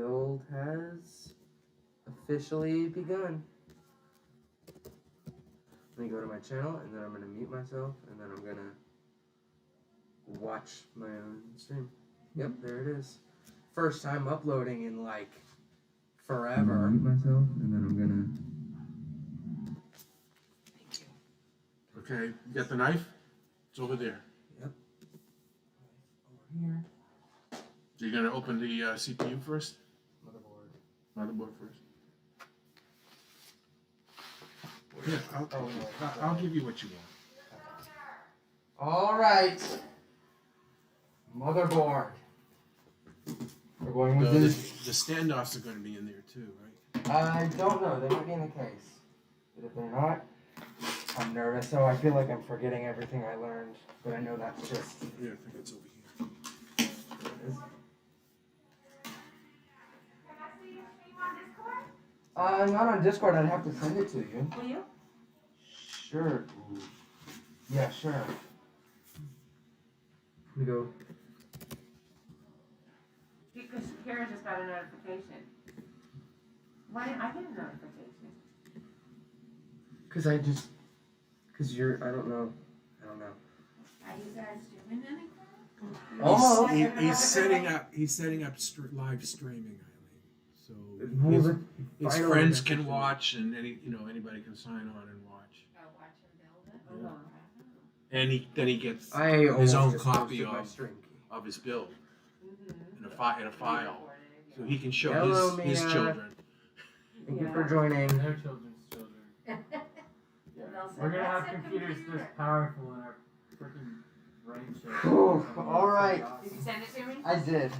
build has officially begun. Let me go to my channel, and then I'm going to mute myself, and then I'm going to watch my own stream. Yep, there it is. First time uploading in like forever. Mute myself, and then I'm going to... Thank you. Okay, you got the knife? It's over there. Yep. Over here. So you're going to open the CPU first? Motherboard first. Yeah, I'll give you what you want. All right. Motherboard. We're going with this. The standoffs are going to be in there too, right? I don't know. They might be in the case. But if they're not, I'm nervous. So I feel like I'm forgetting everything I learned. But I know that's just... Yeah, I think it's over here. There it is. Not on Discord. I'd have to send it to you. Will you? Sure. Ooh. Yeah, sure. Let me go. Because Kara just got a notification. Why didn't I get a notification? Because you're, I don't know. Are you guys doing anything? Almost. He's setting up live streaming, Eileen. So Well, his friends can watch, and anybody can sign on and watch. Oh, watch him build it? Yeah. And then he gets I his own just copy posted my of stream key. his build Mm-hmm. in a file, so he can show Hello, his Mia. children. Thank you for joining. Their children's children. We're gonna have computers this powerful in our freaking brain chips. All right. Did you send it to me? I did.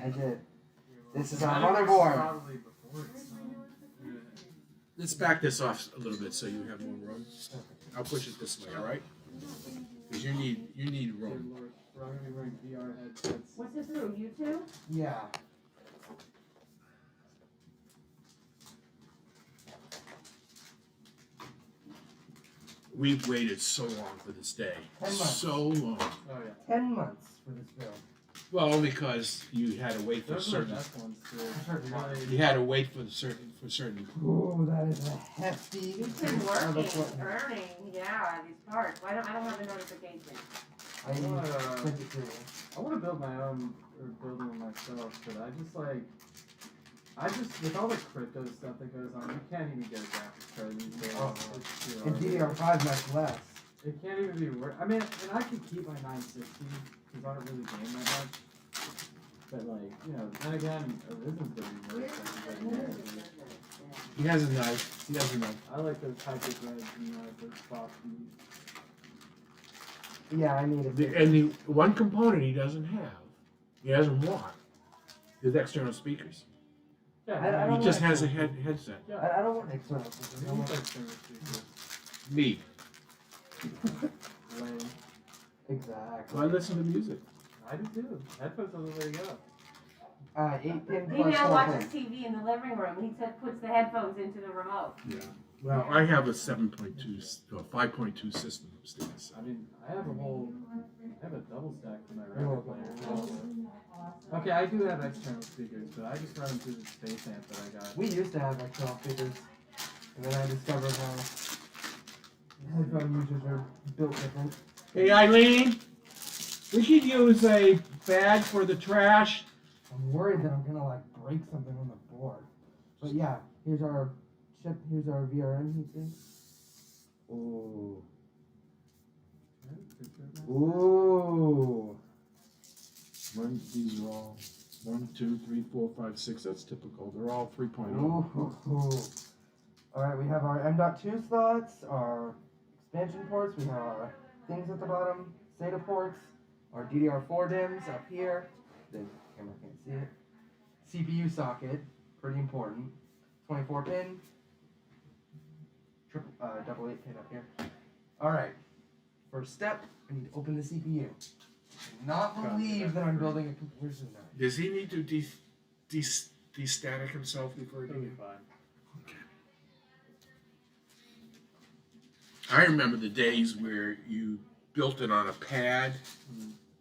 This is our That works motherboard. Probably before it's Let's back this off a little bit so you have more room. I'll push it this way, all right? Because you need room. Lord, we're all gonna be wearing VR headsets. What's this through? YouTube? Yeah. We've waited so long for this day. 10 months. So long. Oh yeah. 10 months for this build. Well, only because you had to wait for Those are the certain. best ones too. Certain You had to wait for certain. Ooh, that is a hefty. You've been earning, yeah, these parts. I don't have a notification. I sent wanna- it to you. I want to build my own or build one myself, but I just with all the crypto stuff that goes on, you can't even get a graphics card these days. Oh. It's too And hard. DDR5 much less. It can't even be worth. I mean, and I could keep my 960 because I don't really game that much. But then again, Arizen's gonna be worth it. He has a knife. He has a knife. I like those hyper threads and those soft meat. Yeah, I need a And the one component he doesn't have, he doesn't want, is external speakers. Yeah, I don't He just like has a that. headset. I don't want external systems. I want Me. Lame. exactly. Well, I listen to music. I do too. Headphones are the way to go. 8-pin He plus now 4 watches pin. TV in the living room. He said puts the headphones into the remote. Yeah. Well, I have a 7.2 or 5.2 system upstairs. I mean, I have a double stack for my record player. Okay, I do have external speakers, but I just run them through the space amp that I got. We used to have external speakers, and then I discovered how headphone users are built different. Hey, Eileen, we could use a bag for the trash. I'm worried that I'm gonna break something on the board. But yeah, here's our chip. Here's our VRM heatsink. Ooh. Ooh. These are all 1, 2, 3, 4, 5, 6. That's typical. They're all 3.0. Ooh. All right, we have our M.2 slots, our expansion ports. We have our things at the bottom, SATA ports, our DDR4 DIMMs up here. The camera can't see it. CPU socket, pretty important. 24 pin. Double 8 pin up here. All right. First step, I need to open the CPU. Not believe that I'm building a computer tonight. Does he need to de-static himself before he It'll be can? fine. I remember the days where you built it on a pad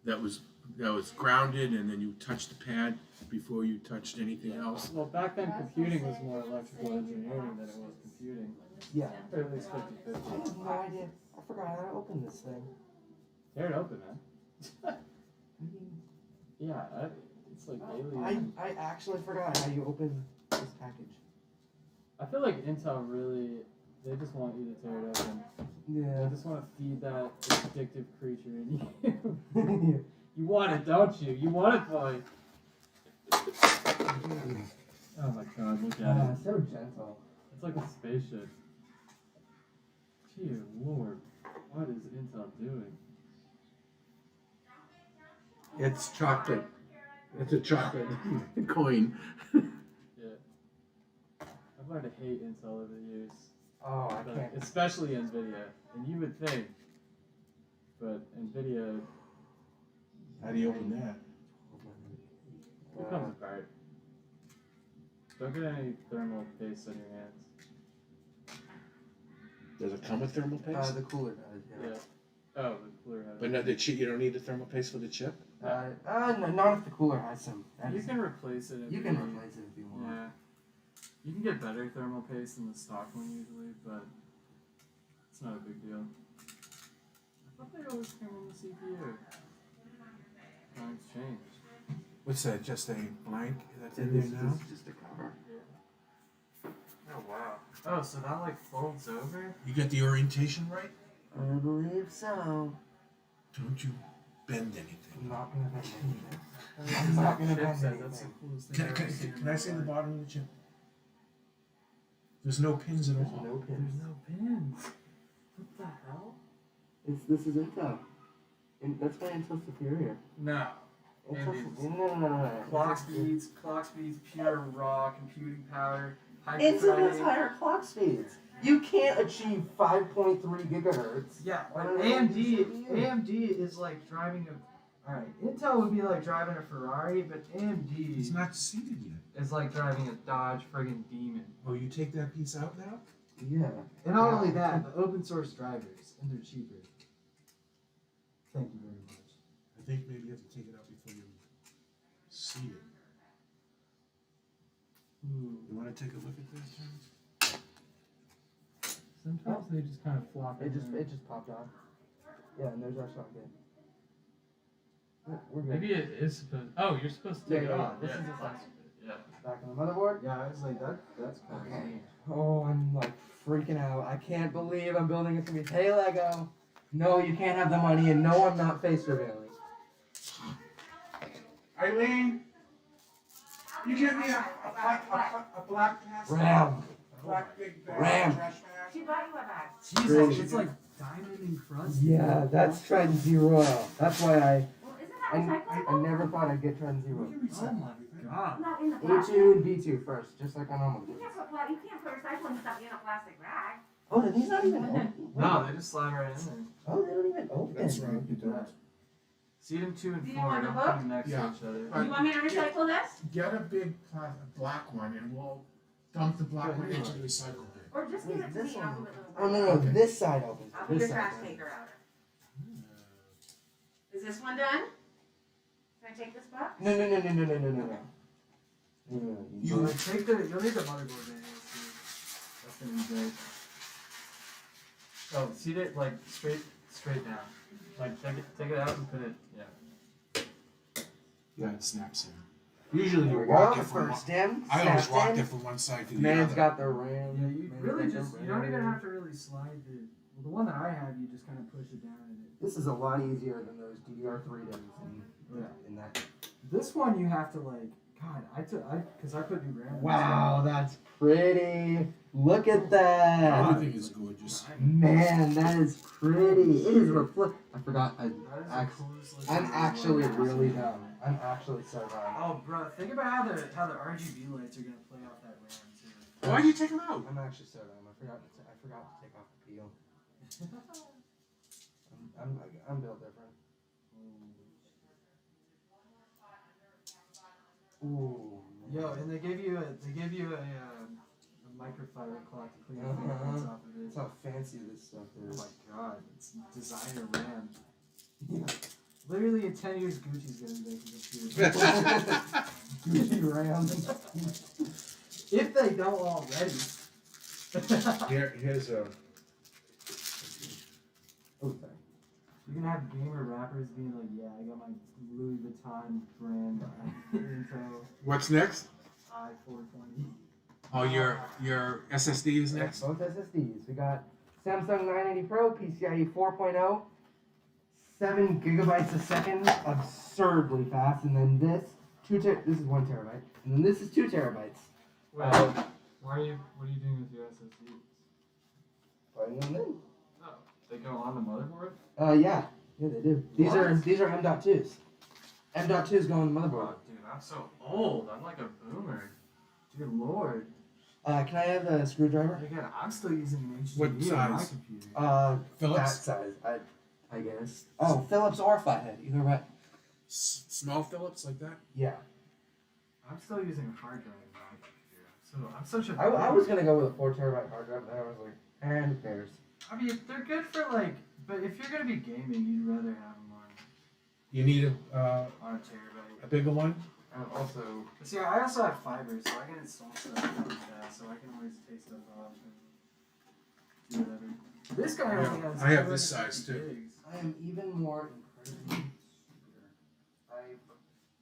that was that was grounded, and then you touched the pad before you touched anything else. Well, back then computing was more electrical engineering than it was computing. Yeah. Or at least 50-50. I have no idea. I forgot how to open this thing. Tear it open, man. Yeah, it's like alien. I actually forgot how you open this package. I feel like Intel really, they just want you to tear it open. Yeah. They just want to feed that addictive creature in you. You want it, don't you? You want it, boy. Oh my god, look at it. So gentle. It's like a spaceship. Dear Lord, what is Intel doing? It's chocolate. It's a chocolate coin. Yeah. I've learned to hate Intel over the years. Oh, I But can't. especially Nvidia. And you would think. But Nvidia, How do you open that? it comes apart. Don't get any thermal paste on your hands. Does it come with thermal paste? The cooler does, yeah. Yeah. Oh, the cooler has. But no, the chip. You don't need the thermal paste for the chip. No, not if the cooler has some. You can replace it. If You can replace it if you want. Yeah. You can get better thermal paste than the stock one usually, but it's not a big deal. I thought they always came on the CPU. Times changed. What's that? Just a blank that's This in there is now. just a cover. Oh wow. Oh, so that like folds over? You got the orientation right? I believe so. Don't you bend anything. I'm not gonna bend anything. That's not not gonna gonna bend That's the anything. coolest thing I've ever seen in Can my I see the life. bottom of the chip? There's no pins at There's all. no There's pins. no pins. What the hell? This is Intel. And that's why Intel's superior. No. Intel's, no. Clock speeds, pure raw computing power. Intel has higher clock speeds. You can't achieve 5.3 gigahertz. Yeah, like on an AMD is like driving a. Alright, Intel would be like driving a Ferrari, but It's AMD not seated yet. is like driving a Dodge friggin' Demon. Oh, you take that piece out now? Yeah. And not only that, the open source drivers, and they're cheaper. Thank you very much. I think maybe you have to take it out before you seat it. You want to take a look at this, James? Sometimes they just kind of flop It in there. just popped off. Yeah, and there's our socket. We're good. Maybe it is supposed. Oh, you're supposed to take it Yeah, off. this Yeah. is the plastic. Yeah. Back on the motherboard. Yeah, I was like, that's kind of Okay. neat. Oh, I'm like freaking out. I can't believe I'm building it to me. Hey, Lego. No, you can't have the money, and no, I'm not face revealing. Eileen, you get me a black plastic. Ram. A black big bag. Ram. Trash bag. She bought you a bag. Jesus, Crazy. it's like diamond encrusted. Yeah, that's Trident Zero. That's why Well, isn't that I recyclable? never thought I'd get Trident We Zero. can Oh recycle my everything. god. Not in the plastic. A2 and B2 first, just like on normal. You can't put recycling stuff in a plastic bag. Oh, are these not even open? No, they just slide right in there. Oh, they don't even open. That's right, you don't. See them 2 and Do you 4. want Don't the put book? them next Yeah. to each other. Right. You want me to recycle this? Get a big black one and we'll dump the black one into the recycle bin. Or just give Wait, it to this me and I'll one- move it Oh, to the no, Okay. this side opens. I'll be This your side trash does. taker outer. Is this one done? Can I take this box? No. You'll need the motherboard manual too. That's gonna be great. Oh, seat it like straight down. Like take it out and put it. Yeah. Yeah, it snaps in. Usually you We're walk going it from first, Dim. I always Snapped walk in. it from one side to the Man's other. got the RAM. Yeah, you Man's really got just the you don't even RAM. have to really slide the one that I have, you just kind of push it down and it. This is a lot easier than those DDR3 DIMMs in that. This one you have to like, God, because I put new RAM. in this Wow, that's pretty. Look at that. Everything is gorgeous. Man, that is pretty. It is reflect. I forgot. That is the Act- coolest looking I'm one. actually really dumb. I'm actually so dumb. Oh, bro, think about how the RGB lights are gonna play off that RAM too. Why'd you take them out? I'm actually so dumb. I forgot to take off the peel. I'm built different. Ooh. Yo, and they gave you a microfiber clock to clean your fingerprints off of it. That's how fancy this stuff Oh is. my god, it's designer RAM. Literally in 10 years, Gucci's gonna be making a computer. Gucci round. If they don't already. Here's a. Oh, sorry. You're gonna have gamer rappers being like, yeah, I got my Louis Vuitton brand Intel What's next? i420. Oh, your SSD is next. Both SSDs. We got Samsung 980 Pro, PCIe 4.0, 7 gigabytes a second, absurdly fast, and then this this is 1 terabyte, and then this is 2 terabytes. Wait, what are you doing with your SSDs? Putting them in. Oh, they go on the motherboard? Yeah, they do. These are M.2s. M.2s go on the motherboard. Oh, dude, I'm so old. I'm like a boomer. Dear Lord. Can I have a screwdriver? Again, I'm still using an HDD What on my size? computer. That Phillips. size, I guess. Oh, Phillips or flathead, either way. Small Phillips like that. Yeah. I'm still using a hard drive on my computer. So I'm such a. I was gonna go with a 4 terabyte hard drive, but I was like, who cares? I mean, they're good for like, but if you're gonna be gaming, you'd rather have them You need on a terabyte. a bigger one. And also, see, I also have fiber, so I can install stuff like that, so I can always take stuff off and do whatever. This guy only has. I have this 250 size, too. gigs. I am even more incredibly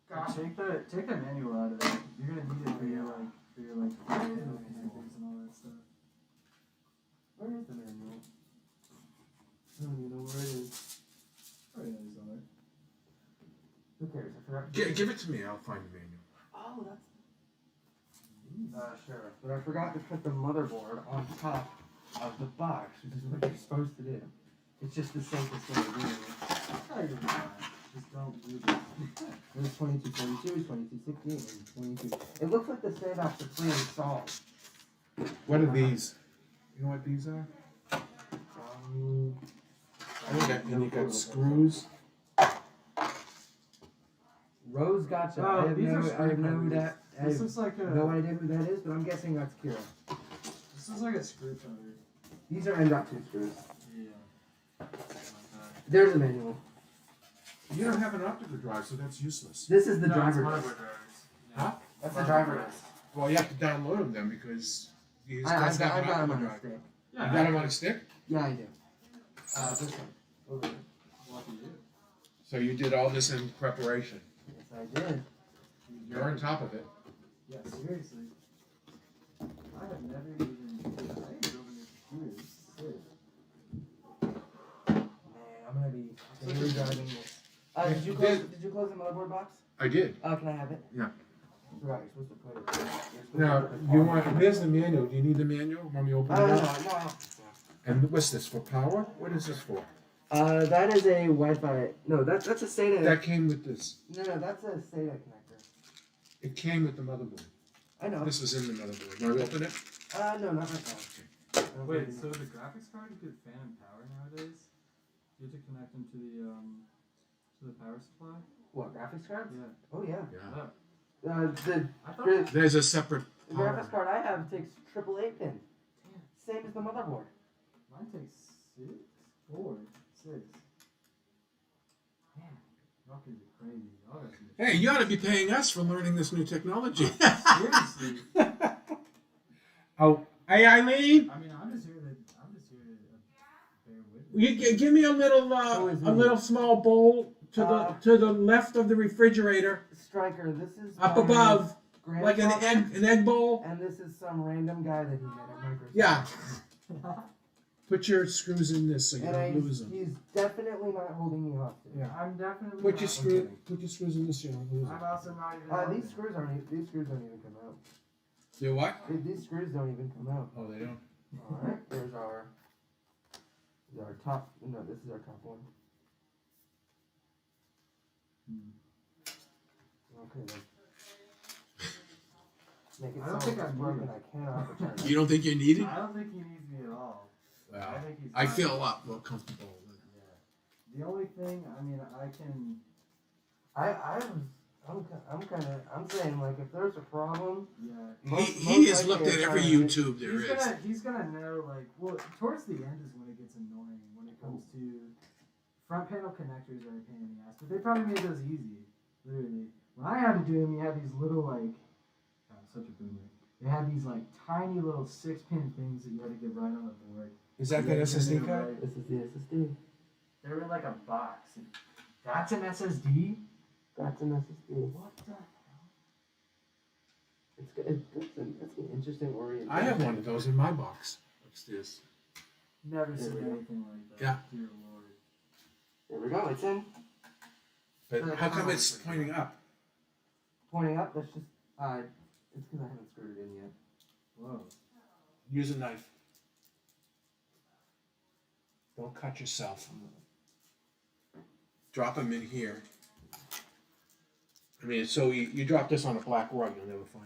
stupider. Take the manual out of it. You're gonna need it for your and all that stuff. Where is the manual? I don't even know where it is. Oh yeah, he's on there. Who cares? I forgot. Give it to me. I'll find the manual. Oh, that's. Sure. But I forgot to put the motherboard on top of the box, which is what you're supposed to do. It's just the safest way to do it. Oh, you're fine. Just don't do this. There's 2242, 2216, and 22. It looks like the save after pre-installed. What are these? You know what these are? And you got screws. Rose gotcha. Oh, I have these are no screwdrivers. that. I This have looks like a. no idea who that is, but I'm guessing that's Kira. This looks like a screwdriver. These are M.2 screws. Yeah. There's a manual. You don't have an optical drive, so that's useless. This is the No, it's driver motherboard disc. drivers. Huh? That's the driver disc. Well, you have to download them then because these I've guys got have an them optical on a drive. stick. You got them on a stick? Yeah, I do. This one. Over there. Lucky you. So you did all this in preparation. Yes, I did. You're on top of it. Yeah, seriously. I have never even. I ain't building a computer. This is sick. Man, I'm gonna be daily driving this. Did you close the motherboard box? I did. Can I have it? Yeah. Right, you're supposed to put it. You're supposed Now, to put it you on. want, there's the manual. Do you need the manual? Want me to open No, it no, up? no. And what's this, for power? What is this for? That is a Wi-Fi. No, that's a SATA. That came with this. No, that's a SATA connector. It came with the motherboard. I know. This is in the motherboard. Want to open it? No, not right now. I don't Wait, think- so the graphics card you get phantom power nowadays? You have to connect them to the power supply? What, graphics cards? Yeah. Oh, yeah. Yeah. The I thought. gra- There's a separate power. graphics card I have takes AAA pin. Same as the motherboard. Mine takes 6, 4, 6. Man, y'all kids are crazy. Y'all got some. Hey, you ought to be paying us for learning this new technology. Seriously. Oh, hey Eileen, I mean, I'm just here to bear with you give me a little small bowl to the left of the refrigerator, Striker, this is up my above, like grandfather, an egg bowl. and this is some random guy that he met at Microsoft. Yeah. Put your screws in this so you And don't lose them. he's definitely not holding me hostage. Yeah. I'm definitely. Put your not- put your screws in this so you don't lose them. I'm also not even. These screws don't even come out. You what? These screws don't even come out. Oh, they don't. All right, there's our top. No, this is our top one. Okay then. Make it I don't so think if it's I'm broken, moving. I cannot return it. You don't think you need it? I don't think he needs me at all. Well, I think he's. I fine. feel a lot more comfortable. Yeah. The only thing, I mean, I can. I'm saying like if there's a problem, Yeah. He has likely looked at it's every trying to- YouTube there is. He's gonna know, like, well, towards the end is when it gets annoying when it comes to front panel connectors are a pain in the ass, but they probably made those easy. Literally, when I had to do them, you had these little like, God, such a boomer. They had these like tiny little 6-pin things that you had to get right on the board. Is that that SSD card? This is the SSD. They were in like a box. That's an SSD? That's an SSD. What the hell? It's an interesting orientation. I have one of those in my box upstairs. Never There seen we go. anything like that. Yeah. Dear Lord. There we go. It's in. But how come it's pointing up? Pointing up. That's just it's because I haven't screwed it in yet. Whoa. Use a knife. Don't cut yourself. Drop them in here. I mean, so you drop this on a black rug, you'll never find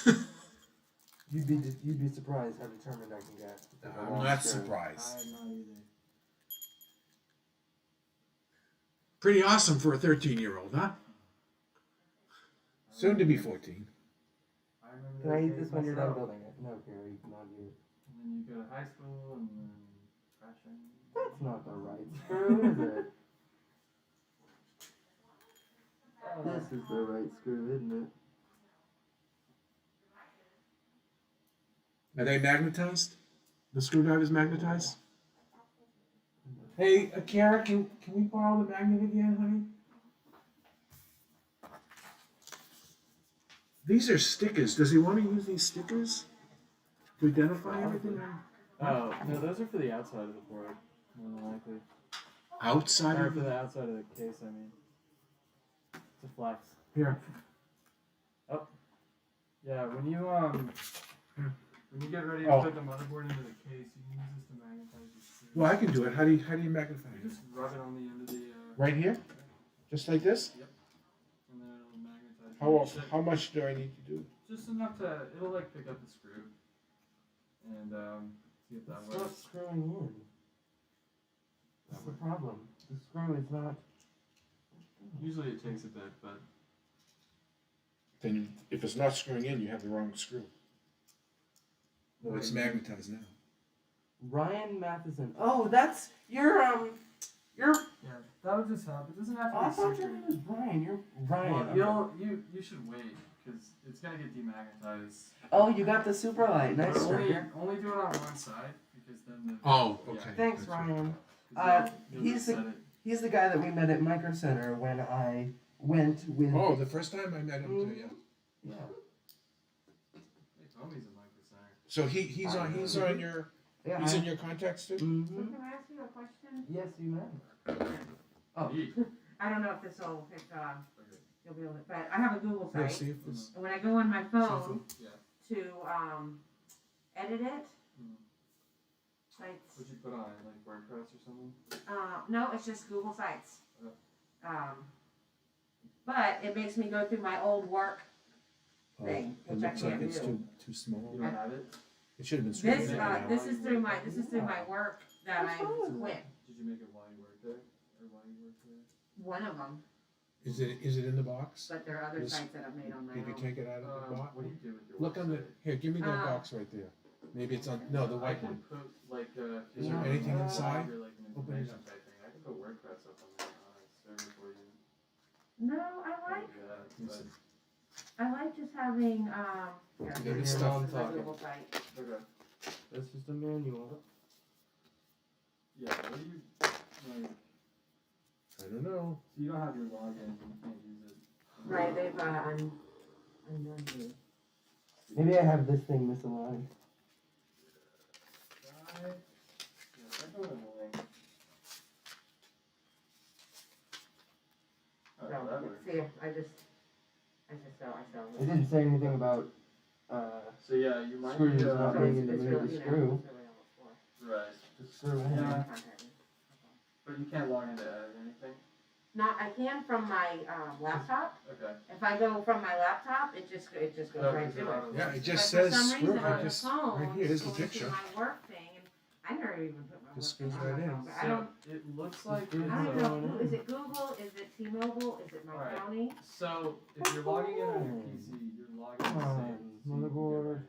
them. You'd be surprised how determined I can get. I'm not I surprised. am not either. Pretty awesome for a 13-year-old, huh? Soon to be 14. I remember Can I those eat days this when you're done myself. building it? No, Gary, not you. And then you go to high school and then freshman. That's not the right screw, is it? This is the right screw, isn't it? Are they magnetized? The screwdriver's magnetized? Hey, Kara, can we borrow the magnet again, honey? These are stickers. Does he want to use these stickers to identify everything? Oh, no, those are for the outside of the board, more than likely. Outside Or of for the... the outside of the case, I mean. It's a flex. Here. Yeah, when you get ready to Oh. put the motherboard into the case, you can use this to magnetize your screen. Well, I can do it. How do you magnify You it? just rub it on the end of the Right here? Just like this? and then it'll magnetize. You should- How much do I need to do? Just enough to it'll like pick up the screw. And see if that It's not works. screwing in. That's the problem. The screw is not. Usually it takes a bit, but Then if it's not screwing in, you have the wrong screw. Well, it's magnetized now. Ryan Matheson. Oh, that's your Yeah, that would just help. It doesn't have Oh, I to thought be your super. name was Brian. You're Ryan. well, you should wait because it's gonna get demagnetized. Oh, you got the super light. Nice But striker. only do it on one side because then the Oh, Yeah. okay. Thanks, That's right. Ryan. 'cause you'll he's the- reset it. He's the guy that we met at Micro Center when I went with. Oh, the first time I met him too, yeah. Yeah. Hey, Tommy's a Micro Center. So he's on your Yeah. he's in your contacts too? So Mm-hmm. can I ask you a question? Yes, you may. Oh. Neat. I don't know if this'll, if Okay. you'll be able to, but I have a Google Yeah, site. see if this. And when I go on my phone Yeah. to, edit it, Mhm. sites, What'd you put on it? Like WordPress or something? no, it's just Google Sites. Oh. But it makes me go through my old work Oh, thing, it which I looks like can't it's do. too small. You don't have it? It should have been This, straight. this is through my work that I quit, Did you make it while you worked there? Or while you worked there? one of them, Is it in the box? but there are other This- sites that I've made on my Did you own. take it out of the box? What do you do with your Look on the website? here. Give me that Uh, box right there. Maybe it's on. No, the I white can one. put like Is there Yeah. anything inside? Or like an Open it information up. type thing. I can put WordPress up on there on a server for you. No, I like, Listen. I like just having, Yeah, here, this this stuff- is my Google site. Okay. That's just a manual. Yeah, what do you like? I don't know. So you don't have your login, you can't use it. Right, they've, I'm done here. Maybe I have this thing misaligned. Right. Yeah, I go to the link. Oh, So, that let's works. see, I sell. It didn't say anything about So yeah, you might Screws need not So being it's, able to it's move really, the you know, screw. it's really almost for. right. to screw in. Yeah. Contact me. But you can't log into edit anything? Not, I can from my, laptop. Okay. If I go from my laptop, it just goes No, right because to it it. auto- Yeah, it But just for says some screw. reason Right, on the just phone, right here. Here's the going to picture. my work thing, and I never even put my Just work goes thing on right my in. phone, but I So don't, it looks like Screws it's I don't are know, on who- it. is it Google, is it T-Mobile, is it my Alright. county? So if you're logging in on your PC, you're logging in Come the on, same. So you can get motherboard. right into it.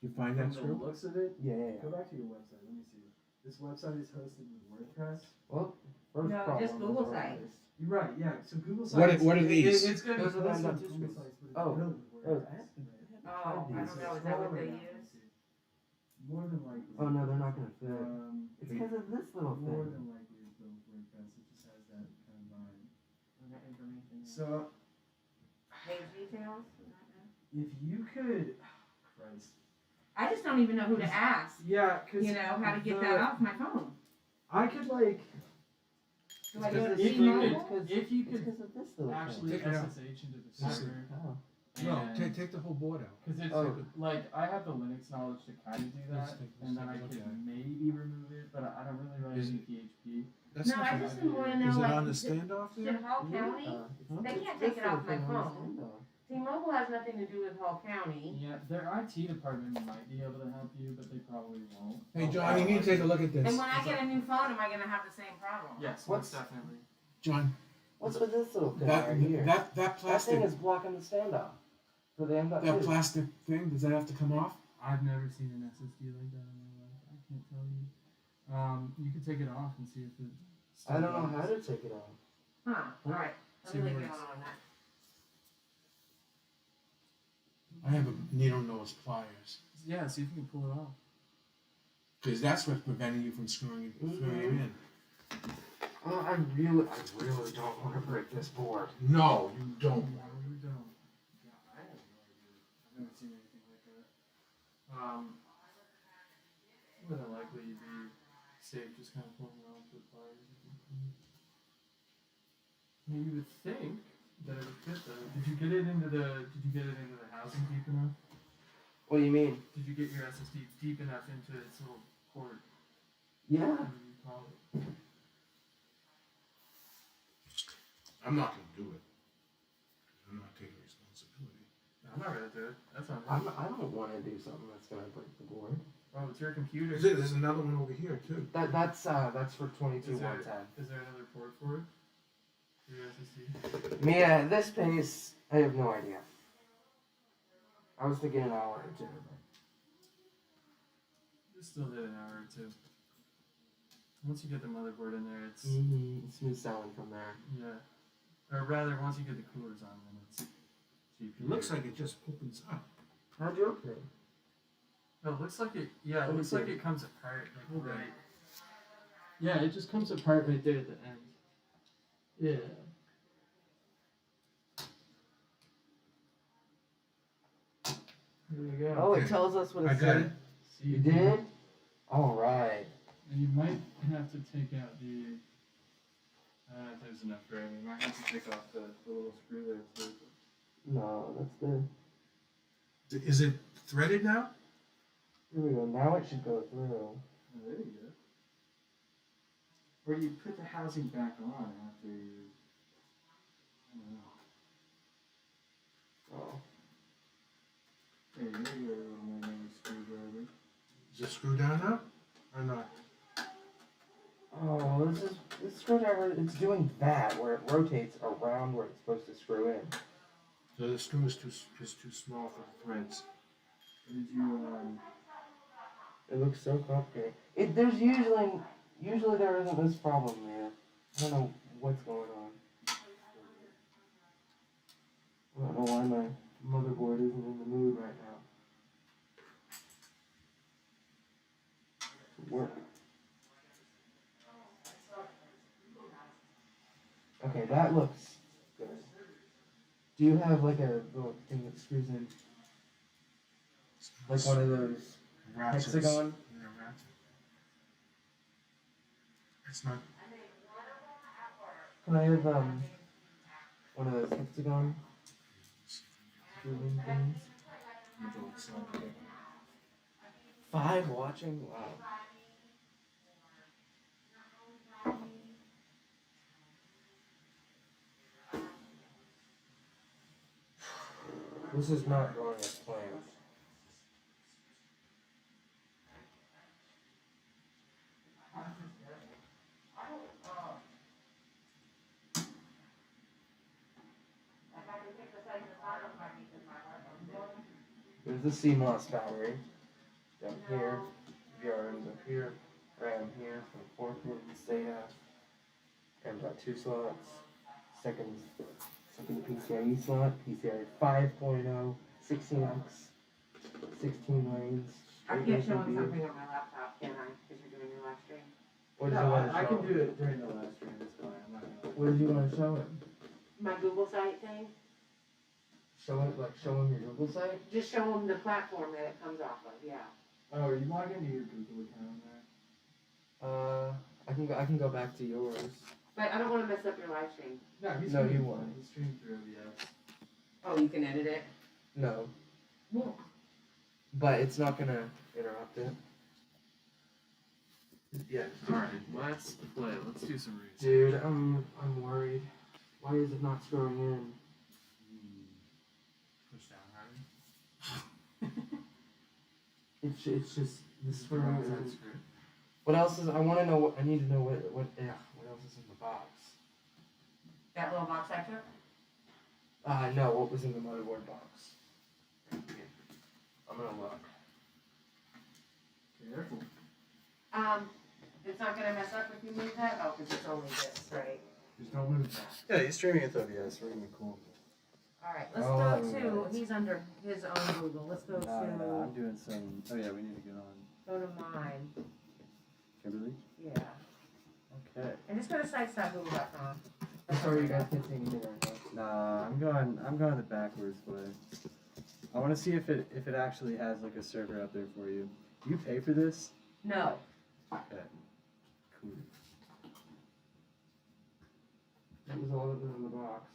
You find From that the screw? looks of it, Yeah. go back to your website. Let me see. This website is hosted with WordPress. Well, First No, problem just is Google organized. Sites. You're right. Yeah. So Google What Sites. are these? It's good. Those are the Most end-up of Google screens. Sites, but it's Oh, riddled with those- WordPress. Oh, I don't know, is that what they use? More than likely. Oh no, they're not gonna fit. It's Wait. because of this little More thing. than likely it's built with WordPress. It just has that kind of vibe. And that information. So Page details? if you could, Christ. I just don't even know who to ask, Yeah, cause you know, how to get that off my phone. I could like. Do I It's go to because If it's you T-Mobile? could, if you It's could because of this little actually Take it out. SSH into the Just- server, Oh. No, and- take the whole board out. Because it's Oh. like I have the Linux knowledge to kind of do Let's that, take- let's and then take I a look could at it. maybe remove it, but I don't really write Is any it- PHP. That's No, not I bad. just didn't wanna know, Is it like, on the is standoff Should there? Hall County? It's They can't this take it off little my thing on the phone. standoff. T-Mobile has nothing to do with Hall County. Yeah, their IT department might be able to help you, but they probably won't. Hey, John, you need to take a look at And this. when I get a new phone, am I gonna have the same problem? Yes, What's- most definitely. John, What's with this little thing that right here? that That plastic thing is blocking the standoff for the that M.2. plastic thing, does that have to come off? I've never seen an SSD like that in my life. I can't tell you. You could take it off and see if it. I don't know how to take it off. Huh, alright, let See me if it leave you works. alone on that. I have a needle nose pliers. Yeah, see if you can pull it off. Because that's what's preventing you from screwing it in. Oh, I really don't want to break this board. No, you don't. No, you don't. Yeah, I have no idea. I've never seen anything like that. More than likely you'd be safe just kind of pulling it off with pliers. I mean, you would think that it would fit though. Did you get it into the housing deep enough? What do you mean? Did you get your SSD deep enough into its little port? Yeah. Whatever you call it? I'm not going to do it. I'm not taking responsibility. I'm not gonna do it. That's not me. I don't want to do something that's gonna break the board. Oh, it's your computer. There's another one over here, too. That's for 22.110. Is there another port for it? For your SSD? Me at this pace, I have no idea. I was thinking an hour or two. You still did an hour or two. Once you get the motherboard in there, it's Smooth sailing from there. yeah. Or rather, once you get the coolers on, then it's GPU. It looks like it just opens up. How'd you open it? No, it looks like it. Yeah, Let it me looks like see. it comes apart. Like Okay. right. Yeah, it just comes apart right there at the end. Yeah. There you go. Oh, Okay. it tells us what it I got said. it. See, You did? Alright. And you might have to take out the. I don't know if there's enough room. You might have to take off the little screw there too. No, that's the. Is it threaded now? Here we go. Now it should go through. Oh, there you go. Or you put the housing back on after you. I don't know. Oh. There you go, you got a little manual screwdriver. Is it screwed down now? Or not? Oh, this screwdriver, it's doing that where it rotates around where it's supposed to screw in. So the screw is too small for the threads. Did you, It looks so complicated. There's usually there isn't this problem, man. I don't know what's going on. I don't know why my motherboard isn't in the mood right now. To work. Okay, that looks good. Do you have like a little thing that screws in? Like one of those Ratchets. hexagon? Yeah, ratchet. It's not. Can I have one of those hexagon screwing things? 5 watching? Wow. This is not going as planned. There's the CMOS battery down here, VRM's up here, RAM here, for 4 pins, SATA. I've got 2 slots. Second PCIe slot, PCIe 5.0, 16x, 16 lanes. I can't show him something on my laptop, can I? Because you're doing your live stream. What does No, he want to I show can him? do it during the live stream. It's fine. I'm not gonna. What does he want to show him? My Google site thing? Show him your Google site? Just show him the platform that it comes off of, yeah. Oh, are you logged into your Google account there? I can go back to yours. But I don't want to mess up your live stream. No, he's No, streaming you fine. won't. He's streaming through OBS. Oh, you can edit it? No, Well, but it's not gonna interrupt it. Yeah. Alright, let's play. Let's do some research. Dude, I'm worried. Why is it not scrolling in? Push down, right? It's just this screw. What's that screw? What else is? I want to know. I need to know what else is in the box. that little box I took? No. What was in the motherboard box? I'm gonna look. Careful. It's not gonna mess up if you move that? Oh, because it's only this, right? Just don't move that. Yeah, he's streaming with OBS. We're gonna be cool. Alright, let's Oh, go to, he's under his own Google, let's go No, I'm to, doing some. Oh yeah, we need to get on. go to mine, Kimberly. yeah. Okay. And just go to sites.google.com. I'm sorry, you guys can't see anything right now. Nah, I'm going the backwards way. I want to see if it actually has like a server out there for you. Do you pay for this? No, Okay. Cool. That was all that was in the box.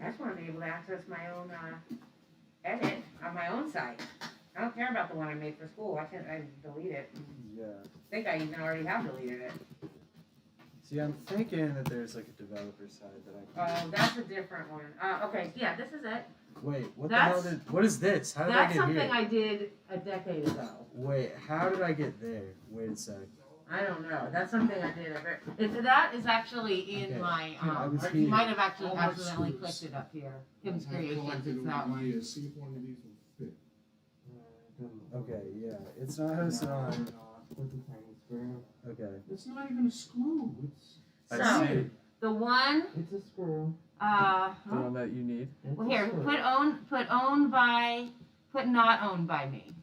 I just wanna be able to access my own, edit on my own site. I don't care about the one I made for school, I delete it. Yeah. I think I even already have deleted it. See, I'm thinking that there's like a developer side that I can. Oh, that's a different one. Okay, yeah, this is it. Wait, what the hell That's- did? What is this? How did I That's get something here? I did a decade ago. Wait, how did I get there? Wait a sec. I don't know. That's something I did. That is actually in Okay. my. I was You here. might have actually All my accidentally screws. clicked it up here. Kim's I've Creations. collected It's that over the one. years. See if one of these will fit. Okay, yeah, it's not hosted on. With the tiny screw. Okay. It's not even a screw. It's I So- see. The one. It's a screw. The one that you need. It's Well, a here. screw. Put not owned by me.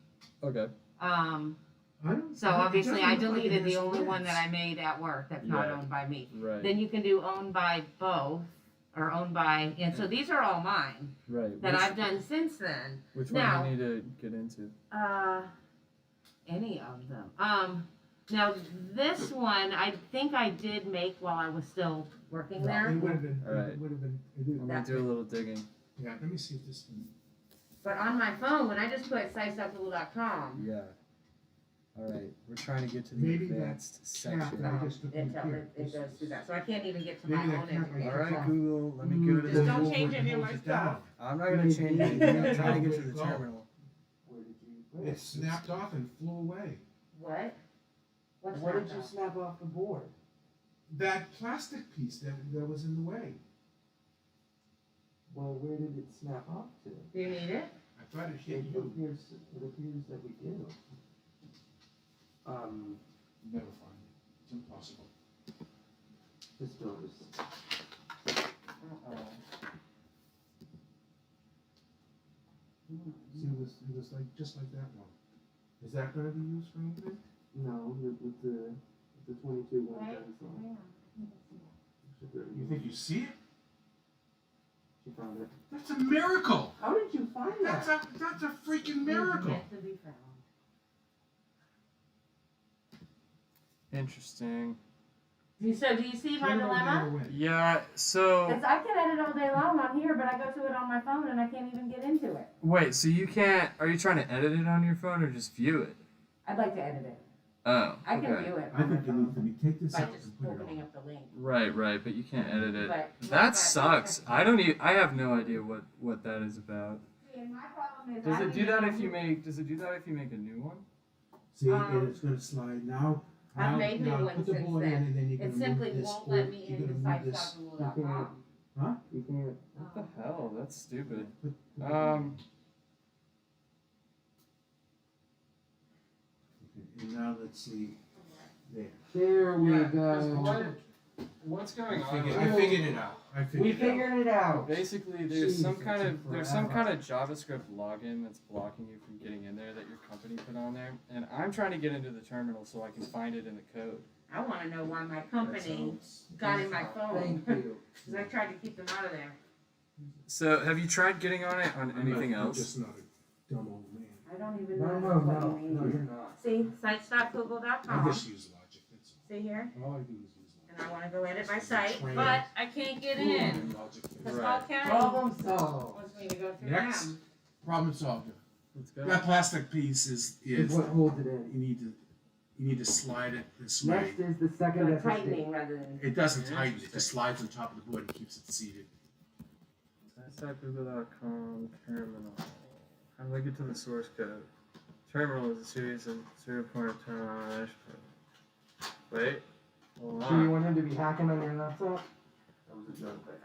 Okay. I don't. So it obviously doesn't I look like it deleted the has only one legs. that I made at work that's not Yeah. owned by me. Right. Then you can do owned by both, or owned by, and so these are all mine Right. that which, I've done since then. Which now- one do you need to get into? Any of them. Now this one I think I did make while I was still working No, there, it would have been. All right. It would have been. It I'm did. gonna That's do a little digging. Yeah. Let me see if this thing. but on my phone when I just put sites.google.com, Yeah. All right. We're trying to get to the Maybe that advanced snap section. that I just took it, from here. it This goes is- through that. So I can't even get to my Maybe that own can't be- information. All right, Google. Let me go to Just the. don't Hold change it, any of my holds it stuff. down. I'm not gonna change anything. I'm trying to get to the Go. terminal. Where did you put It snapped off and flew away. What? What's What that did you though? snap off the board? That plastic piece that was in the way. Well, where did it snap off to? Do you need it? I thought it It hit you. appears that we do. Never find it. It's impossible. This goes. See, it was like just like that one. Is that going to be used for anything? No, with the 22 one Right. done, so You think you see it? she found it. That's a miracle. How did you find That's that? a freaking It's miracle. meant to be found. Interesting. Do you see my Turn it over the dilemma? other way. Yeah. So Because I can edit all day long on here, but I go to it on my phone and I can't even get into it. wait. So you can't? Are you trying to edit it on your phone or just view it? I'd like to edit it. Oh. I can okay. view it I on my think you need to phone be take this by out just and put it opening on. up the link. Right. But you can't edit it. But That sucks. I don't even. I have no idea what that is about. See, and my problem is Does I it don't do even that know if you who- make? Does it do that if you make a new one? See, Um, it's going to slide now. I've made new now ones put the since board in then. and then you're It going to simply move this won't board. let me You're into going to move this. sites.google.com. You can't. What the hell? That's stupid. And now let's see. There. There we Yeah, 'cause go. what's going I on? figured it out. We figured it out. Basically, there's some Jesus, kind of took there's some forever. kind of JavaScript login that's blocking you from getting in there that your company put on there, and I'm trying to get into the terminal so I can find it in the code. I want to know why my company got in my phone. Thank you. Because I tried to keep them out of there. So, have you tried getting on it on anything I'm else? just not a dumb old man. I don't even No, know no, what no, you mean. no, you're not. See, I sites.google.com. just use logic. That's See here? all I do is use And logic. I want to go edit my site, Train. but I can't get in. Logic. Because Right. Hall County Problem solved. wants me to go through Next. them. Problem solved. Let's go. That plastic piece is Is what holds it in. you need to slide it this way. Next is the second Like SSD. tightening rather than. It doesn't tighten. It just slides on top of the board and keeps it seated. Sites.google.com terminal. How do I get to the source code? Terminal is a series of 0.0 terminal. Wait. Hold Do you on. want him to be hacking on your laptop?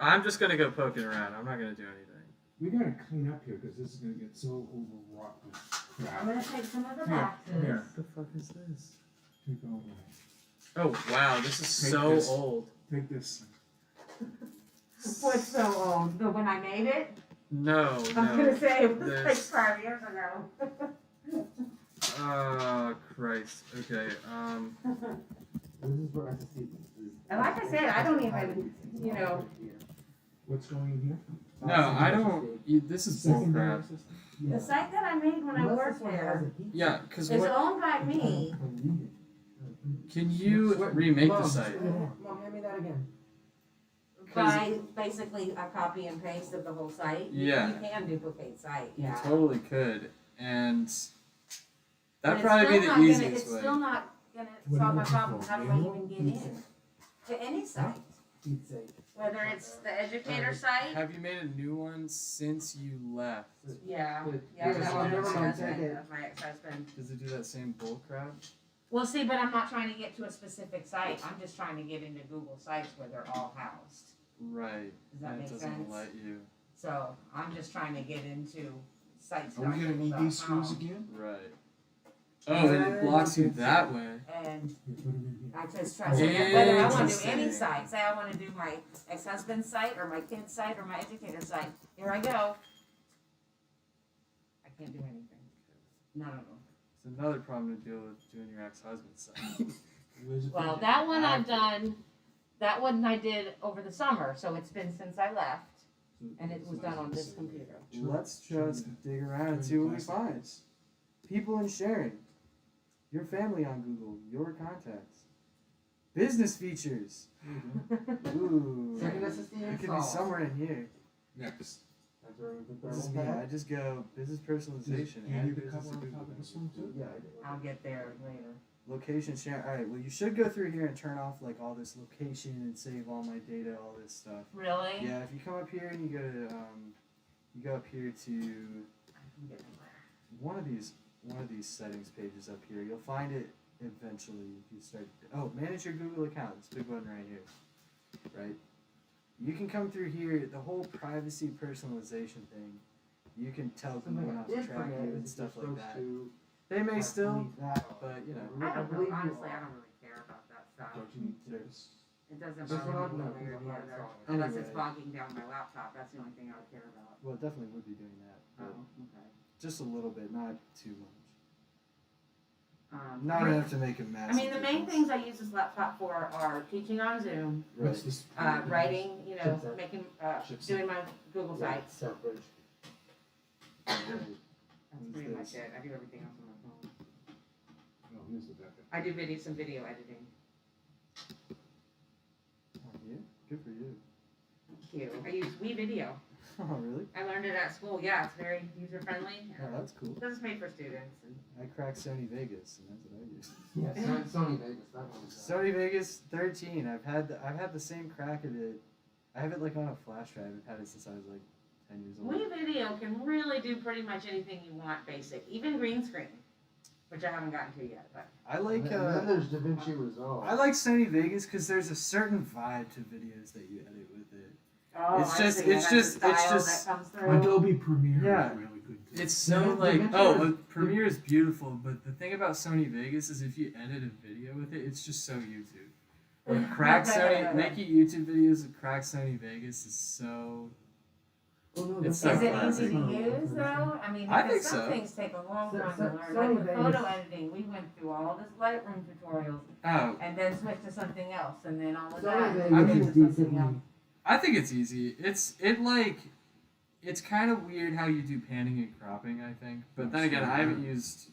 I'm just gonna go poking around. I'm not gonna do anything. We gotta clean up here because this is gonna get so overwrought with I'm crap. going to take some of the Here, boxes. here. What the fuck is this? Take over. Oh wow, this is Take so this. old. Take this. What's so old? The when I made it? No, I was going to no. say it was This- like 5 years ago. Oh Christ. Okay. This is where SSD is. And like I said, I don't even, you know. What's going in here? No, I don't. This is bullcrap. The site that I made when I worked there Yeah, because is what? owned by me. Can you remake the Mom, site? Mom, hand me that again. By basically a copy and paste of the whole site. Yeah. You can duplicate site, You yeah. totally could, and But that'd it's probably be still the not easiest gonna, it's way. still not gonna What are solve you my looking problem. for? How do I even get in? To any site. Pete's sake. Whether it's the educator site. Have you made a new one since you left? Yeah. Good. Yeah, Good. that Oh, one never was my mind, take husband. it. That's my ex-husband. Does it do that same bull crap? Well, see, but I'm not trying to get to a specific site. I'm just trying to get into Google Sites where they're all housed. Right. Does that and make it doesn't sense? let you. So I'm just trying to get into sites. Are we gonna need these screws again? Right. Oh, and it blocks you that way. And You put them in here. I just try to whether I want to do any Interesting. site. Say I want to do my ex-husband's site or my kid's site or my educator site. Here I go. I can't do anything. None of them. It's another problem to deal with doing your ex-husband's site. Where's it Well, from? that one I've done. That one I did over the summer, so it's been since I left, and it was done on this computer. Let's just dig around and see what we find. People and sharing. Your family on Google. Your contacts. Business features. Ooh. Second SSD It could be installed. somewhere in here. Next. That's where the This is me. thermal I pad. just go business personalization. You add need the business cover to on top of Google. this one too? Yeah, I did. I'll get there later. Location share. All right. Well, you should go through here and turn off like all this location and save all my data, all this stuff. Really? Yeah. If you come up here and you go to you go up here to I can get there. one of these settings pages up here. You'll find it eventually if you start. Oh, manage your Google account. This big button right here. Right. You can come through here. The whole privacy personalization thing. You can tell Google Something I not to did track forget you is and that stuff you're like supposed that. to They may still, delete that. but you know. I don't believe know. you Honestly, are. I don't really care about that stuff. Don't you need this? It doesn't This bother one, me no, one way or I'm the not other. installing it. Unless it's Anyway. bogging down my laptop. That's the only thing I would care about. Well, it definitely would be doing that, but okay. just a little bit, not too much. Um, Not enough to make a I massive mean, the main difference. things I use this laptop for are teaching on Zoom, Right. What's this? writing, you know, Chipset. making, Chipset. doing my Google sites. Self-bridge. That's What pretty is much this? it. I do everything else on my phone. Oh, here's the backup. I do some video editing. Oh, yeah? Good for you. Thank you. I use WeVideo. Oh, really? I learned it at school. Yeah, it's very user friendly. Oh, that's cool. Because it's made for students. And I cracked Sony Vegas, and that's what I use. Yeah, Sony Vegas. That one's Sony Vegas 13. I've had the same crack at it. I have it like on a flash drive. I've had it since I was like 10 years old. WeVideo can really do pretty much anything you want, basic, even green screen, which I haven't gotten to yet. But I like And then there's DaVinci Resolve. I like Sony Vegas because there's a certain vibe to videos that you edit with it. Oh, It's I just- see. it's That's just- the it's style just- that comes through. Adobe Premiere Yeah. is really good too. It's so Yeah, like yeah, Premiere is beautiful, but the thing about Sony Vegas is if you edit a video with it, it's just so YouTube. Like crack Sony, making YouTube videos with crack Sony Vegas is so. Oh, no, It's that's so Is it not easy to classic. use though? I mean, I because think some so. things take a long So- time to so- learn. Sony Like with Vegas- photo editing, we went through all this Lightroom tutorials Oh, and then switched to something else, and then all of Sony that. Vegas I and mean, is then to something decently. else. I think it's easy. It's kind of weird how you do panning and cropping. I think, but then again, I haven't used.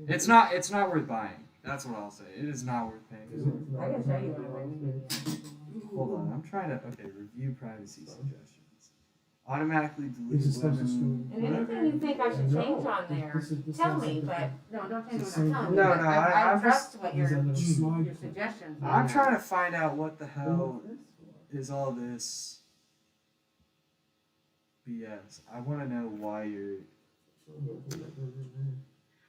It's not worth buying. That's what I'll say. It is not worth paying. I can show you what I mean. Hold on, I'm trying to. Okay, review privacy suggestions. Automatically delete This is stuff that's women. And anything you think I should change on there, This tell is me, something but no, don't change It's what I'm the telling same you. No, but no, I I'm trust what There's a your little slide. your suggestions are. I'm trying to find out what the hell is all this BS. I want to know why you're.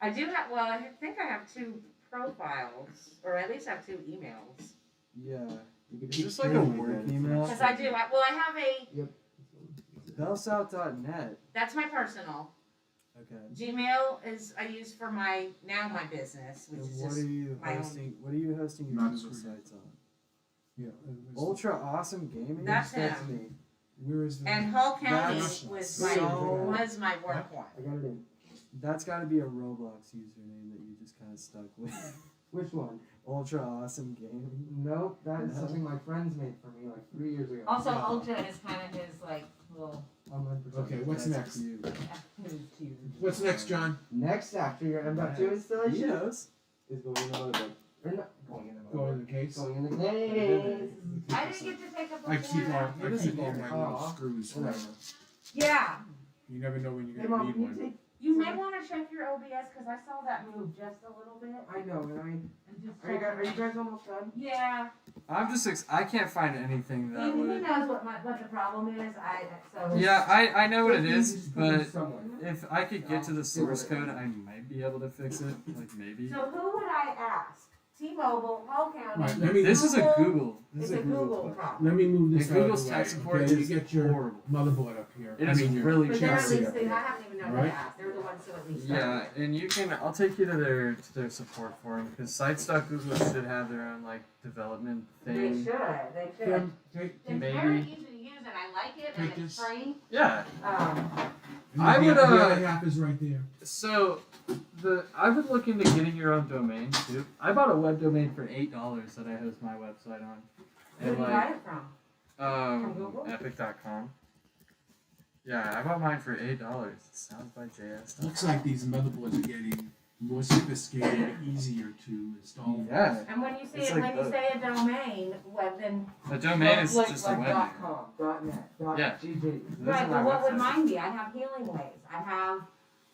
I do have. Well, I think I have 2 profiles, or at least I have 2 emails. Yeah. You could Is keep this like a streaming work it. email? Because I do. I have a. Bellsouth.net. That's my personal. Okay. Gmail is I use for my business, which And is what just are you my own. hosting? What are you hosting your Not Google screen. sites on? Yeah. Ultra Awesome Gaming. That's That's him. me. Where is the? And Hull County That's was so- my work one. I got it in. That's got to be a Roblox username that you just kind of stuck with. Which one? Ultra Awesome Gaming. Nope, that is No. something my friends made for me like 3 years ago. Also, Ultra is kind of his like little. Online persona. Okay, what's That's next? cute. What's next, John? Next after your M.2 installation He knows. is going in the motherboard. Or not going in the Go motherboard. in the case. Going in the case. I didn't get to take a I keep all before. my little Aw. screws. Whatever. Yeah, You never know when you're Hey gonna mom, need can you one. take? you may want to check your OBS because I saw that move just a little bit. I know, and And just are you check guys almost done? Yeah, I'm just. I can't find anything that he would. knows what the problem is. So Yeah, I know what it is, Just put it but somewhere. if I could get to the source code, I might be able to fix it. Like maybe. So who would I ask? T-Mobile, Hull County. Right, let me- This is a Google. This It's is a Google problem. Let me move And this out of Google's the tech way. support Okay, you is get your horrible. motherboard up here. It is I mean, really But they're at chassis. least I haven't even known Right. to ask. They're the ones who at least Yeah, and you can. I'll take you to their support forum because sites.google should have their own like development They thing. should. They should. Kim, take, It's Maybe. very easy to use and I like it and Take it's this. free. Yeah. and I the, would, the uh, other half is right there. So I've been looking to getting your own domain too. I bought a web domain for $8 that I host my website on. Where And do you like buy it from? From Google? epic.com. Yeah, I bought mine for $8. Sounds by JS. Looks like these motherboards are getting more sophisticated, easier to install. Yeah. And when you say It's when like you both. say a domain, well then The domain is Like- just a like web name. .com, .net, Yeah. .gg. Those right, are but my what would websites. mine be? I have Healing Ways. I have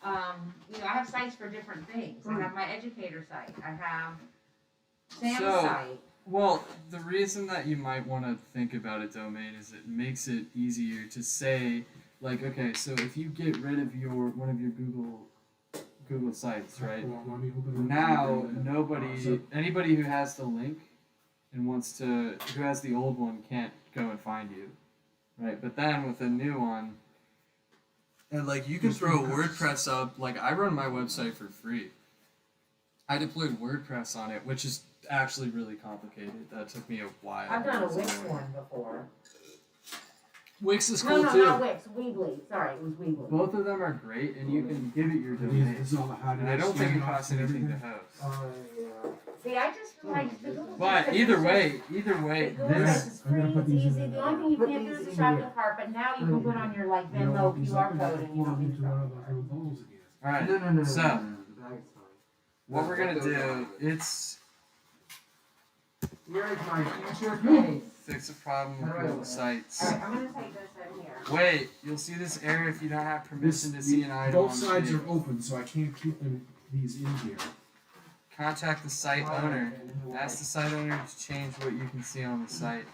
I have sites for different things. I have my educator site. I have Sam's So- site. Well, the reason that you might want to think about a domain is it makes it easier to say, like, okay, so if you get rid of one of your Google sites, right? Want me to open it? Now anybody who has the link and who has the old one can't go and find you, right? But then with a new one, and like you can throw WordPress up. Like I run my website for free. I deployed WordPress on it, which is actually really complicated. That took me a while. I've done a Wix one before. Wix is No, cool no, too. not Wix. Weebly. Sorry, it was Weebly. Both of them are great, and you can give it your These- domain. this is all the hardware And I don't think it stuff costs and anything to everything. host. Yeah. See, I just like the Google. But Sites, either it's way, just- Google this- Sites is I'm gonna free, put it's these in easy. the- The only thing you Put can't do these is the in shopping here. cart, but now you can put on your like You don't Venmo want these QR open, code and you don't need into to one shop. of those little bowls again. All right. No, So- the bag's fine. What we're gonna do? It's Here is my future case. fix a problem with How do I Google open it? Sites. Alright, I'm gonna take this in here. Wait, you'll see this error if you don't have permission to see an item. Both on the sides page. are open, so I can't keep these in here. Contact the site owner. Ask the site owner to change what you can see on the site.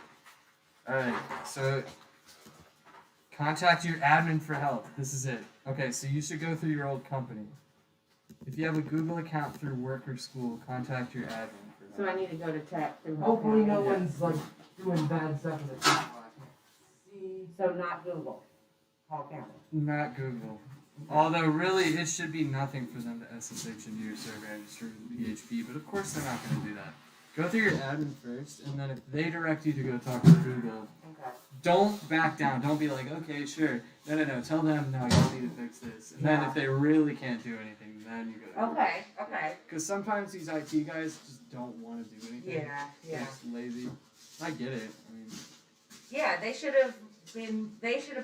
Alright, so contact your admin for help. This is it. Okay, so you should go through your old company. If you have a Google account through work or school, contact your admin for So help. I need to go to tech through Hopefully no Hotmail. one's like doing bad stuff in the chat while I can't see. So not Google, Hall County. Not Google. Although really, it should be nothing for them to SSH into your server registry with PHP, but of course they're not going to do that. Go through your admin first, and then if they direct you to go talk to Google, Okay. don't back down. Don't be like, okay, sure. No. Tell them, no, y'all need to fix this. And then if they really can't do anything, then you go to Google. Okay. Because sometimes these IT guys just don't want to do anything. Yeah. They're just lazy. I get it. I mean, Yeah, they should have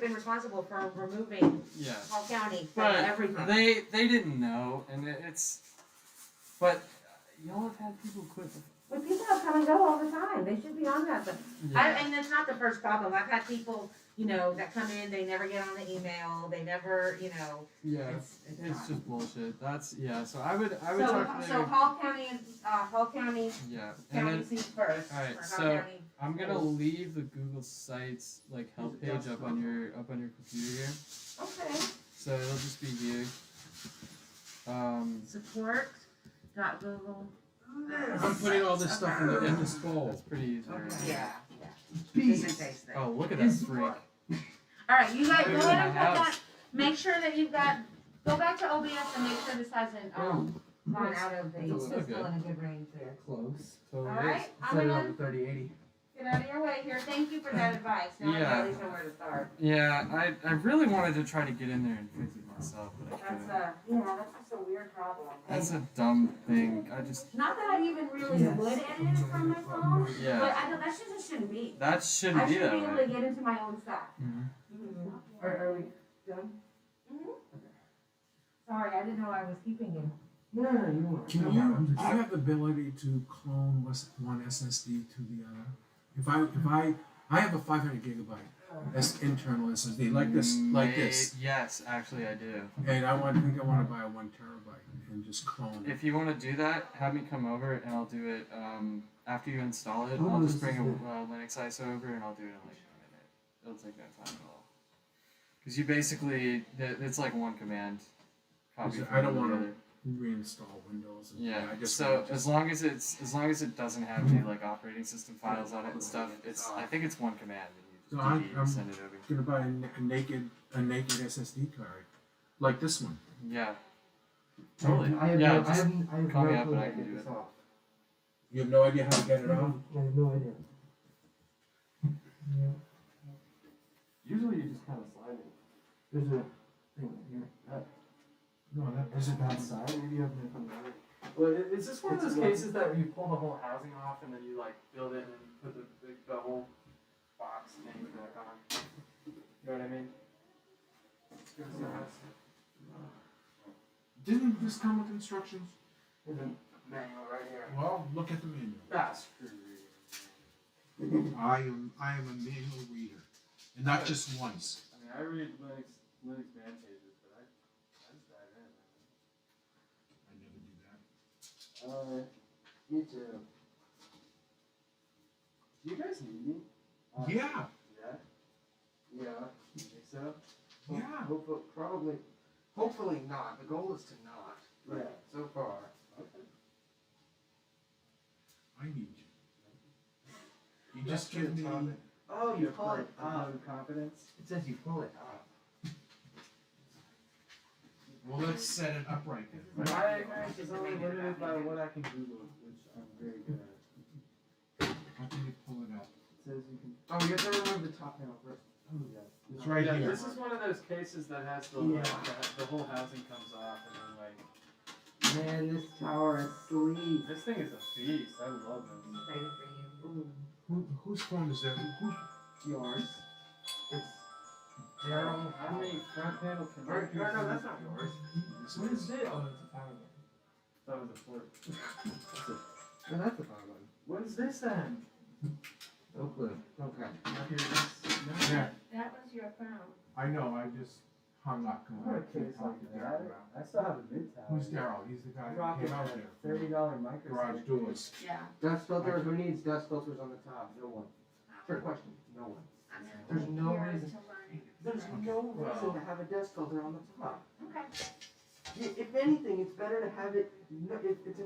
been responsible for removing yeah. Hall County from But everything. they didn't know, and it's. But y'all have had people quit. But people have come and go all the time. They should be on that. But Yeah. and it's not the first problem. I've had people, that come in, they never get on the email, they never, Yeah, it's it's just bullshit. That's so I would so talk to so them. Hall County Yeah, and County then sees first. alright, or Hall so County I'm gonna leave the Google Sites help page up on your computer here. Okay. So it'll just be here. Support.google. I'm putting all this stuff in this bowl. That's pretty easy. Okay. Right? Yeah. Peace. Just in case they- Oh, look at that freak. All right, you guys go Look at ahead and my put house. that. Make sure that you've got. Go back to OBS and make sure this hasn't gone out of the. It's It's still still good. in a good range there. Close. Totally All is. right, I'm Set it gonna up to 3080. get out of your way here. Thank you for that advice. Now I Yeah. at least know where to start. Yeah, I really wanted to try to get in there and fix it myself, but I That's couldn't. that's just a weird problem. That's a dumb thing. I just Not that I even really would edit it from my phone, but yeah. I don't. That just shouldn't be. That shouldn't I be should that be able way. to get into my own stuff. Mhm. Are we done? Sorry, I didn't know I was keeping you. No, you won't. Can No you? problem. Do you have the ability to clone one SSD to the other? If I have a 500 gigabyte as internal SSD like this, Yes, actually I do. and I want to buy a 1 terabyte and just clone it. If you want to do that, have me come over and I'll do it. After you install it, I'll just bring a Linux ISO over and I'll do it in like a minute. It'll take no time at all. Because you basically, it's like one command. Copy I don't from want the to other. reinstall Windows. And Yeah. I just So as long as it doesn't have any like operating system files on it and stuff, I think it's one command So and you I'm just send it over. gonna buy a naked SSD card, like this one. Yeah. Totally. I have Yeah. no, Just I have call no me up clue and how I to can get do this it. off. You have no idea how to get it off. I have no idea. Usually you just kind of slide it. There's a thing here. No, Is it that side? Maybe you have it from the other. Well, is this one of those cases that you pull the whole housing off and then you like build it and then put the whole box thing back on? You know what I mean? Didn't this come with instructions? There's a manual right here. Well, look at the manual. That's I am a manual reader, and not just once. I mean, I read Linux man pages, but I just dive in. I never do that. You too. Do you guys need me? Yeah. Yeah. Yeah. You think so? Yeah. Hopefully not. The goal is to not. But Yeah. so far. I need you. You just give me. Oh, you pull it Vote up. of confidence. It says you pull it up. Well, let's set it up right then. My experience is only limited by what I can Google, which I'm very good at. How can you pull it up? It says you can. Oh, you have to remove the top panel first. Oh yeah. It's right Yeah, here. this is one of those cases that has the Yeah. the whole housing comes off and then like Man, this tower is sleep. this thing is a beast. I love this. Excited for you. Whose phone is that? Yours. It's Daryl. How many front panel can No, that's not yours. What is it? Oh, it's a power button. That was a flirt. No, that's the power button. What is this then? No clue. Okay. Yeah, That was your phone. I know. I just hung up. What a case like that. I still have a mid tower. Who's Daryl? He's the guy I'm who rocking came out a there. $30 micro. Garage doors. Yeah. Dust filter. Who needs dust filters on the top? No one. Trick question. No one. There's no reason. There's no reason to have a dust filter on the top. Okay. If anything, it's better to have it. To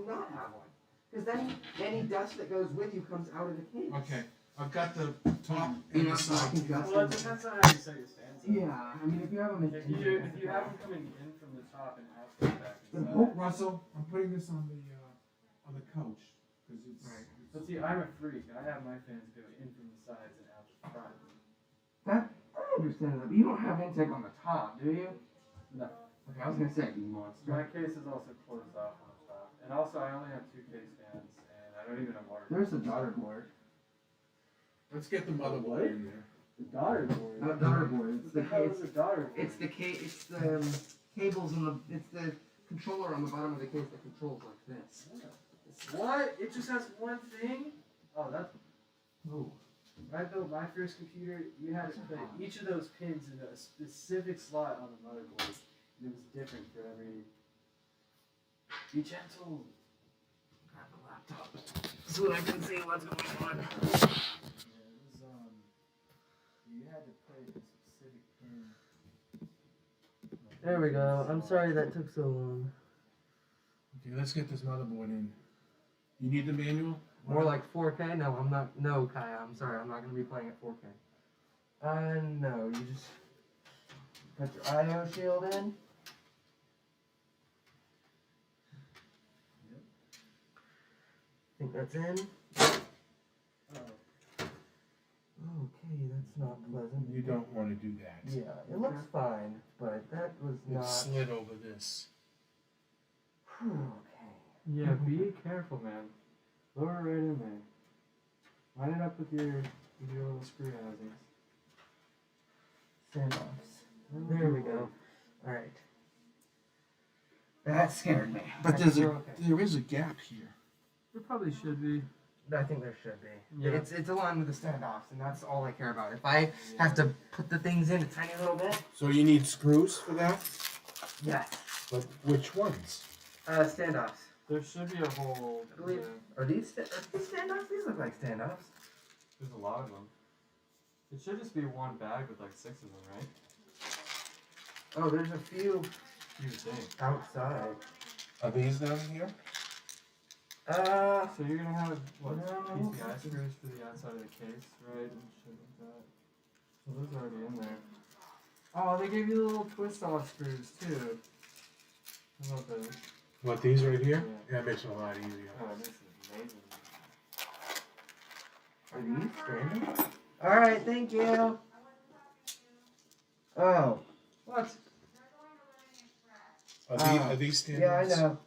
not have one, because then any dust that goes with you comes out of the case. Okay. I've got the top You and know, the so I side. can adjust Well, it them. depends on how you set your stands. up. Yeah, I mean, if you have them in, If you have them coming in from the top and out from the back. Then, and oh, side. Russell, I'm putting this on the couch because it's. Right. But see, I'm a freak. I have my fans go in from the sides and out the front. I understand that, but you don't have intake on the top, do you? No. Okay, I was gonna say, you monster. My case is also closed off on the top. And also, I only have 2 case fans, and I don't even have water. There's the daughter board. Let's get the motherboard in there. The daughter board. Not daughter board. It's What the the hell case. is a daughter board? It's the case. It's the cables and it's the controller on the bottom of the case that controls like this. What? It just has one thing? Oh, that's. Ooh. When I built my first computer, you had to put each of those pins into a specific slot on the motherboard. And it was different for every. Be gentle. Grab the laptop so that I can see what's going on. Yeah, it was, you had to put a specific pin. There we go. I'm sorry that took so long. Okay, let's get this motherboard in. You need the manual? More like 4K? No, I'm not. No, Kaya, I'm sorry. I'm not going to be playing at 4K. No, you just put your I/O shield in. Think that's in. Okay, that's not pleasant. You don't want to do that. Yeah, it looks fine, but that was It not. slid over this. Okay. Yeah, be careful, man. Lower right in there. Line it up with your little screw housings. Standoffs. There we go. Alright. That scared me. But there is a gap here. There probably should be. I think there should be. Yeah. It's aligned with the standoffs, and that's all I care about. If I have to put the things in a tiny little bit, So you need screws for that? yes. But which ones? Standoffs. There should be a hole. I believe. Are these standoffs? These look like standoffs. There's a lot of them. It should just be one bag with like 6 of them, right? Oh, there's a few You would think. outside. Are these down here? So you're gonna have what? No. PCI screws for the outside of the case, right? And shit like that. So those are already in there. Oh, they gave you the little twist off screws too. I love those. What, these right here? Yeah. Yeah, it makes it a lot easier. Oh, this is amazing. Are these standoffs? Alright, thank you. Oh. What? Are these standards? Yeah, I know.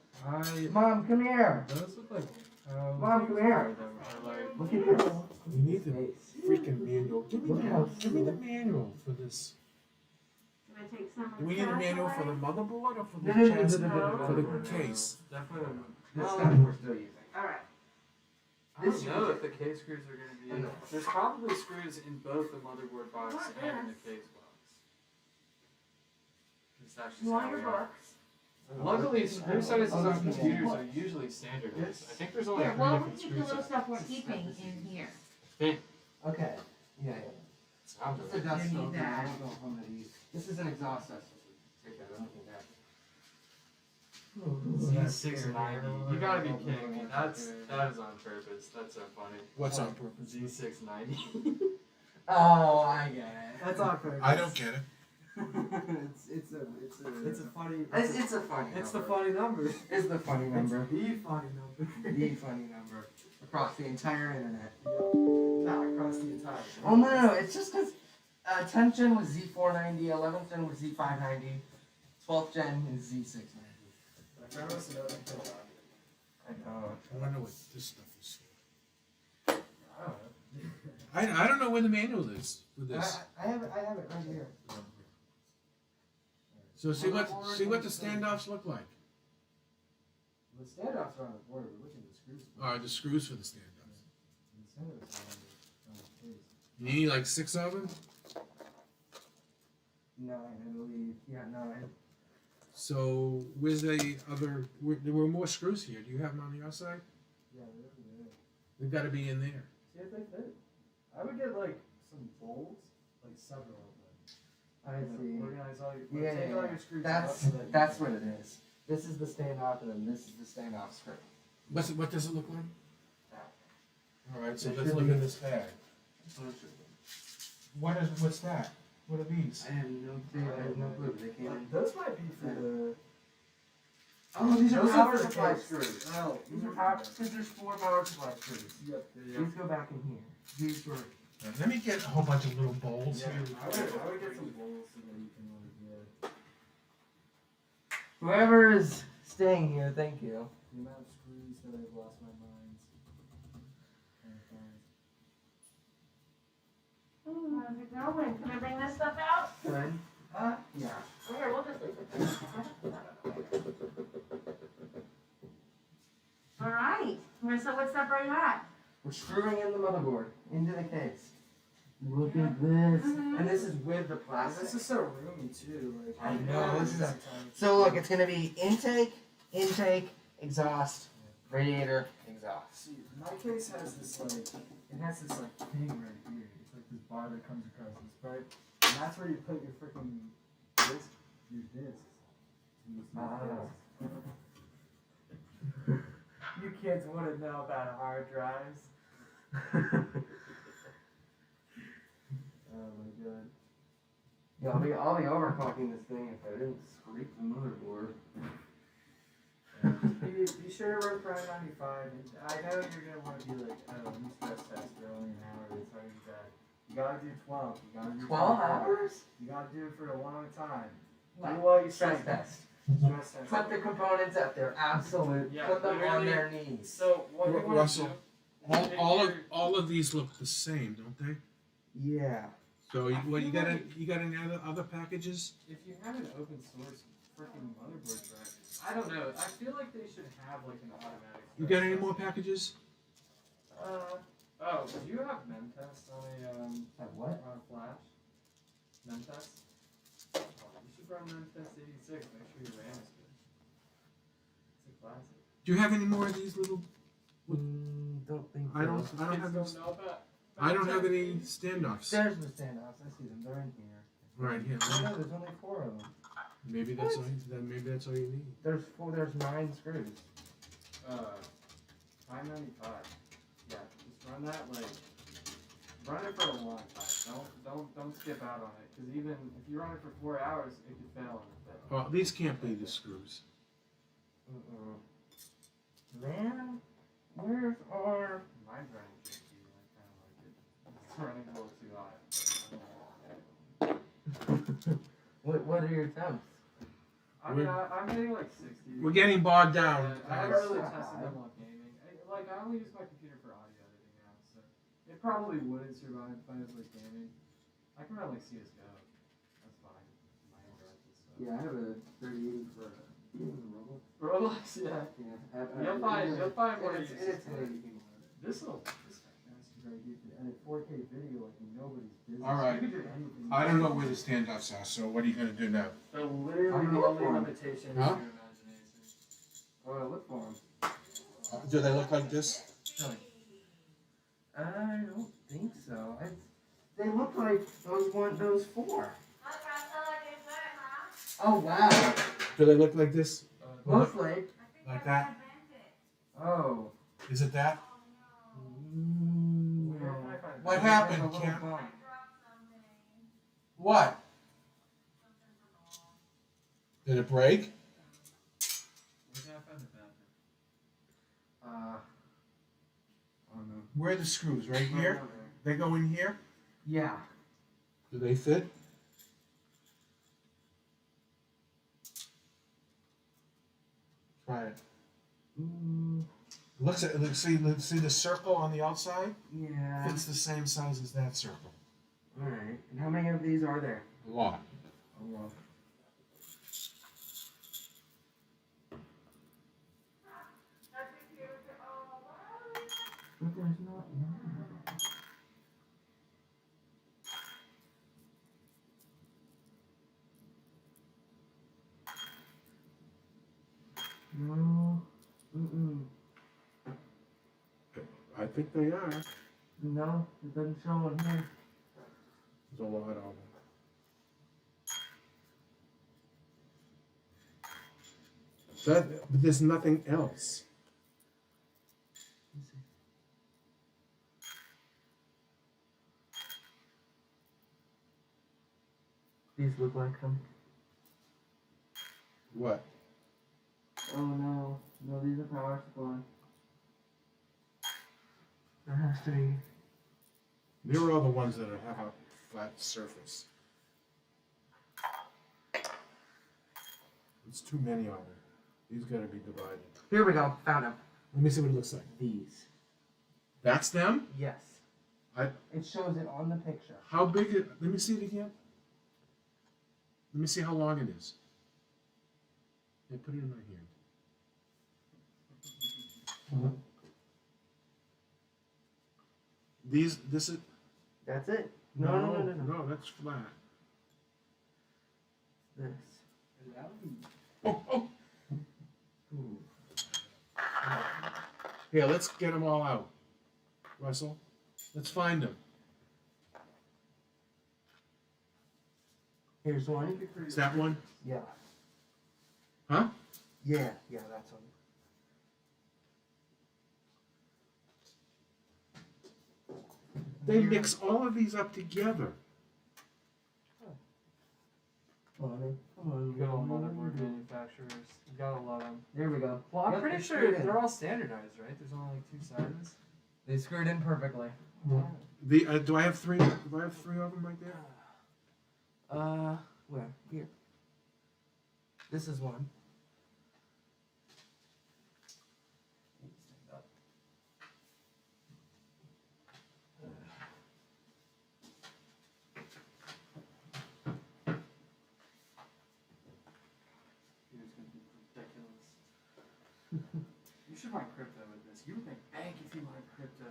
Mom, come here. Those look like. Mom, come here. Like, Look at this. You need the freaking manual. Give me the manual for this. Can I take some? Do we need a manual for the motherboard or for the No, chassis? no. For the case. definitely. This Well, stuff we're still using. Alright. I don't know if the case screws are going to be. There's probably screws in both the motherboard box and in the case box. That's just You want how your we are. books? Luckily, screw sizes on computers are usually standardized. I think there's only Here, 3 well, different we keep screw the little sizes. stuff we're keeping in here. Okay. Yeah. Sounds Just right. a dust You need filter. that. I don't know how many use. This is an exhaust system. Take that. I don't need that. Z690. You gotta be kidding me. That is on purpose. That's so funny. What's on purpose? Z690. Oh, I get it. That's on purpose. I don't get it. it's a funny. It's a funny number. It's the funny number. It's the funny number. The funny number. The funny number. Across the entire internet. Not across the entire. Oh, no. It's just because 10th gen was Z490, 11th gen was Z590, 12th gen is Z690. I I know. I wonder what this stuff is for. I don't know where the manual is for this. I have it right here. So see what the standoffs look like. The standoffs are on the board. We're looking at the screws. Are the screws for the standoffs? The standoffs are on the case. You need like 6 of them. 9, I believe. Yeah, 9. So where's the other? There were more screws here. Do you have them on the outside? Yeah, they're over there. They've got to be in there. See if they fit. I would get like some bolts, like several of them. I And then see. Organize all your. Yeah, take yeah, all yeah. your screws That's out so that that's what it is. This is the standoff, and then this is the standoff screw. What does it look like? All right, so There let's should look be- at this bag. What's that? What are these? I have no clue. They came in. Those might be for the. Oh, these are Those power are for supply kids. screws. Oh, These are power, because there's 4 power supply screws. Yep. These go back in here. These were. Let me get a whole bunch of little bowls Yeah, here. I would get some bowls so that you can like, Whoever is staying here, thank you. the amount of screws that I've lost my mind. How's it going? Can I bring this stuff out? Good. Yeah. Oh, here, we'll just leave it. All right. Marissa, what step are you at? We're screwing in the motherboard into the case. Look at this. And this is with the plastic. This is so roomy too. Like I know, this is a- time. So look, it's gonna be intake, exhaust, radiator, exhaust. See, my case has this like, it has this like thing right here. It's like this bar that comes across this part, and that's where you put your freaking disc, your discs. You kids want to know about hard drives? Oh my god. Yeah, I'll be overclocking this thing if I didn't scrape the motherboard. Be sure to run Prime 95. And I know you're gonna want to be like, oh, new stress test for only an hour. It's already bad. You gotta do 12. You gotta do 12 hours? You gotta do it for a long time. What? Do while you Stress sleep. test. Stress test. Put the components at their absolute. Yeah, Put them on literally. their knees. So what we want to Russell, do? all of these look the same, don't they? Yeah. So you got any other packages? If you have an open source freaking motherboard drive, I don't know. I feel like they should have like an automatic. You got any more packages? Oh, do you have Memtest on a At what? on a flash? Memtest? Oh, you should run Memtest 86. Make sure your RAM is good. It's a classic. Do you have any more of these little? Don't think so. I don't Kids have. don't know about. I don't have any standoffs. There's the standoffs. I see them. They're in here. Right here. Oh, no, there's only 4 of them. Maybe that's all. Maybe that's all you need. There's 4. There's 9 screws. Prime 95. Yeah, just run that like. Run it for a long time. Don't skip out on it. Because even if you run it for 4 hours, it could fail on it. Oh, these can't be the screws. Man, where's our? Mine's running 50. I kind of like it. It's running a little too high. What are your temps? I mean, I'm getting like 60. We're getting bogged down. I haven't really tested them on gaming. I only use my computer for audio editing now, so it probably wouldn't survive if I was like gaming. I can run like CS:GO. That's fine. Minecraft and stuff. Yeah, I have a 3080 for Roblox. Roblox, yeah. Yeah, You'll find more It's uses. 1080p. This bastard right here can edit 4K video like nobody's business. All right. You can do anything. I don't know where the standoffs are. So what are you gonna do now? They're literally I'm the looking only for 'em. limitation is Huh? your imagination. Oh, look for them. Do they look like this? I don't think so. They look like those 4. Oh wow. Do they look like this? Mostly. Like that? Oh. Is it that? No. What happened, There's a little Kim? bump. What? Did it break? Where can I find the bathroom? Oh no. Where are the screws? Right here? They go in here? Yeah. Do they fit? Try it. See the circle on the outside? Yeah. It's the same size as that circle. Alright. And how many of these are there? A lot. A lot. But there's not one. No. I think they are. No, it doesn't show on here. There's a lot of them. But there's nothing else. These look like them. What? Oh no. No, these are power supply. There has to be. They're all the ones that have a flat surface. It's too many of them. These gotta be divided. Here we go. Found them. Let me see what it looks like. These. That's them? Yes. I- It shows it on the picture. How big it? Let me see it again. Let me see how long it is. Yeah, put it in my hand. This is. That's it. No. No, that's flat. This. Oh. Ooh. Here, let's get them all out. Russell, let's find them. Here's one. Is that one? Yeah. Huh? Yeah, that's one. They mix all of these up together. Come on. Good old motherboard manufacturers. You gotta love them. There we go. Well, I'm Yep, pretty they sure screwed in. they're all standardized, right? There's only like 2 sizes. They screwed in perfectly. Do I have three? Do I have 3 of them right there? Where? Here. This is one. It's gonna be ridiculous. You should mine crypto with this. You would make bank if you mined crypto.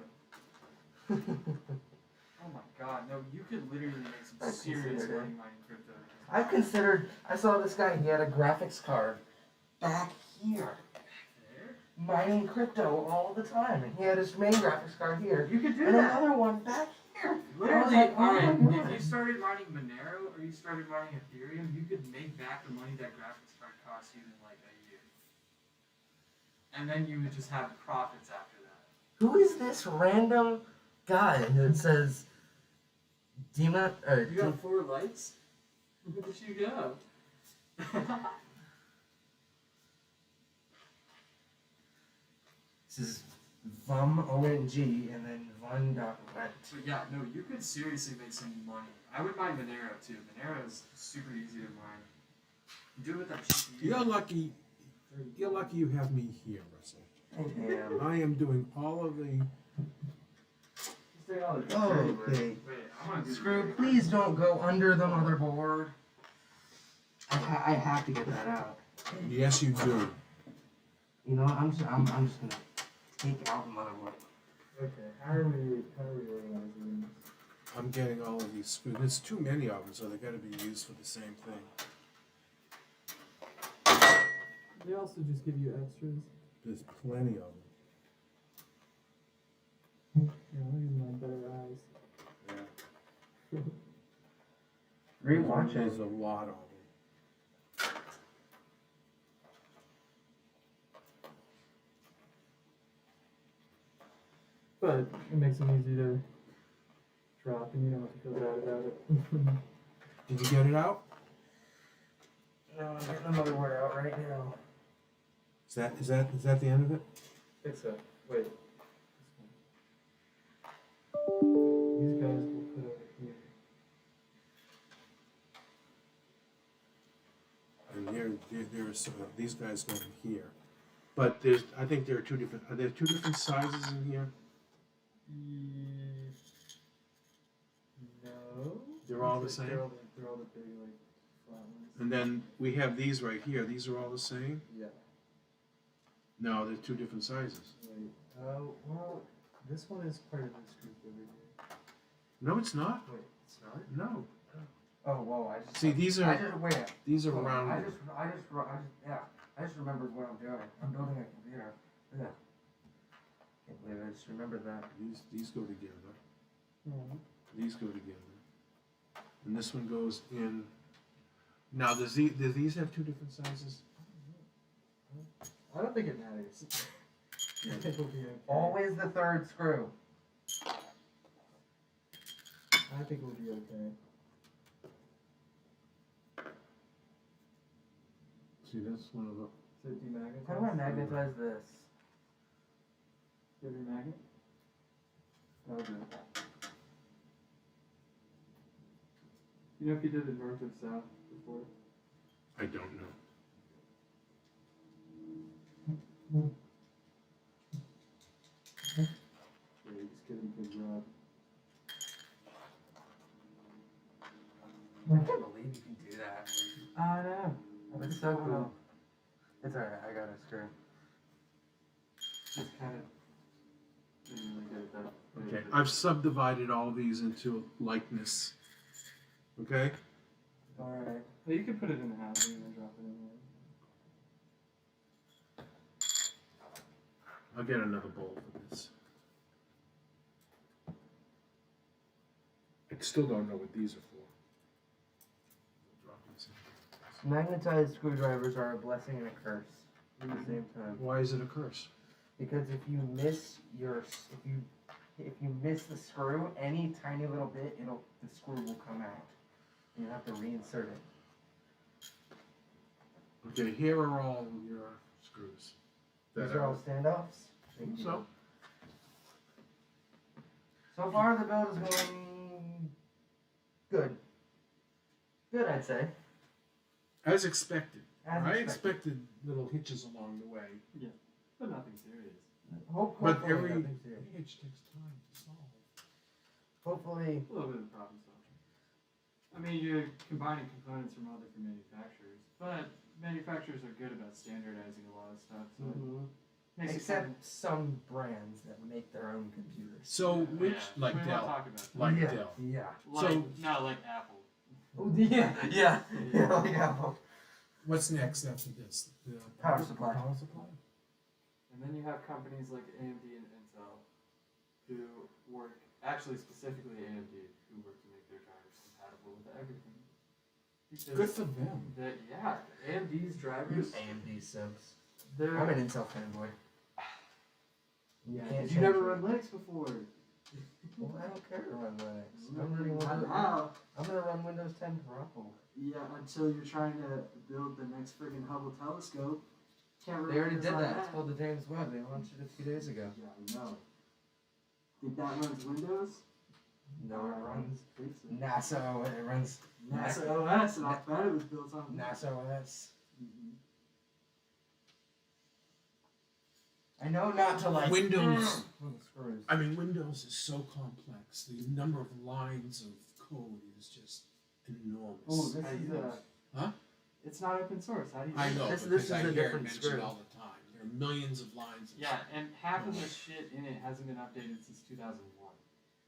Oh my god, no, you could literally make some I've serious considered money it. mining crypto. I've considered. I saw this guy. He had a graphics card back here, There? mining crypto all the time, and he had his main graphics card here, You could do and that. another one back here. Literally, I was like, oh alright, my if God. you started mining Monero or you started mining Ethereum, you could make back the money that graphics card cost you in like a year. And then you would just have profits after that. Who is this random guy that says Dima? You got 4 lights? Look at you go. This is VumONG and then Vun.went. But yeah, no, you could seriously make some money. I would mine Monero too. Monero is super easy to mine. You do it with that GPU. You're lucky. You're lucky you have me here, Russell. Damn. I am doing all of the. Okay. Wait, I want to do Screw, please don't go under the motherboard. I have to get that out. Yes, you do. You know what? I'm just gonna take out the motherboard. Okay, how are we organizing this? I'm getting all of these screws. There's too many of them, so they got to be used for the same thing. They also just give you extras. There's plenty of them. Yeah, I'm using my better eyes. Yeah. Rewatch There's it. a lot of them. But it makes them easy to drop and you don't have to feel bad about it. Did you get it out? No, I'm getting the motherboard out right now. Is that the end of it? I think so. Wait. These guys will put over here. And there's these guys go in here, but I think there are 2 different. Are there 2 different sizes in here? No. They're all the same? They're all the big, like, flat ones. And then we have these right here. These are all the same? Yeah. No, they're 2 different sizes. Wait. Well, this one is part of this group over here. No, it's not. Wait, it's not? No. Oh, whoa! I just See, these I are just wait. these are Hold on, rounded. I just remembered what I'm doing. I'm building a computer. Yeah. Can't believe I just remembered that. These go together. No. These go together. And this one goes in. Now, do these have 2 different sizes? I don't think it matters. I think we'll be okay. Always the third screw. I think we'll be okay. See, that's one of the. So demagnetize. How do I magnetize this? You have your magnet? That'll do it. You know if you did it north or south before? I don't know. Yeah, you just give him a good rub. I can't believe you can do that. I know. That's so cool. It's alright, I got a screw. Just kind of didn't really get that. Okay, I've subdivided all these into likeness. Okay? Alright. Well, you could put it in the housing and then drop it in there. I'll get another bowl for this. I still don't know what these are for. Drop these in. Magnetized screwdrivers are a blessing and a curse at the same time. Why is it a curse? Because if you miss if you miss the screw any tiny little bit, the screw will come out. You have to reinsert it. Okay, here are all your screws. These are all standoffs. Thank you. So, So far, the build is going good. Good, I'd say. as expected. As I expected. expected little hitches along the way. But nothing serious. But Hopefully, every nothing serious. hitch takes time to solve. Hopefully, A little bit of problem solving. I mean, you're combining components from all different manufacturers, but manufacturers are good about standardizing a lot of stuff. So it makes except it some brands that make their own computers. So which, yeah, like we won't Dell, talk about that. like yeah, Dell. Yeah. Like Apple. Oh, yeah. Yeah. Like Apple. What's next after this? The Power supply. Power supply. And then you have companies like AMD and Intel who work, actually specifically AMD, who work to make their drivers compatible with everything. Because Good for them. AMD's drivers, AMD subs. they're. I'm an Intel fanboy. Yeah, can't You change never it. run Linux before. Well, I don't care to run Linux. I'm gonna run Windows 10 Pro. Yeah, until you're trying to build the next friggin' Hubble telescope. Can't They run already Windows did on that. It's called the James Webb. They launched it a few days ago. Yeah, I know. Think that runs Windows? No, it runs Think so. NASA. It runs NASA OS, and I bet it was built on NASA OS. Mhm. I know not to like Windows. screws. I mean, Windows is so complex. The number of lines of code is just enormous. Oh, this How do is you a. Huh? It's not open source. How do you? I do know, This because is I a hear it different mentioned screw. all the time. There are millions of lines. Of Yeah, and half of the shit in it hasn't been updated since 2001.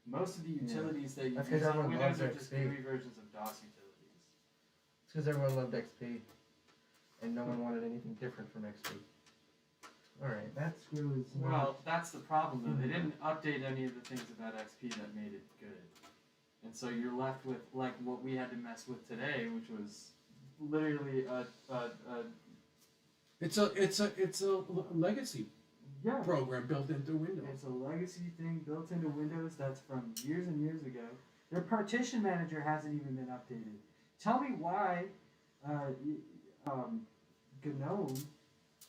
Most of the utilities that you That's use 'cause on everyone Windows loves are just XP. GUI versions of DOS utilities. It's because everyone loved XP, and no one wanted anything different from XP. All right, that screw is Well, that's the problem though. They didn't update any of the things about XP that made it good. And so you're left with like what we had to mess with today, which was literally a It's a legacy Yeah. program built into Windows. It's a legacy thing built into Windows that's from years and years ago. Their partition manager hasn't even been updated. Tell me why GNOME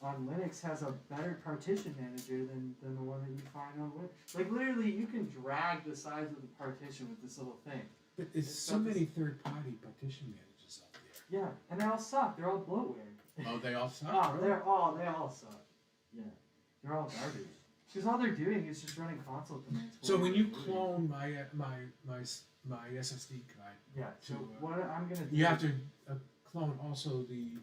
on Linux has a better partition manager than the one that you find on Windows. Like literally, you can drag the size of the partition with this little thing. But there's so many third-party partition managers out there. Yeah, and they all suck. They're all bloatware. Oh, they all suck. Oh, really? they all suck. Yeah, they're all garbage. Because all they're doing is just running console commands. for So when you Really. clone my SSD card, Yeah. So to, what I'm gonna do? you have to clone also the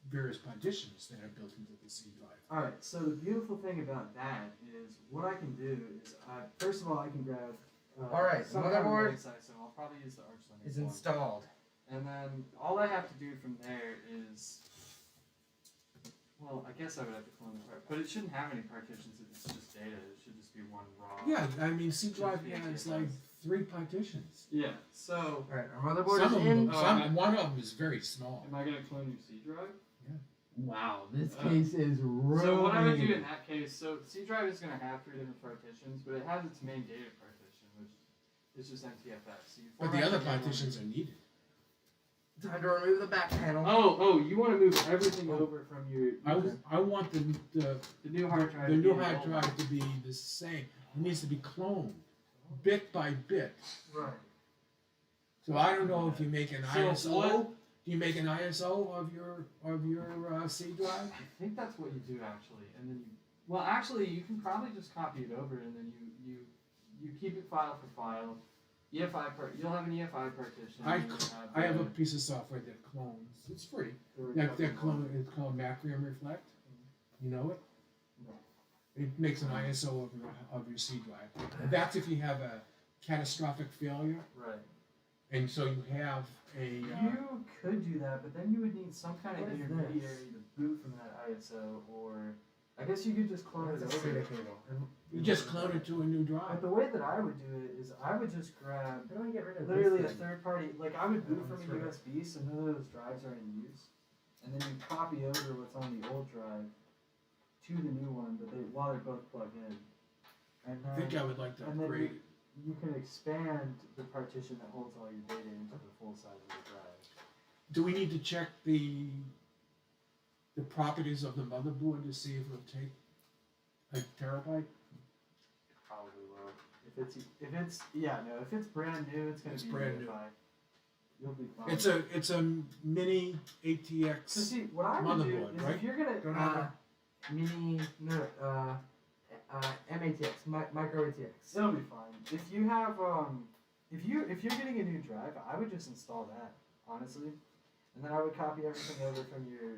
various partitions that are built into the C drive. All right. So the beautiful thing about that is what I can do is, first of all, I can grab. All right, some motherboard kind of Linux ISO. I'll probably use the Arch Linux is one. installed. and then all I have to do from there is well, I guess I would have to clone the part, but it shouldn't have any partitions if it's just data. It should just be one raw. Yeah, I mean C drive has like 3 partitions. Yeah. So All right, our motherboard Some is of in. them, one of them is very small. am I gonna clone your C drive? Wow, this case is really. So what I would do in that case, so C drive is going to have 3 different partitions, but it has its main data partition, which is just NTFS. So you But the format other the main one. partitions are needed. Time to remove the back panel. Oh, you want to move everything over from your I want the new hard drive. the to new be hard all- drive to be the same. It needs to be cloned, bit by bit. Right. So I don't know if you make an So ISO. what- Do you make an ISO of your C drive? I think that's what you do actually, and then well, actually, you can probably just copy it over, and then you keep it file for file. You'll have an EFI partition. I and you'll I have a the- piece of software that clones. It's free. the That clone. It's called Macrium Reflect. You know it? No. It makes an ISO of your C drive. And that's if you have a catastrophic failure, Right. and so you have a. You could do that, but then you would need some kind of What is intermediary to boot from that ISO, or I guess you could just clone it That's a over. SATA cable. And You just clone it to a new drive. But the way that I would do it is I would just grab how do I get rid of literally a this thing? third party, like I would boot Oh, from that's a right. USB, so none of those drives are in use, and then you copy over what's on the old drive to the new one, but while they're both plugged in, and I think then I would like to and then upgrade. you can expand the partition that holds all your data into the full size of the drive. Do we need to check the properties of the motherboard to see if it'll take a terabyte? Probably will. If it's brand new, it's gonna It's be brand new. UEFI. You'll be fine. It's a mini So ATX. see, what I would do motherboard, is right? if you're gonna Don't have Mini, no, MATX, micro ATX. it'll be fine. If you have if you're getting a new drive, I would just install that, honestly. And then I would copy everything over from your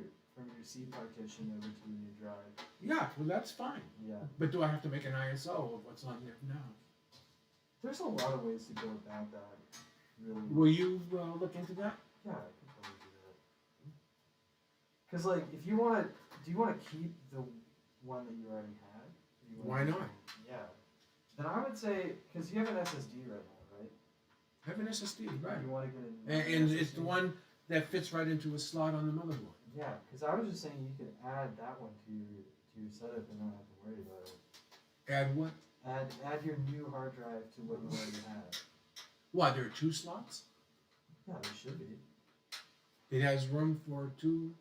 C partition over to the new drive. Yeah, well that's fine. Yeah. But do I have to make an ISO of what's on there now? There's a lot of ways to go about that. Really. Will you look into that? Yeah, I could totally do that. Cause like if you wanna do you wanna keep the one that you already had? Or you Why wanna not? Yeah. Then I would say, cause you have an SSD right now, right? I have an SSD, right? You wanna get a And it's the one that fits right into a slot on the motherboard. Yeah, because I was just saying you could add that one to your setup and not have to worry about it. Add what? Add your new hard drive to what you already have. Why, there are 2 slots? Yeah, there should be. It has room for 2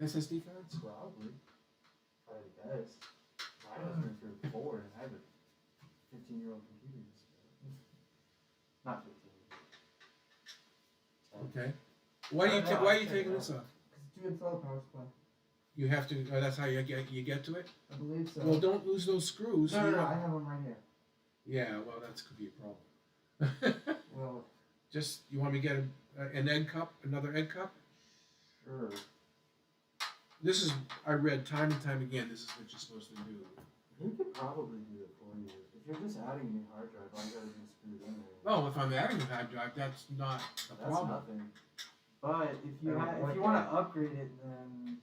SSD cards? Probably. If I had to guess. Mine has room for 4 and I have a 15-year-old computer. Not 15. Okay. Why are you No, why are I you take taking it this off? To install the power supply. You have to. Oh, that's how you get to it. I believe so. Well, don't lose those screws. no, You no, know- I have one right here. Yeah, well, that's could be a problem. Well, Just you want me to get an egg cup, another egg cup? Sure. This is I read time and time again. This is what you're supposed to do. He could probably do it for you. If you're just adding a new hard drive, all you gotta do is screw it in there. Oh, if I'm adding a hard drive, that's not a That's problem. nothing. But if you I don't if like you want that. to upgrade it, then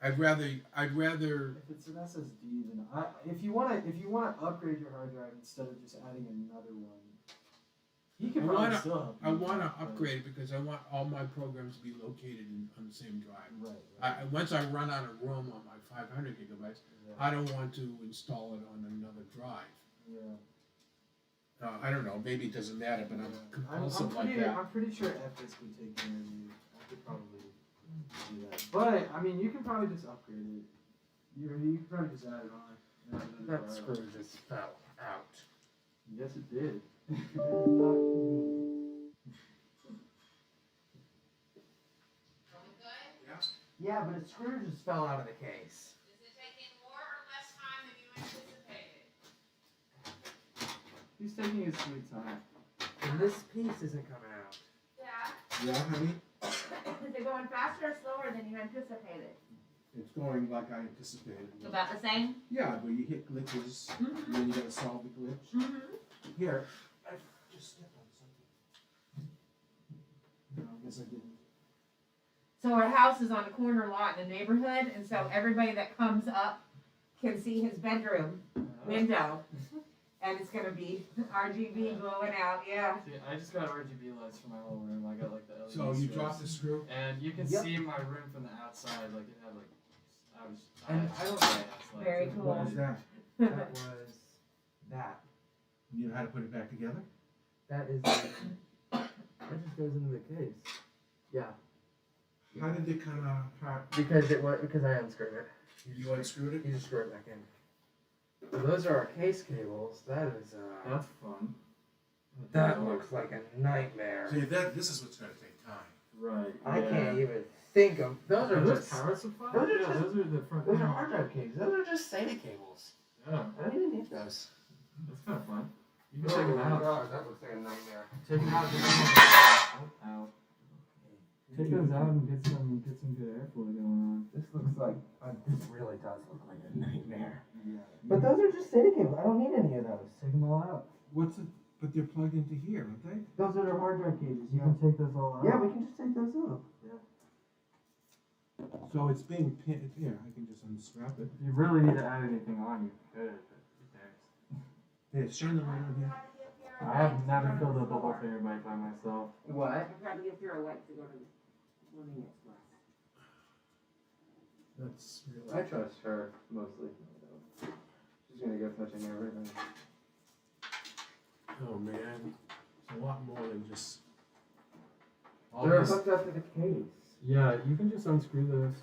I'd rather if it's an SSD, then if you want to upgrade your hard drive instead of just adding another one, he can I probably wanna- still help. I you want to with that, but- upgrade it because I want all my programs to be located on the same drive. Right. Once I run out of room on my 500 gigabytes, Yeah. I don't want to install it on another drive. Yeah. I don't know. Maybe it doesn't matter, but I'm Yeah. compulsive like pretty, that. I'm pretty sure FS would take care of you. I could probably do that. But I mean, you can probably just upgrade it. You can probably just add it on. and add another that drive. screw just fell out. Yes, it did. Yeah, but its screw just fell out of the case. Is it taking more or less time than you anticipated? He's taking his sweet time. And this piece isn't coming out. Yeah. Yeah, honey. Is it going faster or slower than you anticipated? It's going like I anticipated. About the same? Yeah, but you hit glitches, and then you gotta solve the glitch. Mm-hmm. Here, I just stepped on something. No, I guess I didn't. So our house is on a corner lot in the neighborhood, and so everybody that comes up can see his bedroom window. And it's gonna be RGB glowing out, yeah. See, I just got RGB lights for my whole room. I got like the LED So you strips. dropped the screw? And you can Yep. see my room from the outside. Like it had like, And I don't know. It's like, Very cool. What was that? That was that. You know how to put it back together? That is. That just goes into the case. Yeah. How did it kind of? Because I unscrewed it. You unscrewed it? You just screw it back in. So those are our case cables. That is That's fun. that looks like a nightmare. See, this is what's gonna take time. Right. I yeah. can't even think of those are Those just power supply? those are Yeah, just- those are the front. those are hard drive cables. Those are just SATA cables. Yeah, I don't even need those. that's kind of fun. You can check them my out. God, that looks like a nightmare. Take them out. Out. Take those out and get some good airflow going on. This looks like this really does look like a nightmare. Yeah. But those are just SATA cables. I don't need any of those. Take them all out. What's it? But they're plugged into here, aren't they? Those are the hard drive cables. You can take those all out. Yeah, we can just take those out. So it's being pinned here. I can just unstrap it. If you really need to add anything on, you could. But who cares? Here, shine the light on here. I have never filled up a whole terabyte by myself. What? I probably give her a light to go to the morning express. That's really. I trust her mostly. She's gonna go touching everything. Oh man, it's a lot more than just. All They're these- hooked up to the case. Yeah, you can just unscrew those.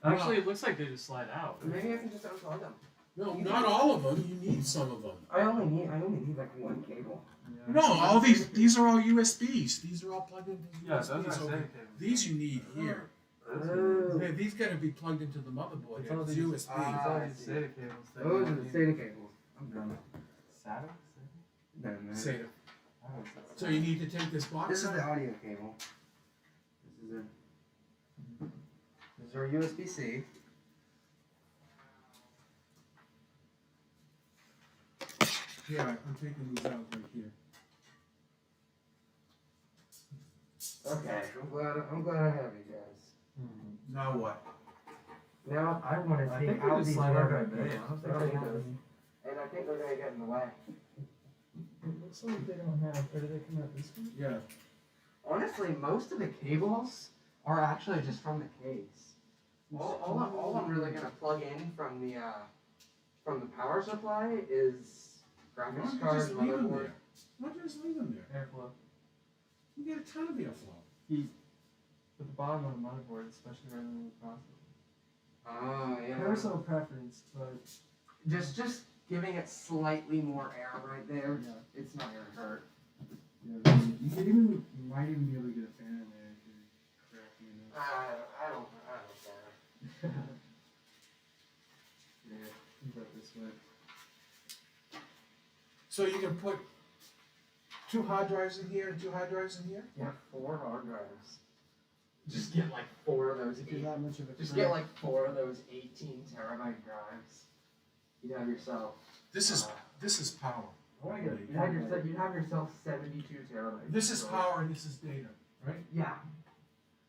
Actually, it looks like they just slide out. Maybe I can just unplug them. No, not all of them. You need some of them. I only need like one cable. Yeah. No, all these are all USBs. These are all plugged into Yeah, those are USBs. SATA over- cables. These you need here. Oh. Yeah, these got to be plugged into the motherboard. It's Here. all It's these- USB. It's all I these see. SATA cables. that Those you are the need. SATA cables. I'm done. SATA? Done, man. SATA. Oh, it's So you need to take this box This is out. the audio cable. This is our USB-C. Here, I'm taking these out right here. Okay, I'm glad I have you guys. Mhm. Now what? Now I want to I take think they out just these slide out hard right drive there. cables. I don't They're think they already have done. And I think they're gonna get in the way. It looks like they don't have. Or do they come out this way? Yeah. Honestly, most of the cables are actually just from the case. All I'm really gonna plug in from the power supply is Why graphics don't you card, just leave them motherboard. there? Why don't you just leave them there? Airflow. You get a ton of airflow. Heat. At the bottom of the motherboard, especially right in the process. Oh yeah. Personal preference, but Just giving it slightly more air right there. yeah. It's not gonna hurt. Yeah, really. You might even be able to get a fan in there if you're cracking it. I don't care. Yeah, think about this way. So you can put 2 hard drives in here and 2 hard drives in here? Yeah, 4 hard drives. Just get like 4 of those. If you're that much of a Just freak. get like 4 of those 18 terabyte drives. You'd have yourself. This is power. I wanna get You'd have yourself 72 terabytes. This is power and this is data, right? Yeah.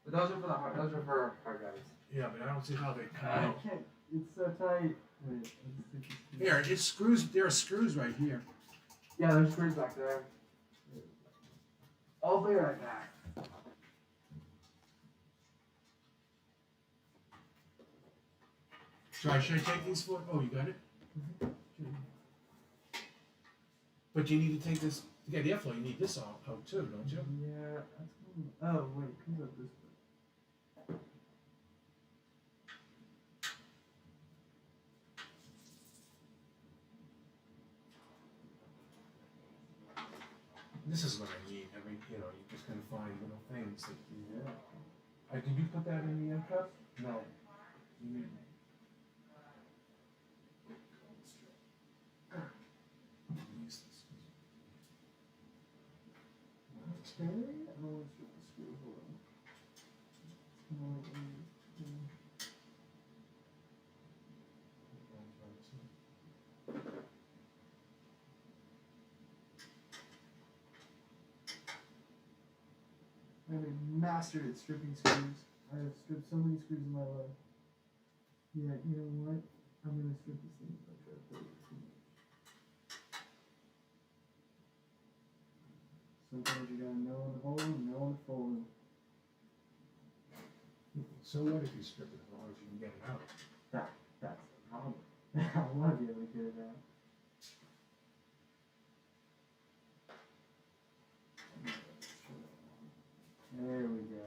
But those are for hard drives. Yeah, but I don't see how they come I out. can't. It's so tight. Wait, let's stick this to- Here, it screws. There are screws right here. Yeah, there's screws back there. I'll be right back. Should I take these for? Oh, you got it. But you need to take this to get airflow. You need this out too, don't you? Yeah, that's cool. Oh, wait, it comes up this way. This is what I need. You're just gonna find little things that. Yeah. Did you put that in the cup? No. You need. Use this. Okay, I don't want to strip the screw. Hold on. I have mastered at stripping screws. I have stripped so many screws in my life. Yeah, you know what? I'm gonna strip this thing if I try to play with it too much. Sometimes you gotta know when to hold and know when to fold them. So what if you strip it as long as you can get it out? That's the problem. I wanna be able to get it out. There we go.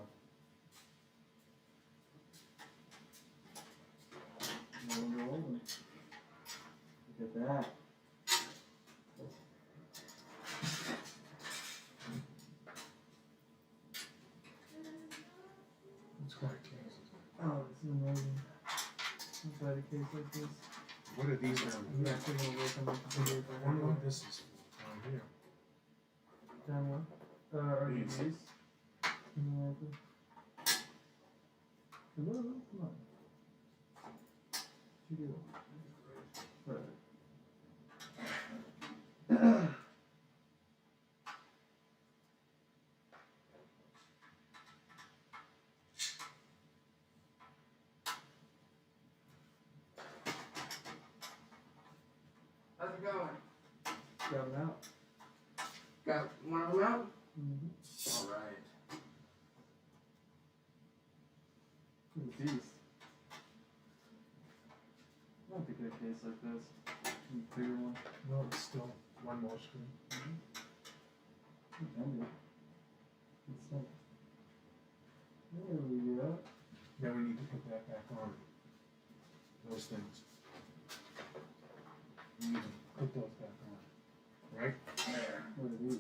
case like this? What are these down You here? actually gonna work on the computer? I wonder what this is down here. Down one. RGBs. Hello, come on. What you do? Perfect. How's it going? Grab it out. Got one of them out? Mm-hmm. All right. Beast. I don't think a case like this. A bigger one. No, it's still one more screen. Good stuff. There we go. Then we need to put that back on. Those things. We need to put those back on. Right? What are these?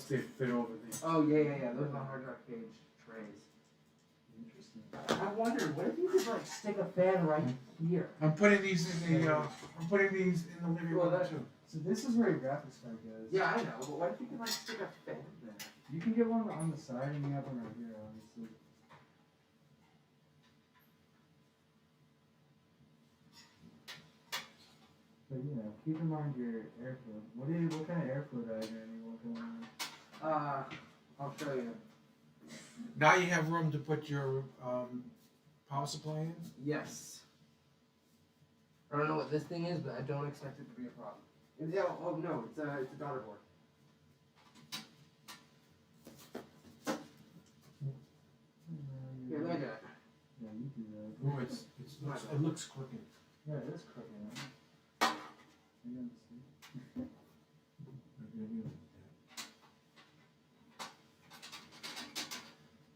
They fit over the. Oh yeah. Those are hard drive cage trays. Interesting. I wonder, what if you could like stick a fan right here? I'm putting these in the. I'm putting these in the living Well, room that- too. So this is where your graphics card goes. Yeah, I know, but what if you could like stick a fan there? You can get one on the side and you have one right here, obviously. But you know, keep in mind your airflow. What kind of airflow diagram you want going on? I'll show you. Now you have room to put your power supply in. Yes. I don't know what this thing is, but I don't expect it to be a problem. Oh no, it's a daughter board. Here, look at it. Yeah, you do that. Oh, it looks crooked. Yeah, it is crooked. Huh? You understand?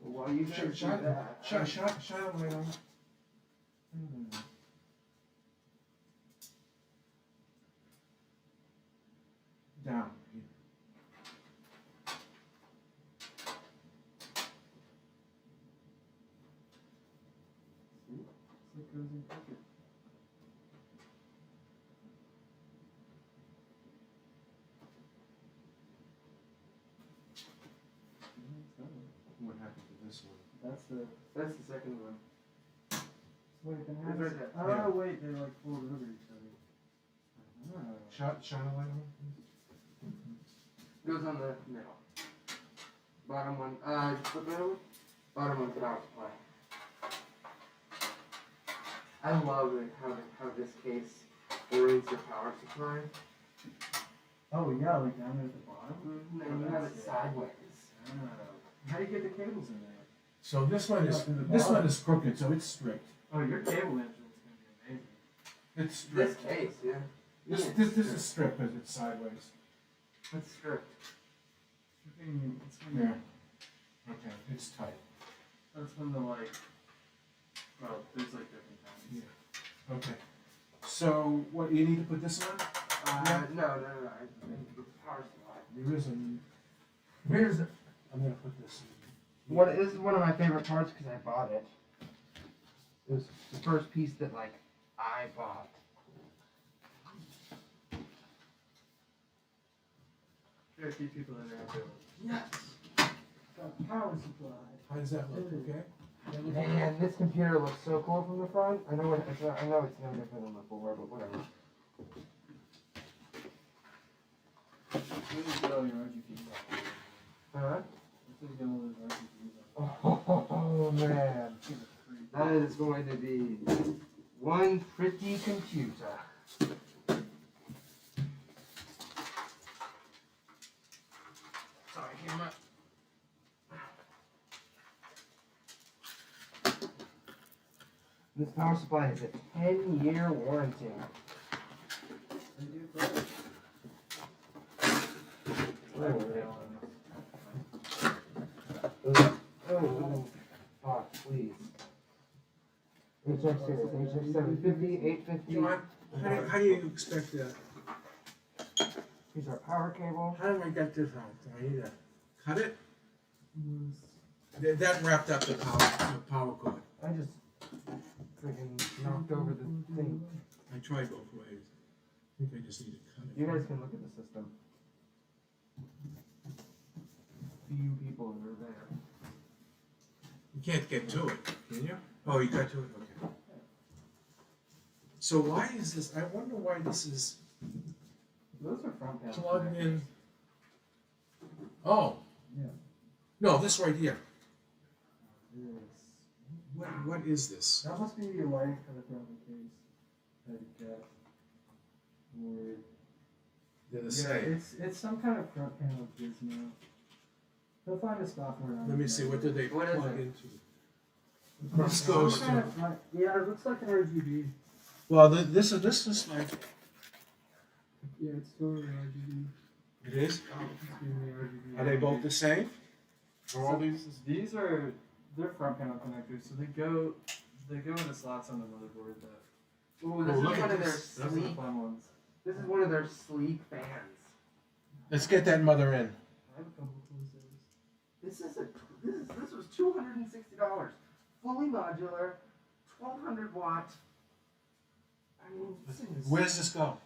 Well, while you should do that. Shine a light on it. Down. See? It's like goes in crooked. What happened to this one? That's the. That's the second one. Wait, then It's how right does there. Oh, Yeah. wait, they're like folded over each other. Oh. Shine a light on it. Goes on the middle. Bottom one. Just flip it over. Bottom one's the power supply. I love it how this case orients your power supply. Oh, yeah, like down there at the bottom? And you have it sideways. Oh. How do you get the cables in there? So this one is crooked, so it's strict. Oh, your cable entrance is going to be amazing. It's This strict. case, yeah. This is strict because it's sideways. That's strict. It's when Yeah. Okay, it's tight. That's when the like. Well, there's like different kinds. Okay. So what you need to put this on? No. I think the power supply. There is a. Here's I'm gonna put this in. this is one of my favorite parts because I bought it. It was the first piece that like I bought. There are a few people in there. Yes. Got power supply. How does that look? Okay. Man, this computer looks so cool from the front. I know it's no different than before, but whatever. When you get all your RGBs off. Huh? Until you get all those RGBs off. Oh man, that is going to be one pretty computer. Sorry, camera. This power supply has a 10-year warranty. They do great. Oh, fuck, please. HX series, HX 750, 850. John, how do you expect that? Here's our power cable. How do I get this out? Do I need to cut it? Mm, That wrapped up the power cord. I just Freaking knocked over the thing. I tried both ways. I think I just need to cut it. You guys can look at the system. Few people are there. You can't get to it, can you? Oh, you got to it? Okay. So why is this, I wonder why this is Those are front panel. plugged in. Oh. Yeah. No, this right here. This. What is this? That must be your light for the front of the case. I'd guess. Or They're the yeah, same. it's some kind of front panel gizmo. He'll find a software on Let me see, what do they What is plug it? into? This Some goes kind to, of front, yeah, it looks like an RGB. well, this is like, Yeah, it's totally RGB. it is? It's giving me RGB. Are they both the same? Are all these? These are they're front panel connectors, so they go into slots on the motherboard. That Ooh, this Oh, is look at one of their this. those are the sleek. fun ones. This is one of their sleek fans. Let's get that mother in. I have a couple of those. This was $260. Fully modular, 1200 watt. I mean, this thing is. Where does this go?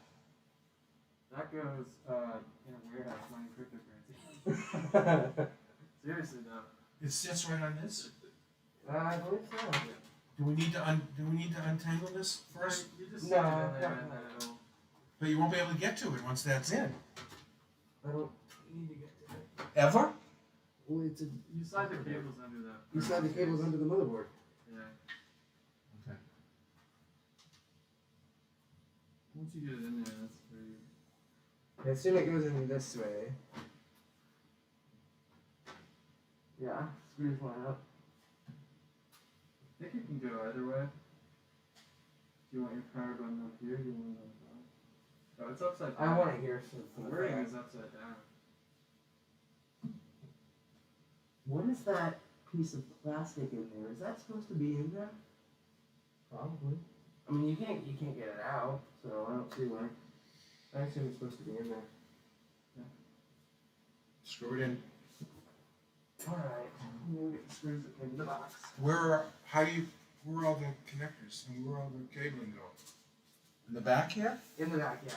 That goes in a warehouse mining cryptocurrency. Seriously though. It sits right on this? I believe so. Do we need to untangle this first? You just No, stick it in there no, and then it'll. But you won't be able to get to it once that's in. I don't need to get to it. Ever? Well, it's a. You slide the cables under that. You slide the cables under the motherboard. Yeah. Okay. Once you get it in there, that's pretty. I assume it goes in this way. Yeah, screws line up. I think it can go either way. Do you want your power button up here? Do you want it on top? Oh, it's upside down. I want it here The for the wording fan. is upside down. What is that piece of plastic in there? Is that supposed to be in there? Probably. I mean, you can't get it out, so I don't see why. I assume it's supposed to be in there. Screw it in. All right. We'll get the screws in the box. Where are all the connectors and where all the cabling go? In the back here? In the back, yeah.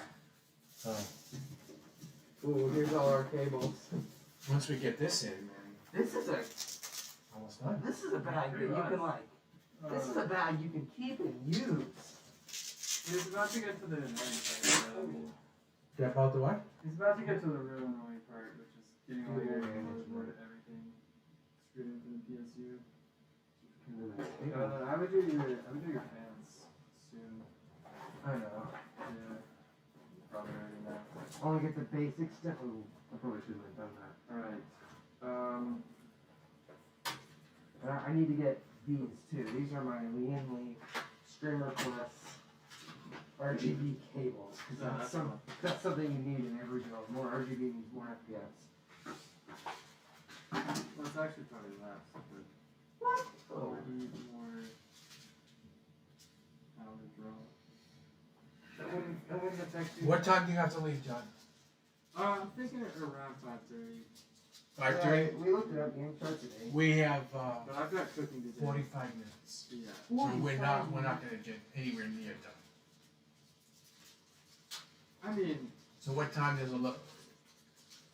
Oh. Ooh, here's all our cables. Once we get this in, man. This is a Almost done. bag that you can like. This is a bag you can keep and use. He's about to get to the annoying part. Step out the what? He's about to get to the real annoying part, which is getting all your motherboard and everything screwed into the PSU. I would do your fans soon. I know. Yeah. Probably already know. I want to get the basic stuff. Ooh, I probably shouldn't have done that. Alright. I need to get these too. These are my Lian Streamer Plus RGB cables. Yeah, That's something you need in every build. More RGB means more FPS. Well, it's actually probably less, but What? Oh. you need more power draw. That wouldn't affect you. What time do you have to leave, John? I'm thinking around 5:30. 5:30? Right, we looked it up game chart today. We have But I've got cooking to do. 45 minutes. Yeah. So we're not gonna get anywhere near done. I mean, So what time does it look?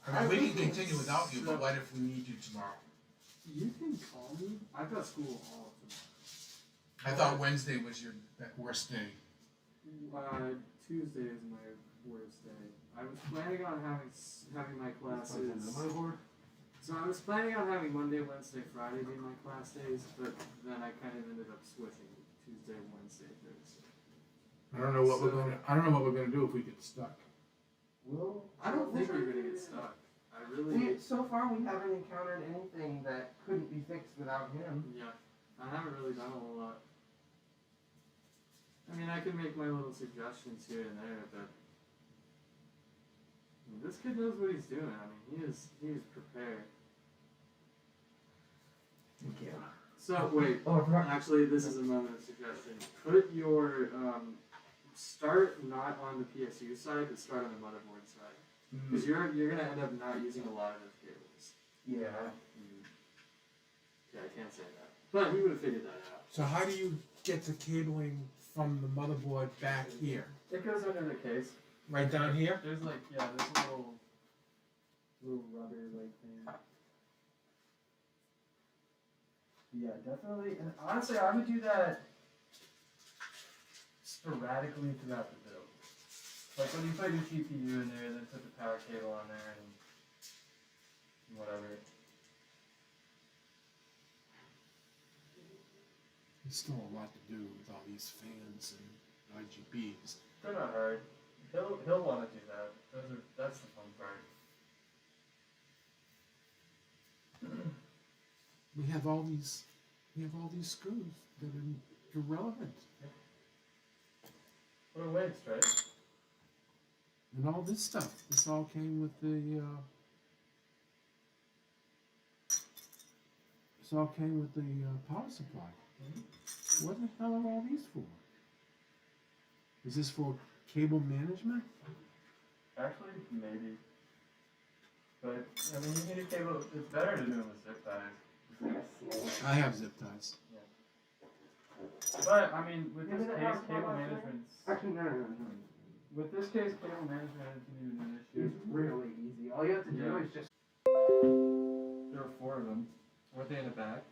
I mean, we can continue without you, but what if we need you tomorrow? you can call me. I've got school all of tomorrow. I thought Wednesday was your that worst day. Tuesday is my worst day. I was planning on having my classes. So I was planning on having Monday, Wednesday, Friday be my class days, but then I kind of ended up switching Tuesday, Wednesday, Thursday. I don't know what we're gonna do if we get stuck. Well, I don't think you're gonna get stuck. I really. So far, we haven't encountered anything that couldn't be fixed without him. Yeah, I haven't really done a whole lot. I mean, I can make my little suggestions here and there, but I mean, this kid knows what he's doing. I mean, he is prepared. Thank you. So wait, Oh, I forgot. actually, this is a moment of suggestion. Put your start not on the PSU side, but start on the motherboard side, because you're gonna end up not using a lot of those cables. Yeah. Yeah, I can't say that, but we would have figured that out. So how do you get the cabling from the motherboard back here? It goes under the case. Right down here? There's like, yeah, there's a little rubber like thing. Yeah, definitely. And honestly, I would do that sporadically throughout the build. Like when you put your GPU in there, then put the power cable on there and whatever. There's still a lot to do with all these fans and RGBs. They're not hard. He'll want to do that. That's the fun part. We have all these screws that are irrelevant. What a waste, right? And all this stuff. This all came with the power supply. What the hell are all these for? Is this for cable management? Actually, maybe. But I mean, you can do cable. It's better to do them with zip ties. I have zip ties. But I mean, with this case, cable management. Actually, no. With this case, cable management isn't even an issue. It's really easy. All you have to do is just. There were 4 of them. Weren't they in the back?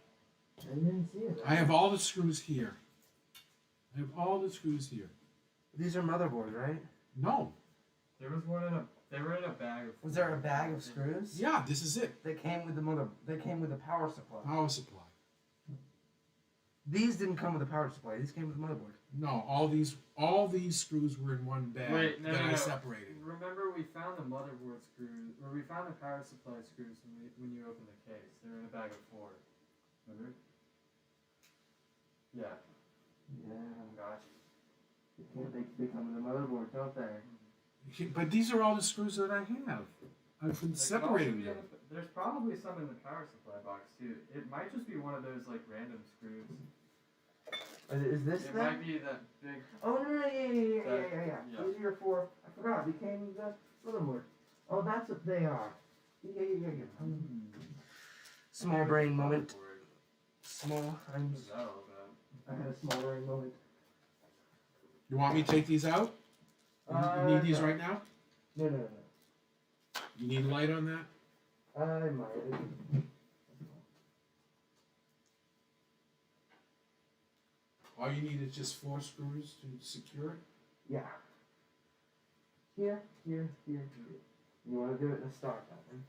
I didn't see it. I have all the screws here. These are motherboards, right? No. There was one in a. They were in a bag of. Was there a bag of screws? Yeah, this is it. They came with the power supply. Power supply. These didn't come with a power supply. These came with the motherboard. No, all these screws were in one bag that I separated. Remember, we found the motherboard screws, or we found the power supply screws when you opened the case. They were in a bag of 4. Remember? Yeah. Yeah. Gosh. They come with the motherboard, don't they? But these are all the screws that I have. I've been They could separating also be them. in there's probably some in the power supply box too. It might just be one of those like random screws. Is this It them? might be that big. Oh no, yeah. Yeah. These are your 4. I forgot. They came with the motherboard. Oh, that's what they are. Yeah. Small brain moment. Small. What's that all about? I had a small brain moment. You want me to take these out? You need these no. right now? No. You need light on that? I might. All you need is just 4 screws to secure it? Yeah. Here. You want to do it in a star pattern.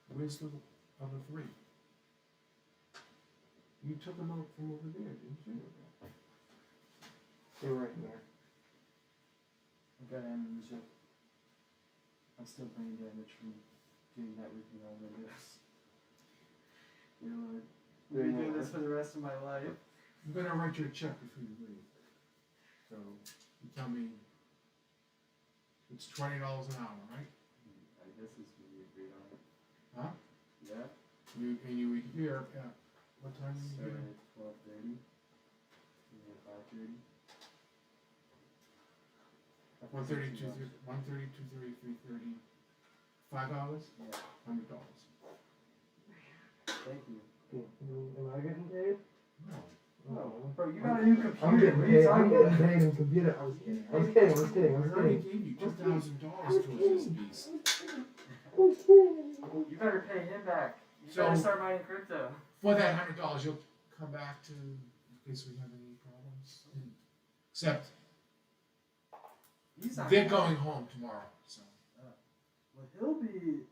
Where's the other 3? You took them out from over there, didn't you? They were right here. I've got amnesia. I'm still brain damaged from doing networking on Windows. You know, I'll be doing this for the rest of my life. I'm gonna write you a check before you leave. So you tell me it's $20 an hour, right? I guess this is what we agreed on. Huh? Yeah. You were here at what time were you Started here? at 12:30. 5:30. 1:30, 2:30, 3:30. 5 hours? Yeah. $100. Thank you. Am I getting paid? No. No. Bro, you got a new computer. I'm getting What are you paid. I'm talking getting about? paid in computer. I was kidding. I already kidding. gave you $2,000 towards this piece. You better pay him back. You So- better start mining crypto. For that $100, you'll come back to in case we have any problems. Except He's not they're going home tomorrow, so. Well, he'll be.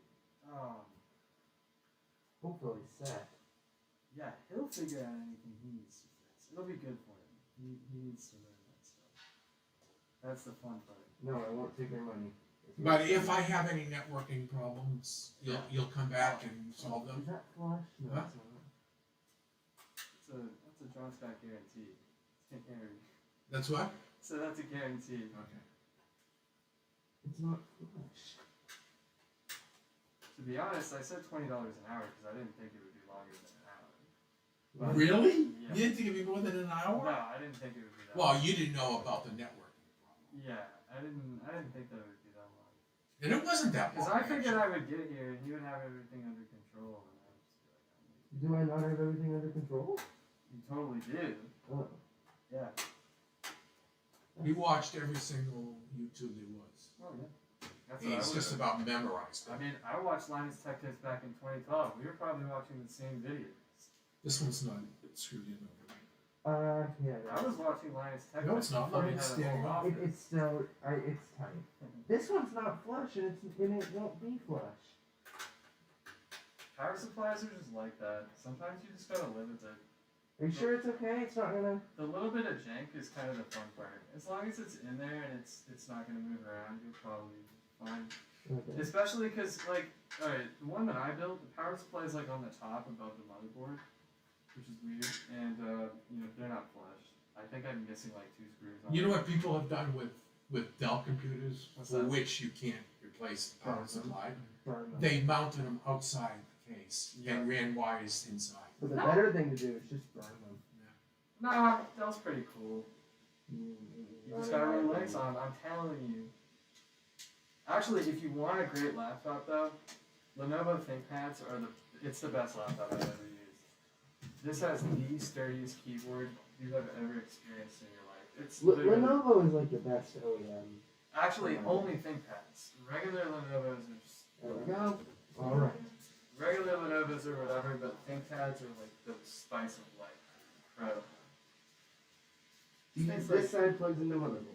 Hopefully set. Yeah, he'll figure out anything he needs to fix. It'll be good for him. He needs to learn that stuff. That's the fun part. No, I won't take your money. But if I have any networking problems, you'll come back and solve Is them. that flush? No, Huh? it's not. That's a John Scott guarantee. It's guarantee. That's what? So that's a guarantee. Okay. It's not flush. To be honest, I said $20 an hour because I didn't think it would be longer than an hour. Really? Yeah. You didn't think it'd be more than an No, hour? I didn't think it would be that. Well, you didn't know about the networking problem. Yeah, I didn't think that it would be that long. And it wasn't that long. Because I figured actually. I would get here and he would have everything under control. control. And Do I not have everything under control? you totally do. Oh. Yeah. He watched every single YouTube there was. Oh yeah. That's what I He's would just have. about memorized I it. mean, I watched Linus Tech Tips back in 2012. We were probably watching the same videos. This one's not screwed in over. Yeah. I was watching Linus Tech No, Tips it's not. before he It's had a standing whole up. office. It's still, it's tight. This one's not flush, and it won't be flush. Power supplies are just like that. Sometimes you just gotta live with it. Are you sure it's okay? It's not gonna. The little bit of jank is kind of the fun part. As long as it's in there and it's not gonna move around, you'll probably be fine. Okay. Especially because, like, alright, the one that I built, the power supply is like on the top above the motherboard, which is weird, and you know, they're not flush. I think I'm missing like 2 screws on You know it. what people have done with Dell computers, What's for that? which you can't replace the power supply? Burn them. They mounted them outside the case and ran wires inside. But the better thing to do is just burn them. Nah, that was pretty cool. You just gotta run Linux on, I'm telling you. Actually, if you want a great laptop though, Lenovo ThinkPads are it's the best laptop I've ever used. This has the sturdiest keyboard you have ever experienced in your life. It's literally, Lenovo is like the best OEM. actually only ThinkPads. Regular Lenovo's are just There we go. All right. regular Lenovo's or whatever, but ThinkPads are like the spice of life. Incredible. This side plugs into motherboard.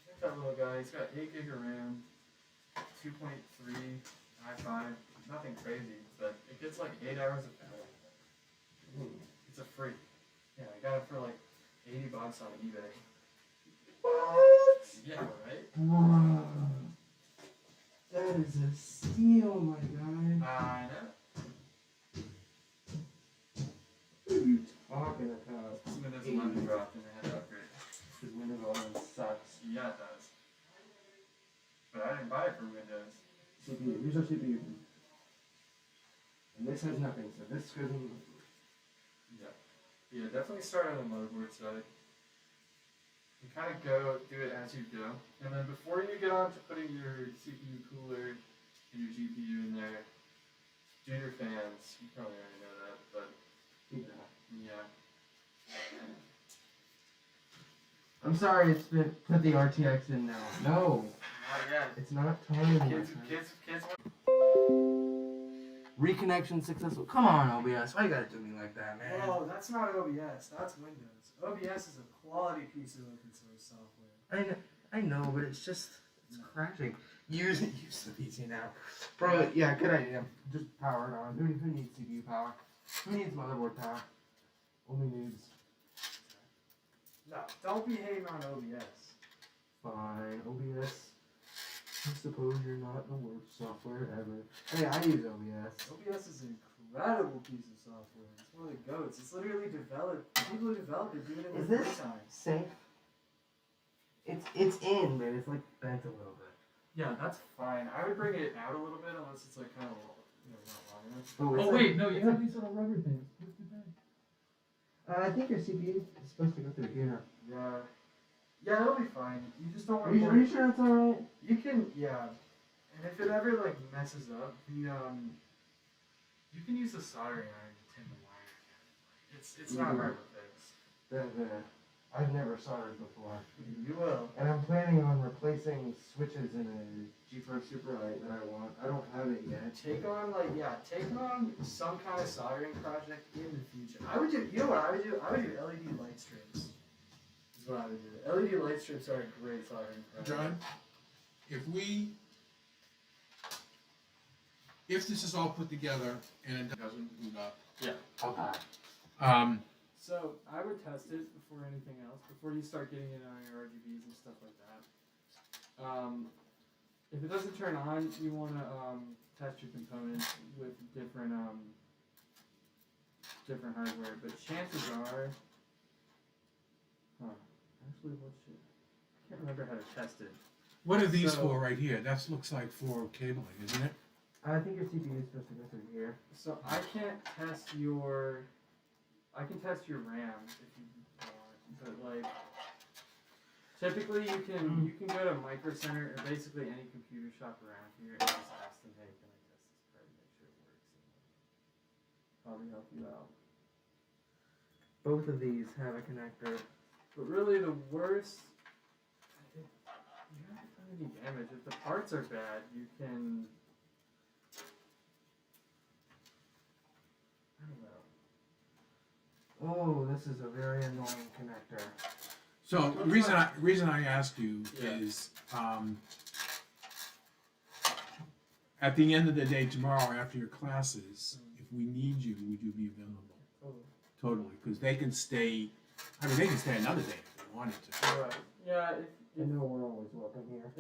Look at that little guy. He's got 8 gig of RAM, 2.3 i5. Nothing crazy, but it gets like 8 hours of power. It's a free. Yeah, I got it for like $80 on eBay. What? Yeah, right? Wow. That is a steal, my guy. I know. What are you talking about? This Windows 11 dropped and they had to upgrade. Because Windows 11 sucks. Yeah, it does. But I didn't buy it for Windows. CPU. Here's our CPU. And this has nothing, so this goes in. Yeah. Yeah, definitely start on the motherboard side. You kind of go, do it as you go. And then before you get on to putting your CPU cooler and your GPU in there, do your fans. You probably already know that, but yeah. I'm sorry, it's been put the RTX in now. No, Not yet. it's not time. Kids. Reconnection successful. Come on, OBS. Why you gotta do me like that, man? Whoa, that's not OBS. That's Windows. OBS is a quality piece of open source software. I know, but it's crashing. Use the PC now. Bro, yeah, good idea. Just power it on. Who needs CPU power? Who needs motherboard power? Only needs. No, don't be hating on OBS. Fine, OBS. I suppose you're not the worst software ever. Hey, I use OBS. OBS is an incredible piece of software. It's one of the goats. It's literally developed. People who develop it do it in Is their this free time. safe? It's in, but it's like bent a little bit. Yeah, that's fine. I would bring it out a little bit unless it's like kind of not long enough. Oh, it's Oh like- wait, no, you have these little rubber things. I think your CPU is supposed to go through here. Yeah. Yeah, it'll be fine. You just don't Are want you sure it's alright? You can, yeah. And if it ever like messes up, you can use the soldering iron to tin the wire. It's not hard to fix. I've never soldered before. You will. And I'm planning on replacing switches in a GeForce Superlight that I want. I don't have it yet. Take on some kind of soldering project in the future. I would do. You know what I would do? I would do LED light strips. Is what I would do. LED light strips are a great soldering project. John, if this is all put together and it doesn't boot up, Okay. So I would test it before anything else, before you start getting it on your RGBs and stuff like that. If it doesn't turn on, you want to test your components with different hardware. But chances are, actually, I can't remember how to test it. what are these So- for right here? That looks like for cabling, isn't it? I think your CPU is supposed to go through here. So I can't test your. I can test your RAM if you want, but like typically you can go to Micro Center or basically any computer shop around here and just ask them, hey, can I test this part and make sure it works? And probably help you out. Both of these have a connector. But really, the worst. You haven't done any damage. If the parts are bad, you can. I don't know. Oh, this is a very annoying connector. So the reason I asked you Yeah. is at the end of the day tomorrow after your classes, if we need you, would you be available? Totally, because they can stay. I mean, they can stay another day if they wanted to. Right. Yeah. I know we're always welcome here. If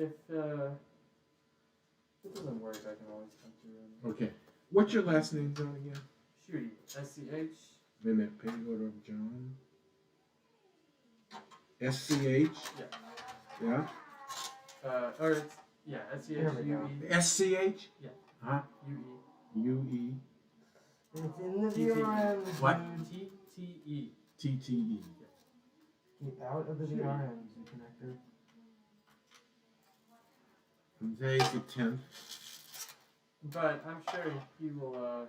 it doesn't work, I can always come through and Okay. What's your last name, John, again? Shooty. SCH. Wait a minute. Page order of John. SCH. Yeah. Or it's SCH There we go. UE SCH. Yeah. Huh? UE UE. It's in the TT. VRMs. What? TTE. TTE. Keep out of the VRMs, you connector. And today's the 10th. But I'm sure he will.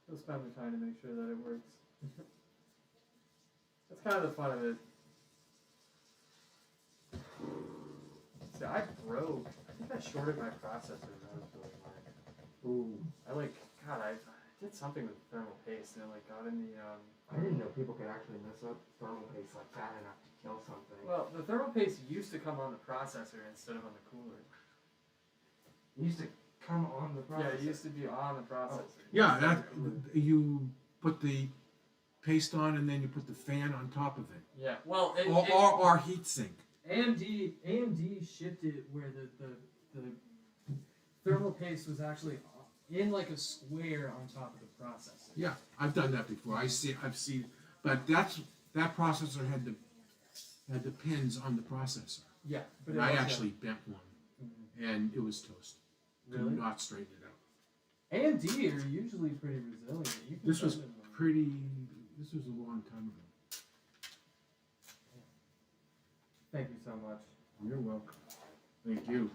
He'll spend the time to make sure that it works. That's kind of the fun of it. See, I broke. I think I shorted my processor. That was really hard. Ooh. I did something with thermal paste and it got in the I didn't know people could actually mess up thermal paste like that enough to kill something. Well, the thermal paste used to come on the processor instead of on the cooler. It used to come on the processor. Yeah, it used to be on the processor. Yeah, instead that of the cooler. you put the paste on and then you put the fan on top of it, Yeah, well, or heat sink. AMD shipped it where the thermal paste was actually in like a square on top of the processor. Yeah, I've done that before. I've seen, but that processor had the pins on the processor. Yeah, but And I actually bent one, and it was toast. Really? Could not straighten it out. AMD are usually pretty resilient. You can This was bend them. This was a long time ago. Thank you so much. You're welcome. Thank you.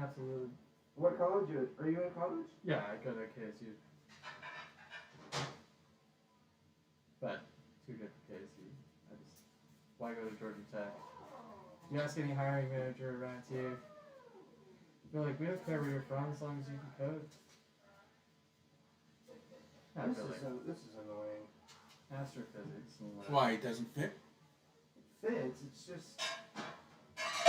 Absolutely. What college are you in college? Yeah, I go to KSU. But too good for KSU. Why go to Georgia Tech? You ask any hiring manager around here, they're like, we don't care where you're from as long as you can code. Not really. This is annoying. Astrophysics and whatever. Why it doesn't fit? It fits. It's just. I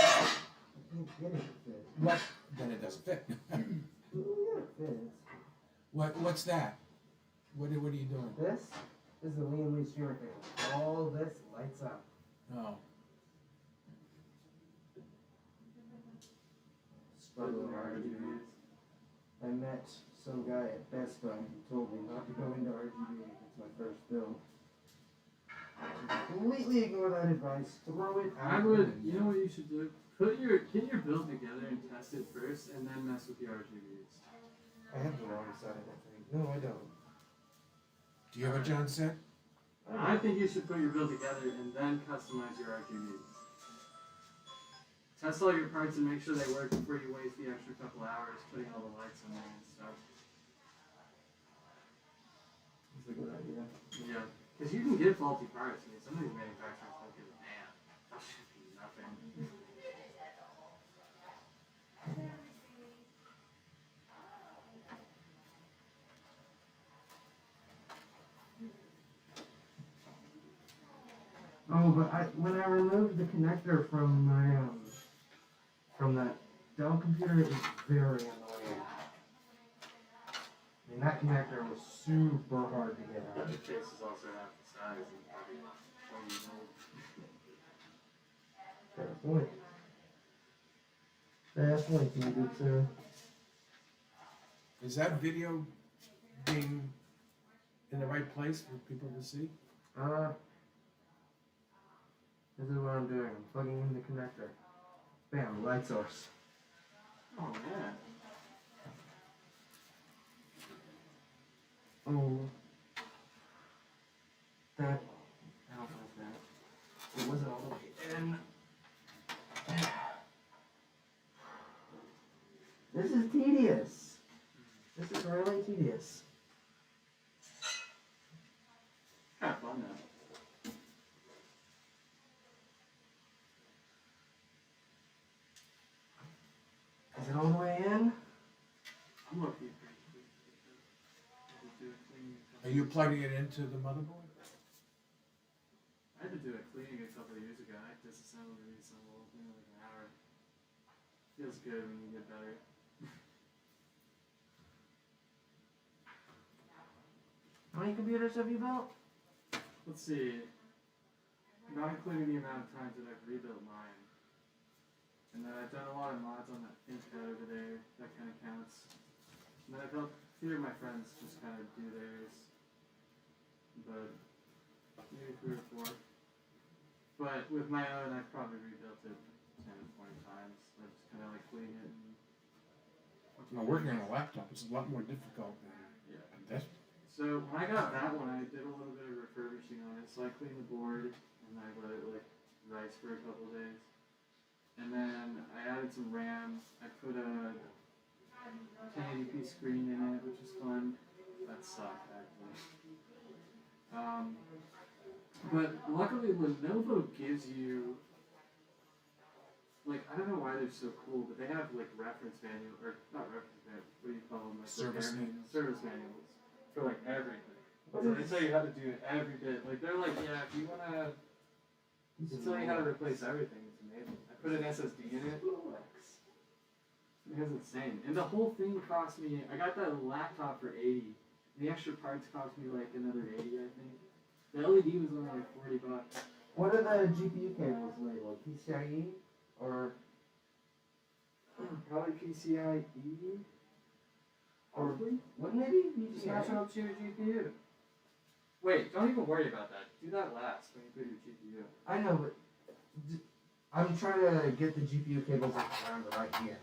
can't get it to fit. What? Then it doesn't fit. Ooh, yeah, it fits. What's that? What are you doing? This is the Liam Lee streamer thing. All this lights up. Oh. Struggling RGBs. I met some guy at Best Buy who told me not to go into RGB. It's my first build. Completely ignore that advice. Throw it out. I would, you know what you should do? Get your build together and test it first, and then mess with the RGBs. I have the wrong side, I think. No, I don't. Do you have a John set? I think you should put your build together and then customize your RGBs. Test all your parts and make sure they work before you waste the extra couple hours putting all the lights in there and stuff. It's a good idea. Yeah, because you can get faulty parts. I mean, some of these manufacturers don't give a damn. That should be nothing. Oh, but when I removed the connector from my from that Dell computer, it was very annoying. I mean, that connector was super hard to get out. The case is also half the size and probably 20 years old. Fair point. Fair point, my good sir. Is that video being in the right place for people to see? This is what I'm doing. I'm plugging in the connector. Bam, light source. Oh, man. Oh. That. I don't like that. It wasn't all the way in. This is tedious. This is really tedious. you plugging it into the motherboard? I had to do a cleaning a couple of years ago. I disassembled and reassembled in like an hour. Feels good when you get better. How many computers have you built? Let's see. Not including the amount of times that I've rebuilt mine. And then I've done a lot of mods on that ThinkPad over there. That kind of counts. And then I've helped a few of my friends just kind of do theirs. But maybe 3 or 4. But with my own, I've probably rebuilt it 10 or 20 times. I just kind of like clean it. Now, working on a laptop is a lot more difficult than Yeah. a desktop. So when I got that one, I did a little bit of refurbishing on it. So I cleaned the board and I let it like rise for a couple of days. And then I added some RAM. I put a 1080p screen in it, which is fun. That sucked actually. But luckily Lenovo gives you, like, I don't know why they're so cool, but they have like reference manual, or not reference manual, what do you call them? Like Service repair manuals. Service manuals for like everything. So they tell you how to do every bit. Like they're like, yeah, if you wanna, they tell you how to replace everything. It's amazing. I put an SSD in it. It was insane. And the whole thing cost me, I got that laptop for $80. The extra parts cost me like another $80, I think. The LED was only like $40. What are the GPU cables labeled? PCIe or Probably PCIe. Probably. wouldn't they be Just match it up to your GPU. Wait, don't even worry about that. Do that last when you put your GPU. I know, but I'm trying to get the GPU cables around right here.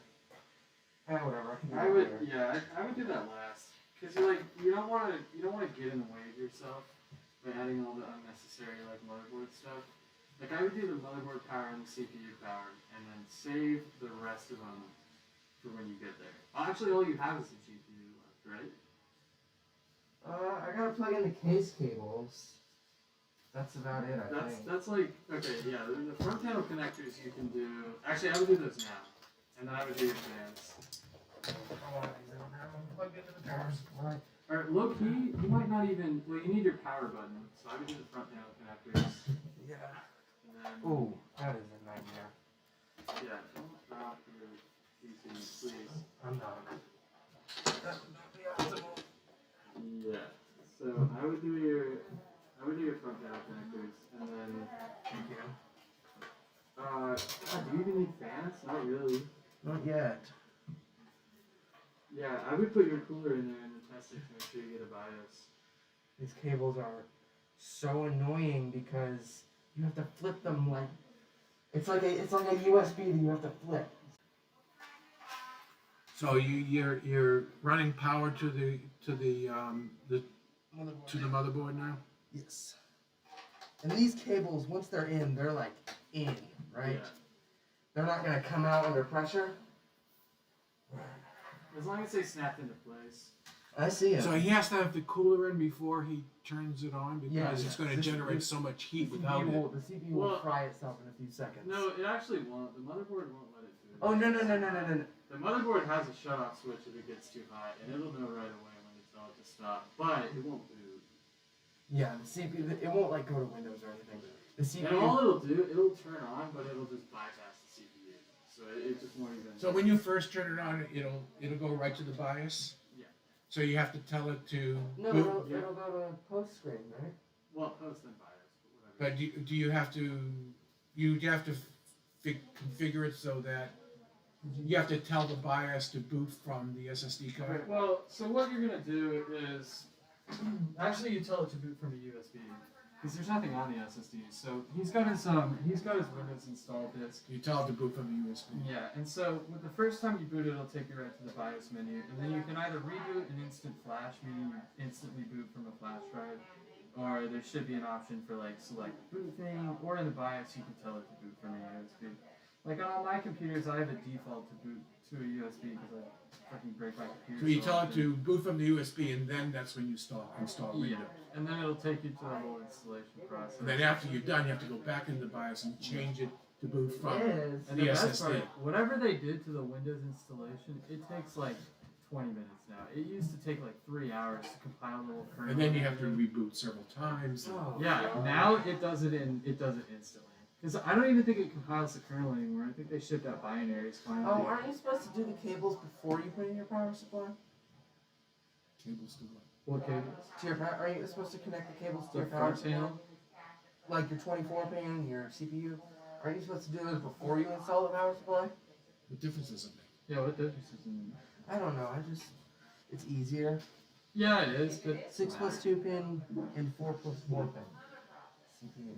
Whatever. I can do I that would, later. yeah, I would do that last, cause you don't want to get in the way of yourself by adding all the unnecessary like motherboard stuff. Like I would do the motherboard power and the CPU power, and then save the rest of them for when you get there. Actually, all you have is the GPU left, right? I gotta plug in the case cables. That's about it, I think. That's like okay, yeah. The front panel connectors you can do. Actually, I would do those now, and then I would do your fans. Plug into the power supply. Or low key, you might not even. Well, you need your power button, so I would do the front panel connectors. Yeah. And then, Ooh, that is a nightmare. yeah, don't drop your PC, please. I'm not. That would not be optimal. Yeah. So I would do your front panel connectors, and then. Thank you. God, do you even need fans? Not really. Not yet. Yeah, I would put your cooler in there and then test it to make sure you get a BIOS. These cables are so annoying because you have to flip them like it's like a USB that you have to flip. So you're running power to the motherboard now. Yes. And these cables, once they're in, they're like in, right? Yeah. They're not gonna come out under pressure. As long as they snapped into place. I see it. So he has to have the cooler in before he turns it on because Yeah, it's going to this- generate this- so much heat the without CPU it. will, the CPU will Well, fry itself in a few seconds. No, it actually won't. The motherboard won't let it do it. Oh no. The motherboard has a shut-off switch if it gets too hot, and it'll know right away when you tell it to stop. But it won't boot. Yeah, the CPU, it won't like go to Windows or anything. The CPU. And all it'll do, it'll turn on, but it'll just bypass the CPU. So it just won't even. So when you first turn it on, it'll go right to the BIOS. Yeah. So you have to tell it to. No, boot. it'll go to post screen, right? Well, post and BIOS, but whatever. But do you have to? You have to configure it so that you have to tell the BIOS to boot from the SSD card. Well, so what you're gonna do is actually you tell it to boot from a USB because there's nothing on the SSD. So he's got his Windows installed disk. You tell it to boot from the USB. Yeah, and so with the first time you boot it, it'll take you right to the BIOS menu, and then you can either reboot an instant flash, meaning you instantly boot from a flash drive, or there should be an option for like select boot thing, or in the BIOS you can tell it to boot from a USB. Like on all my computers, I have a default to boot to a USB because I fucking break my computer. So you so tell it often. to boot from the USB, and then that's when you install Yeah, Windows. and then it'll take you to the whole installation process. And then after you're done, you have to go back into the BIOS and change it to boot from. Yes. And the the best SSD. part, whatever they did to the Windows installation, it takes like 20 minutes now. It used to take like 3 hours to compile the whole kernel. And then you have to reboot several times. Oh, Yeah, God. now it does it instantly. Because I don't even think it compiles the kernel anymore. I think they shipped out binaries finally. Oh, aren't you supposed to do the cables before you put in your power supply? Cables to what? What cables? To your power, are you supposed to connect the cables to The your power front supply? panel? Like your 24 pin, your CPU? Are you supposed to do those before you install the power supply? What difference does it make? Yeah, what difference is in I don't know. It's easier. Yeah, it is, but 6 plus 2 pin and 4 plus 4 pin. CPU.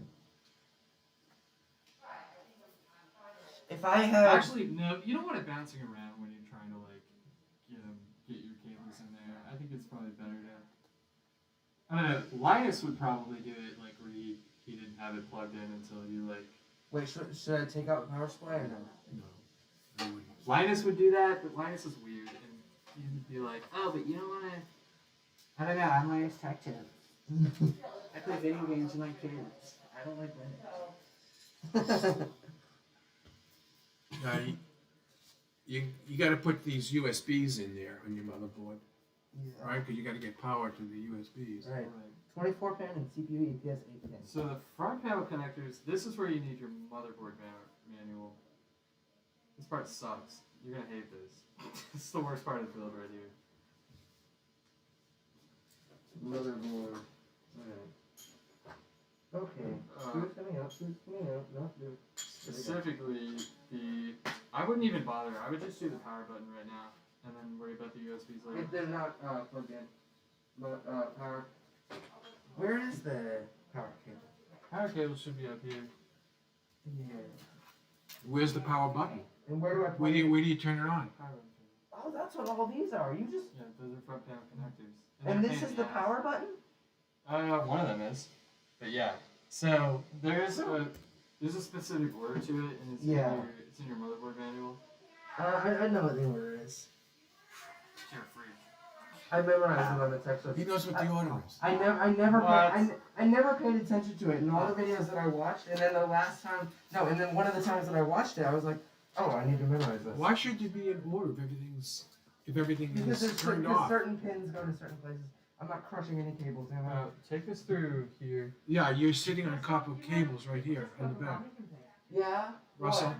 If I have actually no, you don't want it bouncing around when you're trying to like get your cables in there. I think it's probably better to. I don't know. Linus would probably do it like where he didn't have it plugged in until you like. wait, should I take out the power supply or no? No. I wouldn't. Linus would do that, but Linus is weird, and he would be like, "Oh, but you don't want to." I don't know. I'm Linus Tech Tip. I play video games with my kids. I don't like Linux. Now, you got to put these USBs in there on your motherboard, Yeah. right? Because you got to get power to the USBs. Right. 24 pin and CPU EPS 8 pin. So the front panel connectors, this is where you need your motherboard manual. This part sucks. You're gonna hate this. This is the worst part of the build right here. Motherboard. Alright. Okay. Screws coming out, screws coming out. No, do it. Specifically, I wouldn't even bother. I would just do the power button right now, and then worry about the USBs later. If they're not plugged in. But, power. Where is the power cable? Power cable should be up here. Yeah. Where's the power button? And where do I plug Where do it? you turn it on? Power button. Oh, that's what all these are. You just. Yeah, those are front panel connectors. And they're this pain is in the ass. power button? One of them is. But yeah. So there's a specific order to it, and it's Yeah. it's in your motherboard manual. I know what the order is. You're a freak. I memorized it on the text. He knows what the order is. I never What? I never paid attention to it in all the videos that I watched, and then the last time, no, and then one of the times that I watched it, I was like, oh, I need to memorize this. Why should you be in order if everything Because is turned off? certain pins go to certain places. I'm not crushing any cables, am I? Take us through here. Yeah, you're sitting on a couple of cables right here on the back. Yeah. Russell,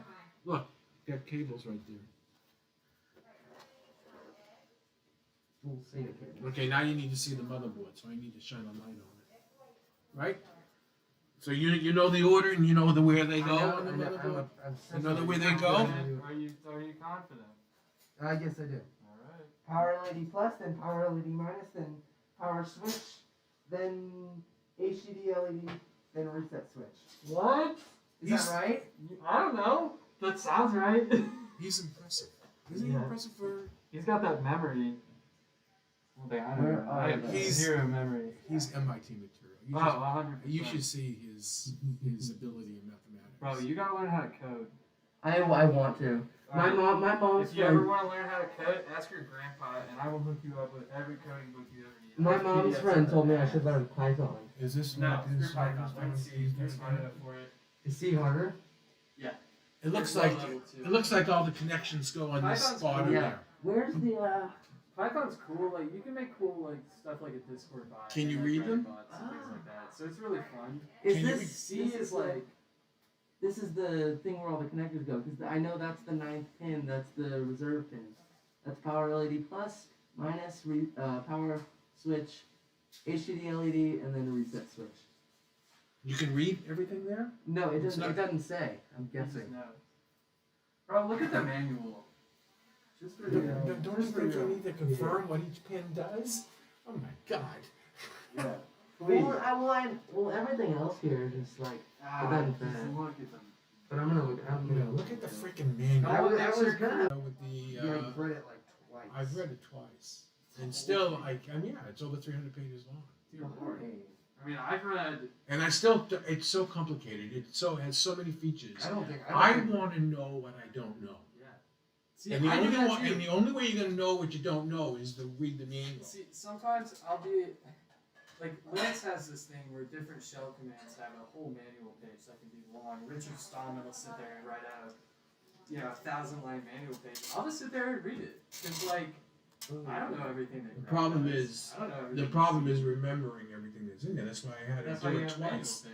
look, you got cables right there. We'll see the cable. Okay, now you need to see the motherboard, so I need to shine a light on it. Right? So you know the order and you know where they go on the motherboard? You know the way they go? Are you confident? I guess I do. Alright. Power LED plus, then power LED minus, then power switch, then HDD LED, then reset switch. What? Is He's- that right? I don't know. That sounds right. He's impressive. Isn't he Yeah. impressive for... He's got that memory. Well, they I Where don't know. are I have they? zero memory. He's MIT material. Oh, 100%. You should see his ability in mathematics. Bro, you gotta learn how to code. I want to. My mom's If you ever friend. want to learn how to code, ask your grandpa, and I will hook you up with every coding book you ever need. My I have mom's PDFs friend of told me I that. should learn Python. Is this No, what screw is Python. Learn C. You're smart enough for it. Is C harder? It looks Low like level two. it looks like all the connections go on this Python's spot cool. in Yeah. there. Where's the Python's cool. Like you can make cool like stuff like a Discord bot. Can you and, read like, them? bots and things like that. So it's really fun. Is Can you this read- C this is like this is the thing where all the connectors go, because I know that's the 9th pin, that's the reserve pin. That's power LED plus, minus, power switch, HDD LED, and then a reset switch. You can read everything there? No, it It's doesn't. not- It doesn't say. I'm you just guessing. know. Bro, look at the manual. Just for Yeah. Don't you think you need to confirm what each pin does? Oh my god. Yeah. Well, everything else here is just like. doesn't just fit. look at them. But I'm gonna look. I'm You know, gonna look at the freaking manual. I was Extra gonna. With the Yeah, you've read it like twice. I've read it twice, and still, yeah, it's over 300 pages long. Dear Lord. Okay. I mean, I've read. And it's so complicated. It has so many features. I don't think. I want to know what I don't know. Yeah. See, And the, I do only that one, too. and the only way you're gonna know what you don't know is to read the manual. See, sometimes I'll be like Linux has this thing where different shell commands have a whole manual page that can be long. Richard Stallman will sit there and write out a 1,000-line manual page. I'll just sit there and read it. It's like I don't know everything that The crap problem does. is- I don't know The everything problem that is remembering everything that's in there. That's why I had That's to why do you it have manual twice. page.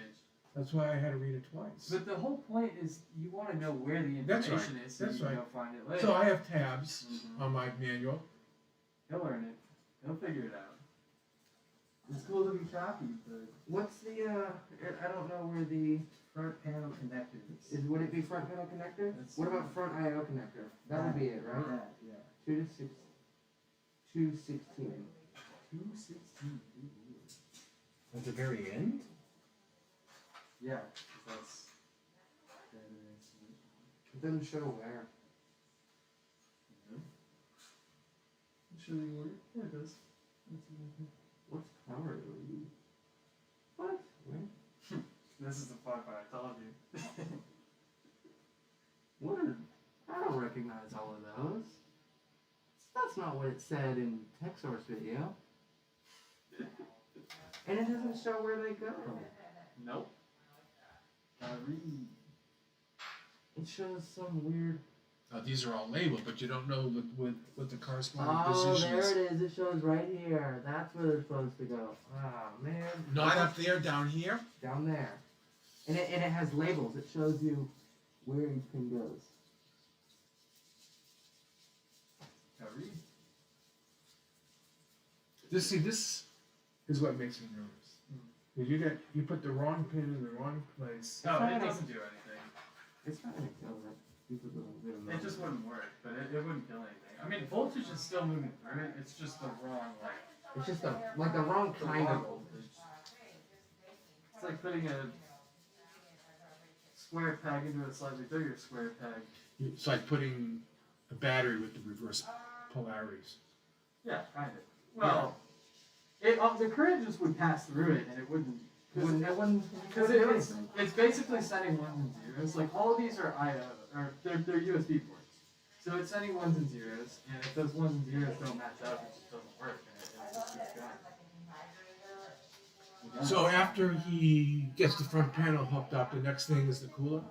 That's why I had to read it twice. But the whole point is you want to know where the That's right. information is so That's you can right. go find it later. So I have tabs Mhm. on my manual. He'll learn it. He'll figure it out. It's cool to be choppy, but What's the I don't know where the front panel connectors. would it be front panel connector? That's- What about front I/O connector? That would be it, right? That, yeah. 216. 216. At the very end? Yeah, 'cause that's better installation. It doesn't show where. Show you where? Yeah, it does. What's power LED? What? Where? This is the fun part, I told you. What? I don't recognize all of those. That's not what it said in tech source video. And it doesn't show where they go. Nope. Read. It shows some weird. These are all labeled, but you don't know what the corresponding Oh, position there is. it is. It shows right here. That's where they're supposed to go. Ah, man. Not up there, down here. Down there. And it has labels. It shows you where each pin goes. Read. This is what makes me nervous. Because you put the wrong pin in the wrong place. No, not it gonna- doesn't do anything. It's not gonna kill it. People don't do It just wouldn't work, but it wouldn't kill anything. I mean, voltage is still moving through it. It's just the wrong, It's just the wrong the kind wrong of. voltage. It's like putting a square peg into a slightly bigger square peg. It's like putting a battery with the reverse polarities. Yeah, kind of. Well, the current just would pass through it, and it wouldn't. Because it's basically sending ones and zeros. Like all of these are I/O, or they're USB ports. So it's sending ones and zeros, and if those ones and zeros don't match up, it just doesn't work, and it just keeps going. So after he gets the front panel hooked up, the next thing is the cooler.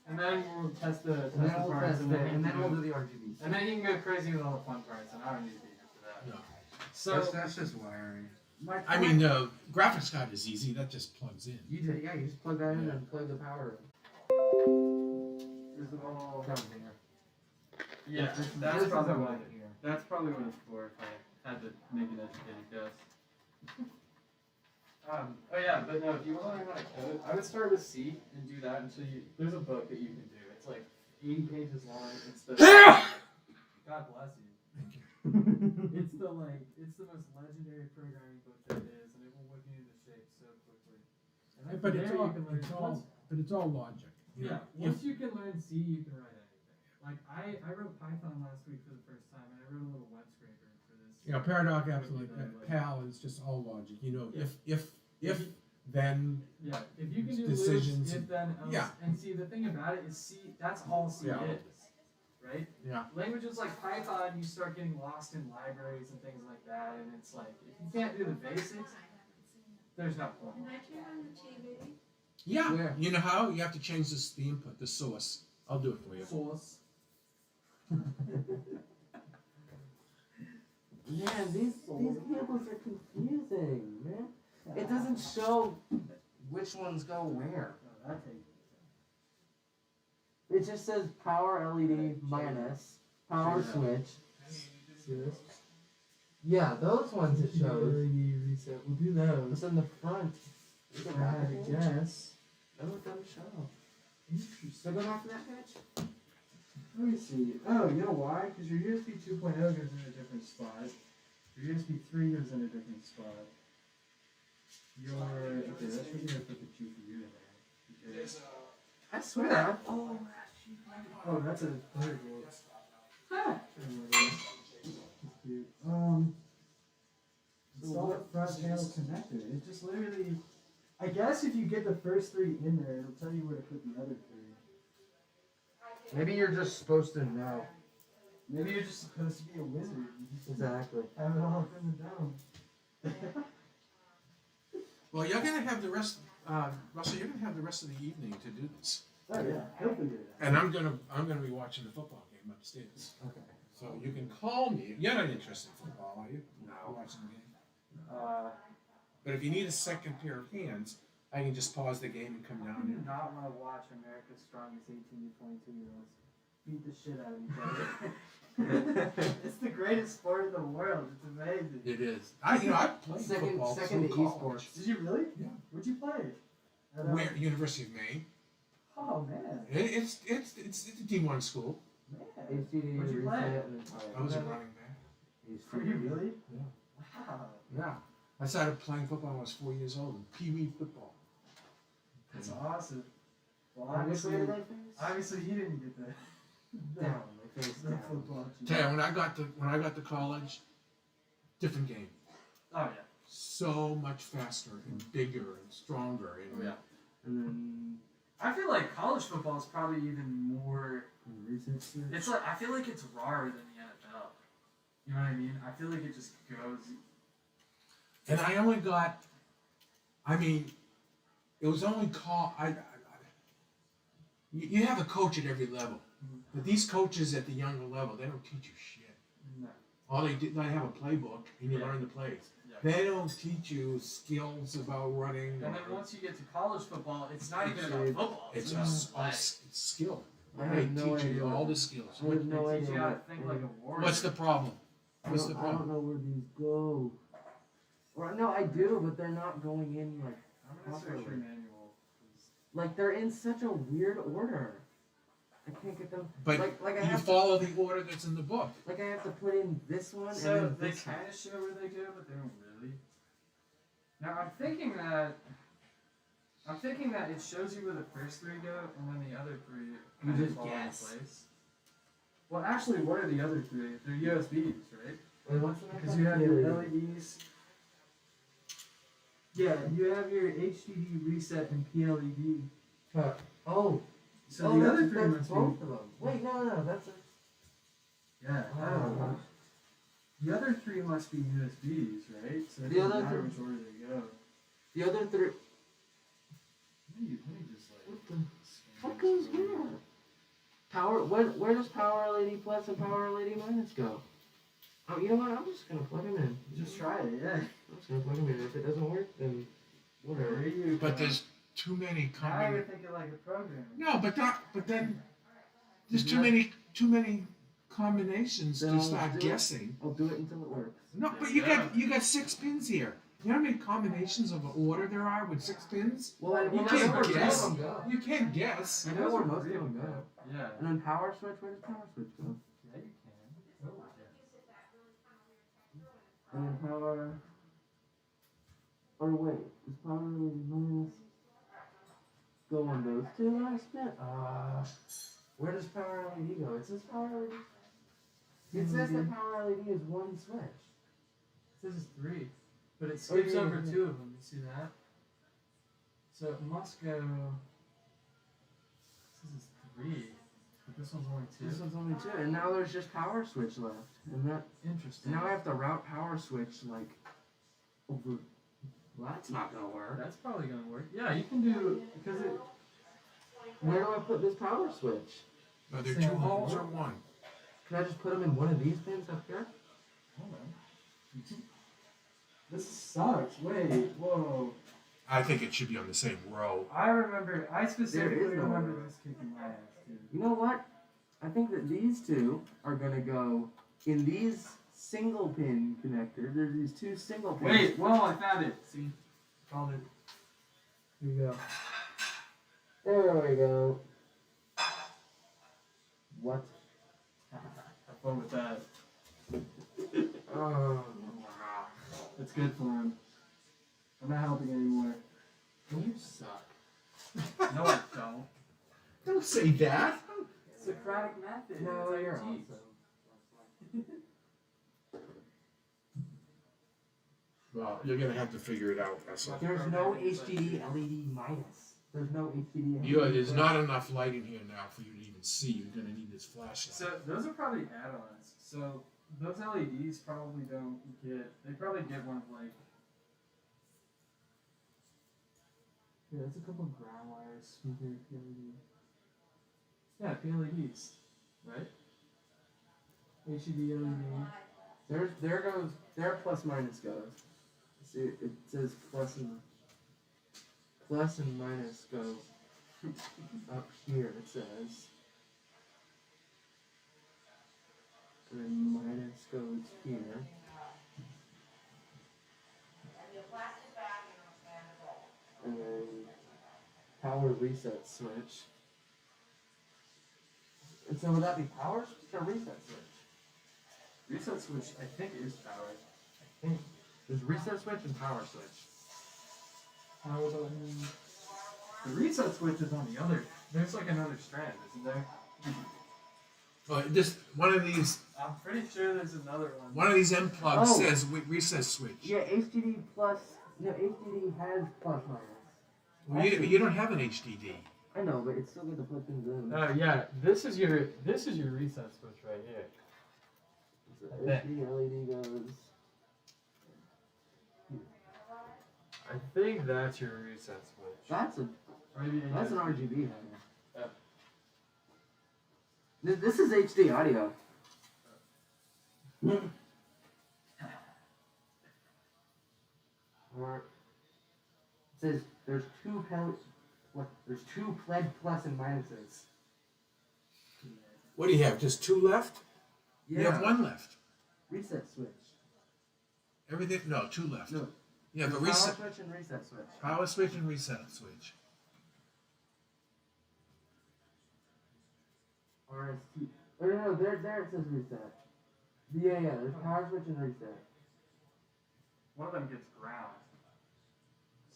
And then we'll test the And then we'll parts, test it, and then we'll do the RGBs. and then you can go crazy with all the fun parts, and I don't need to be here for that. No. So That's just wiring. I mean, the graphics card is easy. That just plugs in. You just plug that in and plug the power in. is it all? Down here. Yeah, This that's is probably the what. one here. That's probably what it's for. If I had to make an educated guess. Oh yeah, but no, if you want to learn how to code, I would start with C and do that until you. There's a book that you can do. It's like 80 pages long. It's the. God bless you. Thank you. It's the most legendary programming book there is, and it will whip you into shape so quickly. And then But from it's there all, you can learn it's all logic. You yeah, know, once you can learn C, you can write anything. Like I wrote Python last week for the first time, and I wrote a little web scraper for this. You know, Paradox absolutely. PAL is just all logic. You know, if then. Yeah, if you can do Decisions loops, if then else, yeah. and see the thing about it is C. That's all C Yeah. is, right? Yeah. Languages like Python, you start getting lost in libraries and things like that, and it's like if you can't do the basics, there's no point. Can I turn on the TV? Yeah. Where? You know how? You have to change the input, the source. I'll do it for you. Source. Man, these cables are confusing, man. It doesn't show which ones go where. Oh, that takes. It just says power LED minus, power switch. See this? Yeah, those ones it shows. LED reset. We'll do those. It's in the front. If I had to guess. No, it doesn't show. Interesting. So go back to that page. Let me see. Oh, you know why? Because your USB 2.0 goes in a different spot. Your USB 3 goes in a different spot. Your okay, that's what you're gonna put the Q for you in there. Because, I swear. oh, that's a 100 volts. Huh. That's cute. Install a front panel connector. It just literally. I guess if you get the first 3 in there, it'll tell you where to put the other 3. Maybe you're just supposed to know. Maybe you're just supposed to be a wizard. You just Exactly. have it all written down. Well, you're gonna have the rest. Russell, you're gonna have the rest of the evening to do this. Oh yeah, he'll figure it out. And I'm gonna be watching the football game upstairs. Okay. So you can call me. You're not interested in football, are you? No. Watching the game. I But if you need a second pair of hands, I can just pause the game and come down do here. not want to watch America's Strongest 18 to 22-year-olds beat the shit out of each other. It's the greatest sport in the world. It's amazing. It is. I played Second football to through college. esports. Did you really? Yeah. Where'd you play? At, Where? University of Maine. Oh man. It's a D1 school. Man. HDD Where'd you play? reset and I was a running back. Were you really? Yeah. Wow. Yeah. I started playing football when I was 4 years old in Pee Wee football. That's awesome. Well, Which way obviously, did they face? obviously you didn't get the Down. They face the down. football. Tell you, when I got to college, different game. Oh yeah. So much faster and bigger and stronger. And, Oh, yeah. And then I feel like college football is probably even more. research. It's like I feel like it's rawer than the NFL. You know what I mean? I feel like it just goes. And I only got, I mean, it was only you have a coach at every level. But these coaches at the younger level, they don't teach you shit. No. All they have a playbook and you learn the plays. Yeah. They don't teach you skills about running. And then once you get to college football, it's not even about football. It's about just all play. skill. I They have no teach you idea. all the skills. I have no They teach idea. you how to what- think like a warrior. What's the problem? I What's the don't, I don't problem? know where these go. Or no, I do, but they're not going in like I'm gonna search your properly. manual. 'Cause Like they're in such a weird order. I can't get them. But like I you have to, follow the order that's in the book. like I have to put in this one and So then they this one. kind of show where they go, but they don't really. Now I'm thinking that it shows you where the first three go, and then the other three kind of just fall guess. in place. Well, actually, what are the other three? They're USBs, right? Wait, what's the next Because one? you have your Yeah, LEDs. Yeah, you have your HDD reset and PLED. Oh, So oh, the other that's, three that's must be. both of them. Wait, no, that's a. Yeah. Oh. The other three must be USBs, right? So it The doesn't other matter three- which order they go. The other three. Let me just like. What the? What goes where? Power. Where does power LED plus and power LED minus go? Oh, you know what? I'm just gonna plug them in. Just try it, yeah. I'm just gonna plug them in. If it doesn't work, then whatever. There you But go. there's too many Now you're combinations. thinking like a program. No, but then there's too many combinations Then to I'll start do it. guessing. I'll do it until it works. No, but you got 6 pins here. You know how many combinations of order there are with 6 pins? Well, You I know can't where most guess. of them go. You can't guess. I know where most of them go. Yeah. And then power switch. Where does power switch go? Yeah, you can. Oh, And then power. Or wait, is power LED minus go on those two last bit? Where does power LED go? It says power LED. It says that power LED is one switch. It says it's 3, but it Oh, skips yeah, over yeah. 2 of them. You see that? So it must go. It says it's 3, but this one's only 2. This one's only two, and now there's just power switch left, and that Interesting. now I have to route power switch like over. Well, that's not gonna work. That's probably gonna work. Yeah, you can do because it. Where do I put this power switch? Are there 2 holes or 1? Can I just put them in one of these pins up here? Hold on. This sucks. Wait. Whoa. I think it should be on the same row. I remember. I specifically There is no remember way. this kicking my ass, dude. You know what? I think that these two are gonna go in these single pin connectors. There's these two single pins. Wait. Whoa! I found it. See. Found it. Here you go. There we go. What? Have fun with that. Oh. It's good for him. I'm not helping anymore. You suck. No, I don't. Don't say that. Socratic method. No, It's you're like teach. awesome. Well, you're gonna have to figure it out. That's all. There's no HDD LED minus. There's no HDD LED. There's not enough light in here now for you to even see. You're gonna need this flashlight. So those are probably add-ons. So those LEDs probably don't get. They probably get one of like. Yeah, that's a couple ground wires. Speaker PLED. Yeah, PLEDs, right? HDD LED. There plus minus goes. See, it says plus and minus go up here. It says, and then minus goes here. And then power reset switch. And so would that be power switch or reset switch? Reset switch, I think, is powered. I think there's reset switch and power switch. Power button. The reset switch is on the other. There's like another strand, isn't there? Well, this one of these I'm pretty sure there's another one. One of these M plugs Oh. says reset switch. Yeah, HDD plus. No, HDD has plus minus. Well, you don't have an HDD. I know, but it's still good to put things in. Yeah, this is your reset switch right here. So Okay. HD LED goes. I think that's your reset switch. That's an Maybe RGB header. Yeah. This is HD audio. Or it says there's two pled plus and minuses. What do you have? Just two left? You have one left. Reset switch. Everything? No, two left. No. You have a Power reset switch and reset switch. power switch and reset switch. RST. Oh no, there it says reset. Yeah, there's power switch and reset. one of them gets ground.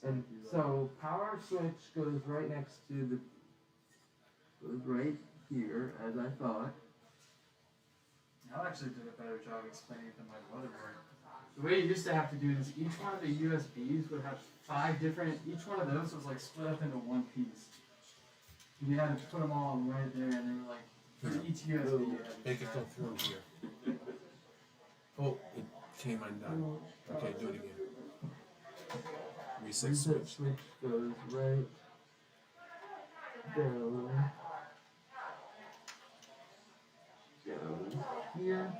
And so power switch goes right next to goes right here, as I thought. I actually did a better job explaining it than my motherboard. The way you used to have to do this, each one of the USBs would have 5 different. Each one of those was like split up into one piece. And you had to put them all right there, and they were like for each USB. You had to Make it go through here. Oh, it came undone. Okay, do it again. Reset Reset switch. switch goes right down. Goes here.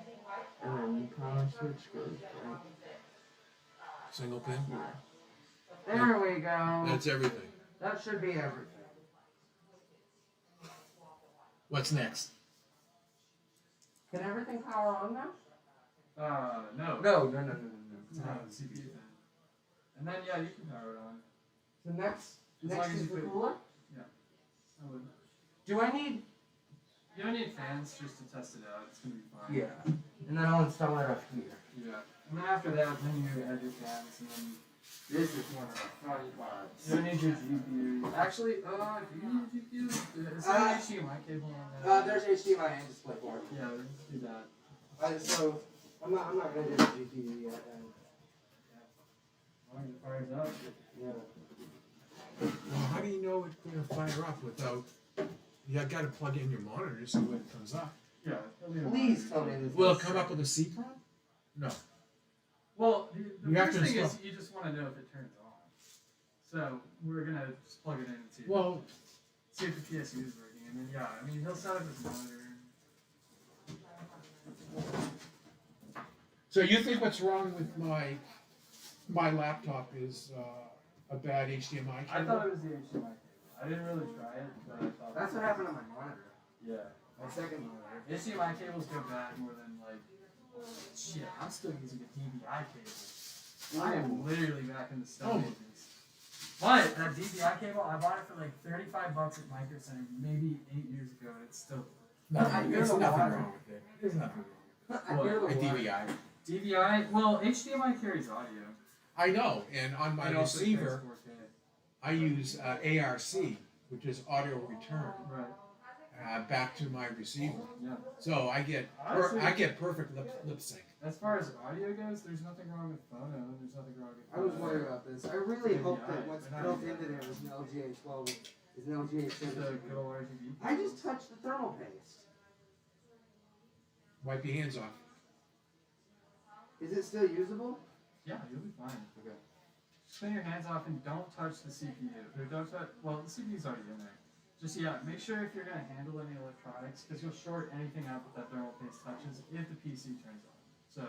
And then power switch goes right Single pin? here. There we go. That's everything. That should be everything. What's next? Can everything power on now? No. No. It's not a CPU thing. And then yeah, you can power it on. So next As long as is you the put- cooler. I would. Do I need? You don't need fans just to test it out. It's gonna be fine. Yeah. And then I'll install it up here. Yeah. And then after that, then you add your fans, and then This is one of the fun parts. you don't need your GPU. Actually, do you need a GPU? Is there an HDMI cable on that? There's HDMI and DisplayPort. Yeah, let's do that. So I'm not gonna do the GPU yet. As long as it fires up. Yeah. Well, how do you know it's going to fire up without? You got to plug in your monitor so when it comes up. Yeah. it'll be a Please monitor. tell me this. Will is it come up with a CPROM? No. Well, the You have first to thing is install- you just want to know if it turns on. So we're gonna just plug it in and see. Well, See if the PSU is working, and then yeah, I mean he'll set up his monitor. so you think what's wrong with my laptop is a bad HDMI cable? I thought it was the HDMI cable. I didn't really try it, but I thought. That's what happened on my monitor. Yeah. My second monitor. HDMI cables go bad more than like. Shit, I'm still using a DVI cable. I am literally back in the Stone Ages. But that DVI cable, I bought it for like $35 at Micro Center maybe 8 years ago, and it's still. Nothing, there's I nothing hear wrong with it. There's nothing wrong I hear the with it. A water. DVI. DVI, well, HDMI carries audio. I know, and on my It also receiver, carries 4K. I use ARC, which is audio return, Right. back to my receiver. Yeah. So I get Honestly- perfect lip sync. As far as audio goes, there's nothing wrong with phono. There's nothing wrong with. I was worried about this. I really Yeah, hope yeah, that what's but not built even into there is an LGA 12, is an LGA Just a 7. good old RGB. I just touched the thermal paste. Wipe your hands off. Is it still usable? Yeah, you'll be fine. Okay. Just clean your hands off and don't touch the CPU. Or don't touch. Well, the CPU's already in there. Just make sure if you're gonna handle any electronics, because you'll short anything out that that thermal paste touches if the PC turns on. So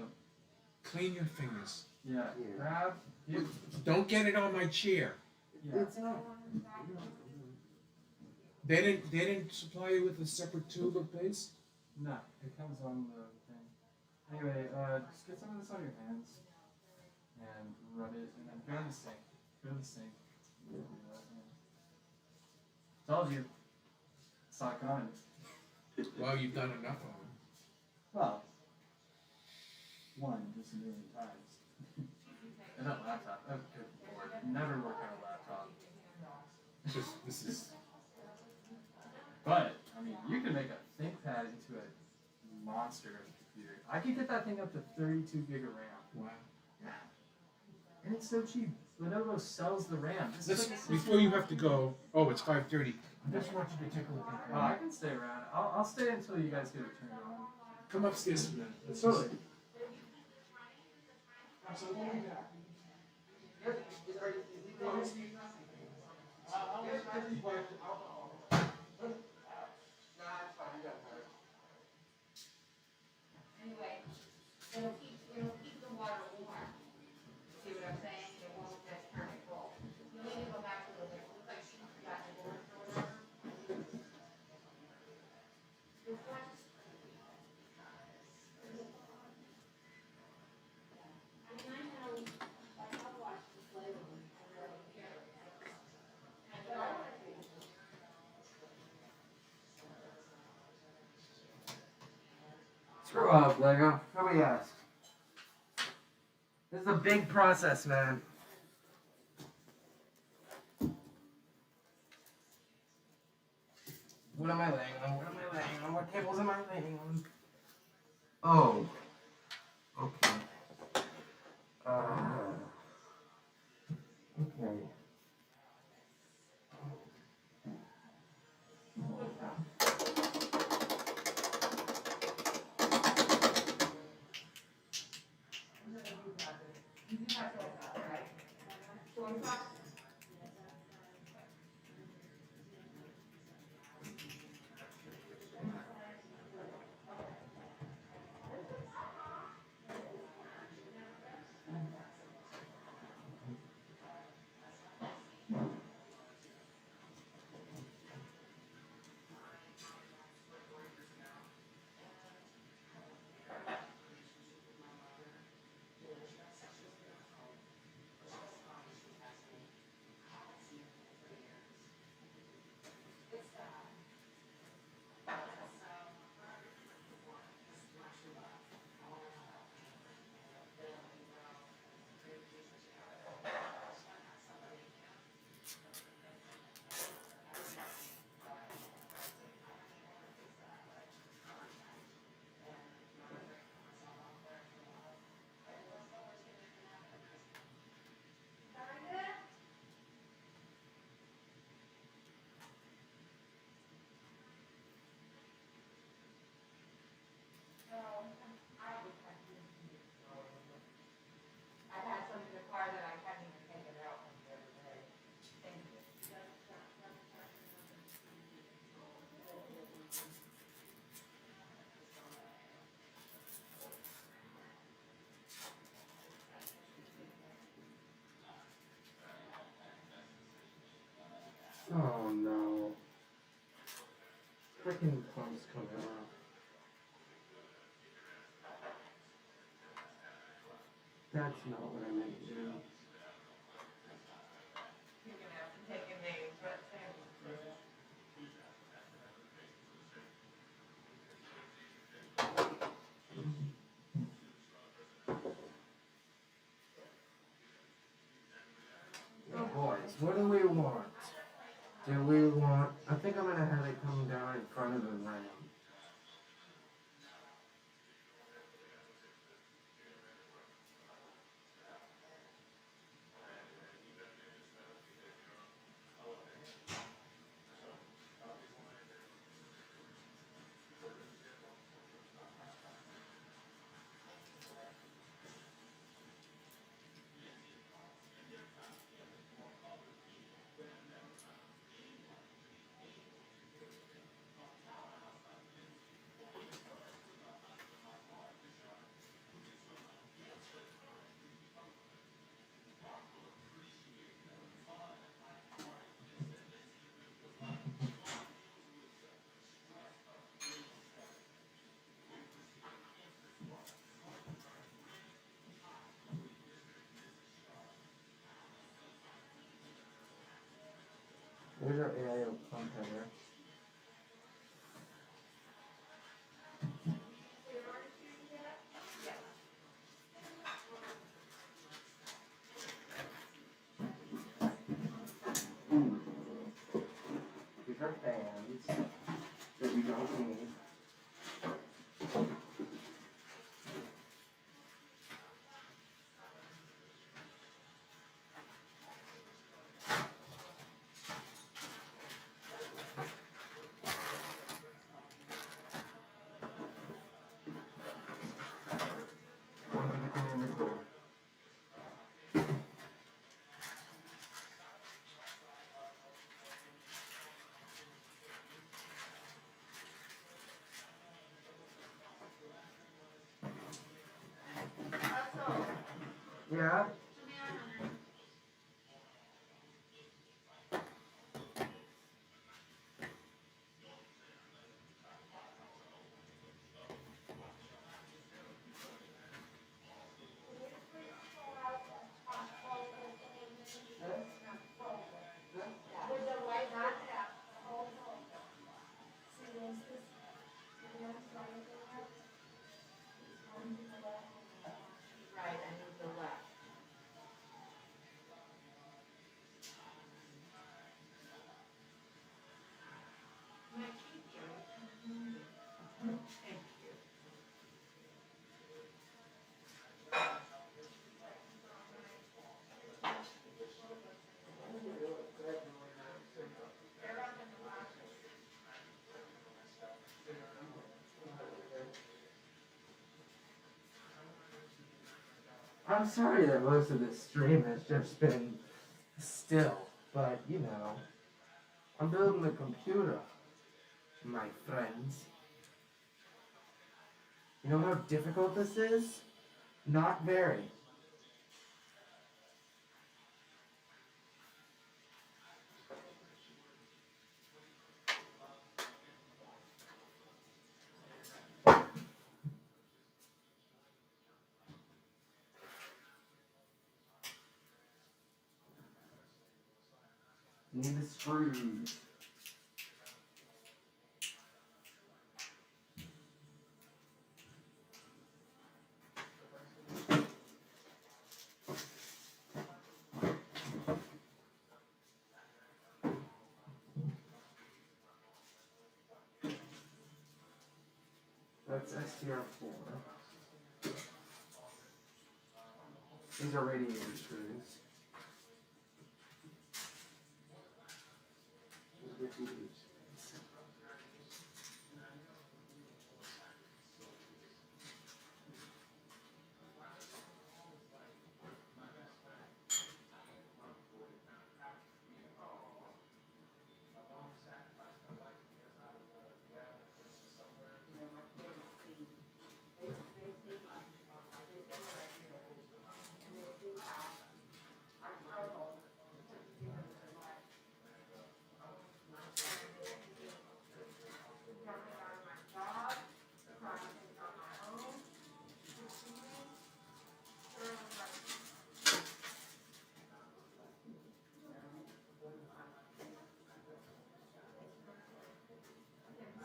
Clean your fingers. yeah, Yeah. grab. Don't get it on my chair. Yeah. It's not. They didn't supply you with a separate tube of paste? No, it comes on the thing. Anyway, just get some of this on your hands and rub it, and then go to the sink. Go to the sink. Told you. It's not coming. Well, you've done enough of them. Well, one just a million times. And that laptop. Oh, good lord. Never work on a laptop. This is. But, I mean, you can make a ThinkPad into a monster of a computer. I could get that thing up to 32 gig of RAM. Wow. Yeah. And it's so cheap. Lenovo sells the RAM. This is like a Before you have to go, it's 5:30. I just want you to take a look at Oh, I can stay around. I'll stay until you guys get it turned on. Come upstairs for a minute. Let's Totally. Anyway, it'll keep the water warm. See what I'm saying? It won't just turn it cold. You need to go back a little bit. Looks like she got the water or whatever. Screw up, Lego. Nobody asked. This is a big process, man. What am I laying on? What am I laying on? What cables am I laying on? Oh. Okay. Okay. I had some in the car that I hadn't even taken out from the other day. Thank you. Oh no. Freaking pump's coming off. That's not what I meant to do. You're gonna have to take a name, but Oh boys, what do we want? Do we want... I think I'm gonna have it come down in front of the ram. There's our AI pump header. These are fans that we don't need. Yeah. Right, I need the left. My teacher. Thank you. I'm sorry that most of this stream has just been still, but you know, I'm building a computer, my friends. You know how difficult this is? Not very. Need the screws. That's STR4. These are radiator screws.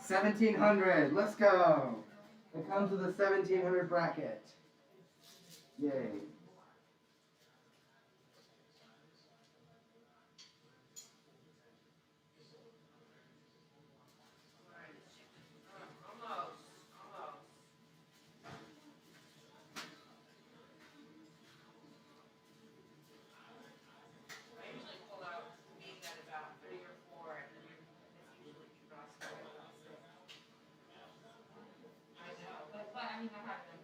$1,700. Let's go. It comes with a 1,700 bracket. Yay. I usually pull out being at about 3 or 4, and it's usually exhausting. I know, but I mean, I have them.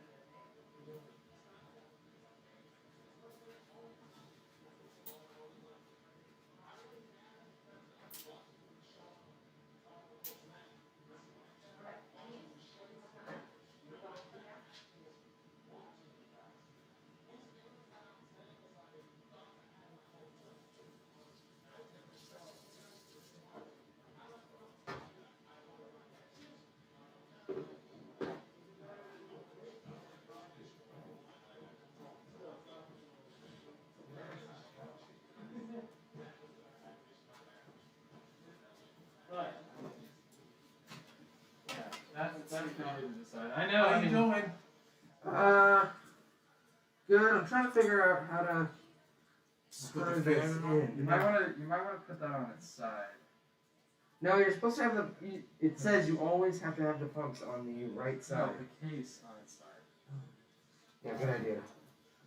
That's for you to decide. I know. How I you mean, doing? Good. I'm trying to figure out how to Put turn the this fan on. in. you might want to put that on its side. No, you're supposed to have it says you always have to have the pumps on the right side. No, the case on its side. Yeah, good idea.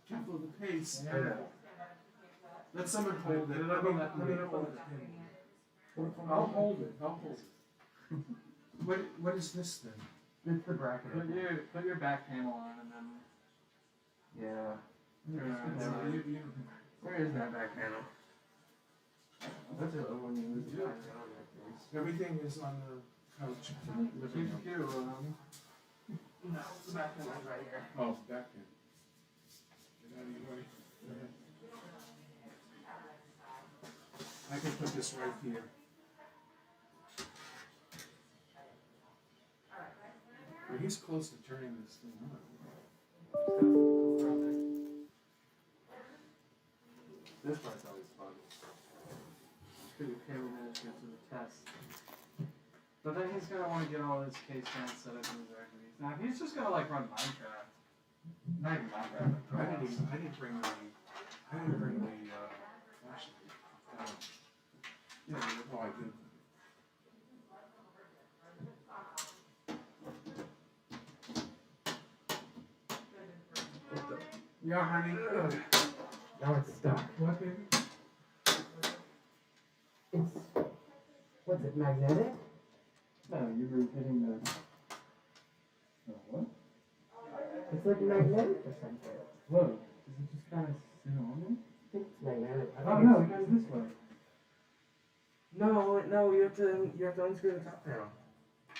Careful with the pace. I know. Let someone hold it. Let me know what it's in. I'll hold it. I'll hold it. What is this then? It's the bracket. Put your back panel on and then Yeah. turn it on its No, side. Where is that back panel? That's the other one you lose. Yeah. Everything is on the couch. Keep computer on. No, the back panel's right here. Oh, back in. Get out of your way. I can put this right here. Well, he's close to turning this thing on. This part's always fun. Do the camera management to the test. But then he's gonna want to get all his case fans set up in his activities. Now, if he's just gonna like run Minecraft, not even Minecraft, but I Roblox. didn't bring the flashlight. Yeah, Oh, I did. Yeah, honey. Now it's stuck. What, baby? It's what's it, magnetic? no, you were hitting the. Oh, what? It's like magnetic or something. Whoa, does it just kind of sit on there? I think it's magnetic. Oh no, it goes this way. No, you have to unscrew the top panel.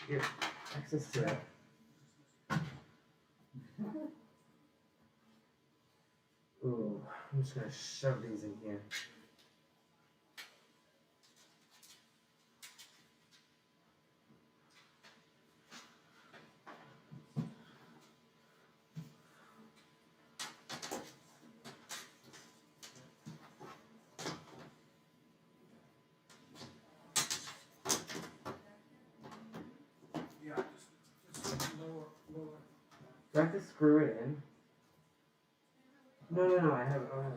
Get access to it. Ooh, I'm just gonna shove these in here. Yeah, just lower. Do I have to screw it in? No, I have it on.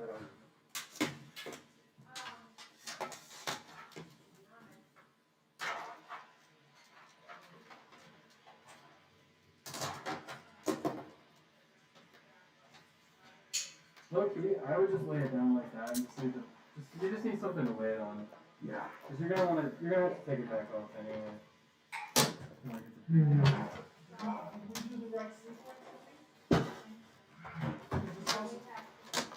Look, I would just lay it down like that and just leave it. You just need something to lay it on. Yeah. Because you're gonna have to take it back off anyway. Like it's a big deal.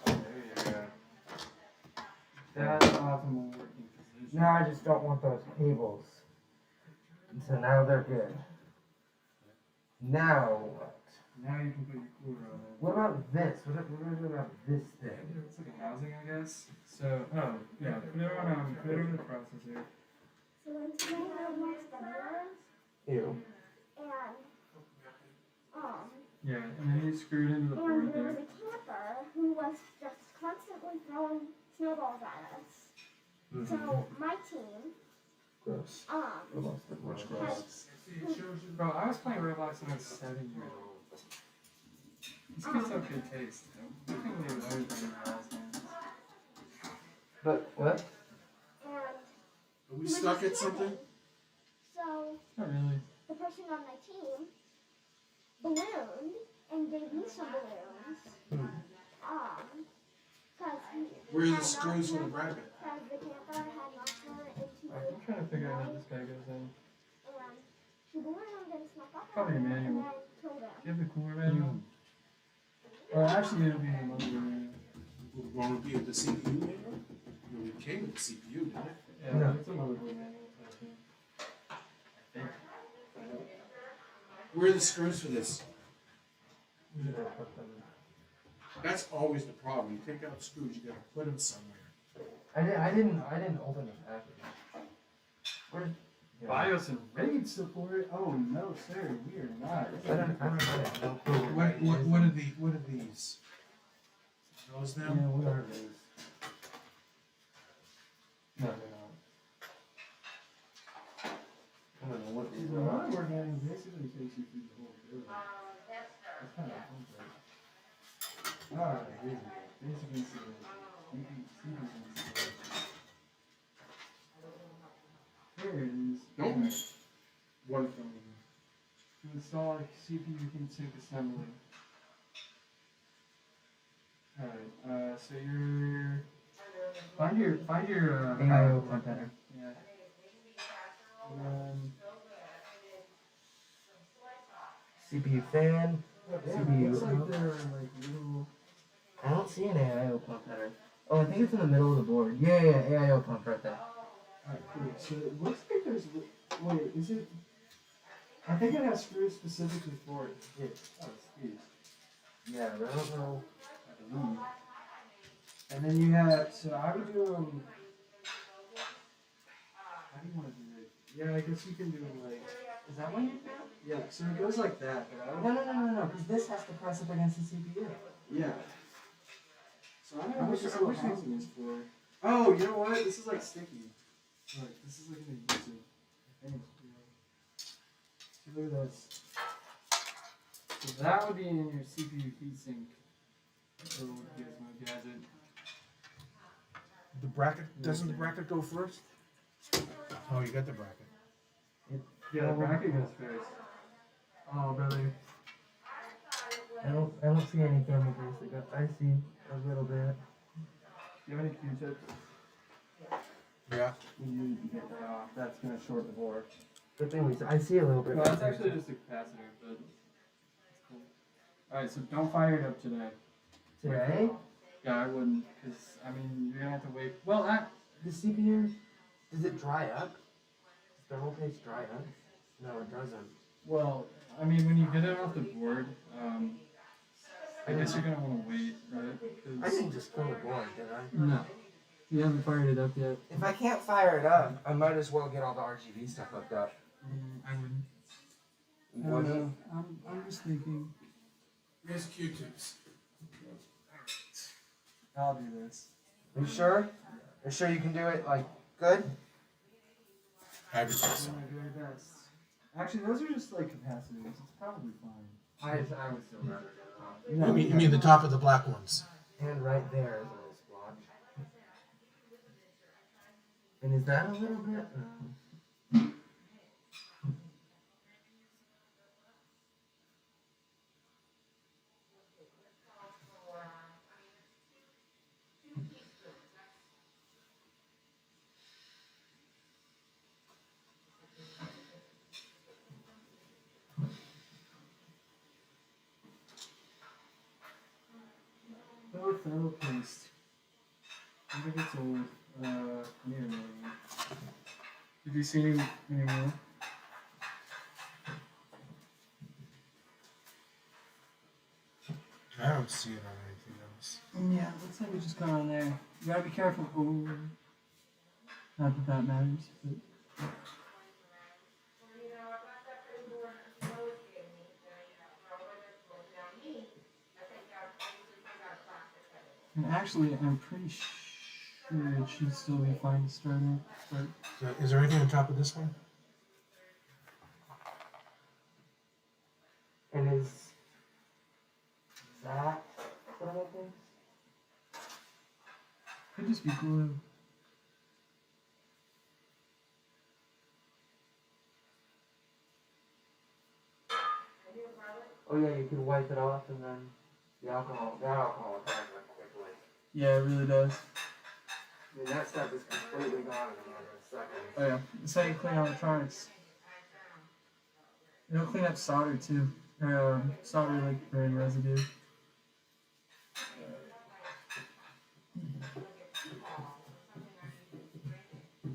There you go. That's optimal working position. Now I just don't want those cables. And so now they're good. Now what? Now you can put your cooler on it. What about this? What are we doing about this thing? It's like a housing, I guess. So, oh, yeah, put it on the processor. So then today I have my schedulers Ew. and Yeah, and then you screw it into the and board there there. was a camper who was just constantly throwing snowballs at us. So my team Gross. Much gross. Bro, I was playing Roblox when I was 7 years old. These kids have good taste. I can't believe everything in their house, man. But what? and Are we stuck at something? so Not really. the person on my team ballooned and gave me some balloons. Cause Where are the screws with the rabbit? Because the camper had knocked her into I'm trying to figure out how this guy goes in. and she ballooned him and snuck up Probably on him manual. and then killed him. Do you have the cooler manual? Or actually, it'll be in the mother manual. Won't it be at the CPU manual? No, it came with the CPU, didn't it? Yeah, No. it's a motherboard manual. I think. Where are the screws for this? That's always the problem. You take out screws, you gotta put them somewhere. I didn't open the package. Where? BIOS and RAID support? Oh no, sir, we are not. I don't know. What are these? Those Yeah, them? what are these? No, they're not. I don't know what these are. board manual basically takes you through the whole building. That's kind of a fun part. Alright, here we go. Basic installation. CPU installation. Here it is. Nope. One from To install a CPU heatsink assembly. Alright, so you're find your AIO pump header. Yeah. And CPU fan. yeah, CPU. it looks like they're like little. I don't see an AIO pump header. Oh, I think it's in the middle of the board. Yeah, AIO pump right there. Alright, cool. So it looks like there's. Wait, is it? I think it has screws specifically for it. Yeah. Oh, screws. Yeah, but I don't know. I believe. And then you have. So I would do how do you want to do it? Yeah, I guess you can do it like. Is that what you do? Yeah. So it goes like that. But I would, No, because this has to press up against the CPU. yeah. So I don't know I what wish this I little wish I- housing is for. Oh, you know what? This is like sticky. Look, this is like an adhesive. Anyway, see, look at this. So that would be in your CPU heatsink. Little gizmo gadget. The bracket, doesn't the bracket go first? Oh, you got the bracket. Yeah, the bracket goes first. Oh, brother. I don't see any thermal paste. I see a little bit. Do you have any Q-tips? Yeah. We need to get that off. That's gonna short the board. Good thing I see a little bit. No, that's actually just a capacitor, but it's cool. Alright, so don't fire it up today. Today, Yeah, I wouldn't, because, I mean, you're gonna have to wait. Well, the CPU, does it dry up? Does thermal paste dry up? No, it doesn't. well, I mean, when you get it off the board, I guess you're gonna want to wait, right? I didn't just fill the board, did I? No. You haven't fired it up yet. If I can't fire it up, I might as well get all the RGB stuff hooked up. I wouldn't. What do you- I'm just thinking. Here's Q-tips. I'll do this. Are you sure? Are you sure you can do it, like, good? I would say I'm so. gonna do my best. Actually, those are just like capacitors. It's probably fine. I would still rather do You mean the top of the black ones? it. And right there is a little splotch. And is that a little bit? Oh, thermal paste. I think it's old. Near me. Did you see any more? I don't see it on anything else. Yeah, looks like we just got on there. You gotta be careful. Oh, not that that matters, but. And actually, I'm pretty sure it should still be fine to start it. But So, is there anything on top of this one? And is that thermal paste? could just be glue. Oh yeah, you can wipe it off and then that alcohol will dry real quickly. Yeah, it really does. I mean, that stuff is completely gone in a matter of seconds. Oh yeah, that's how you clean electronics. It'll clean up solder too. Solder like burn residue.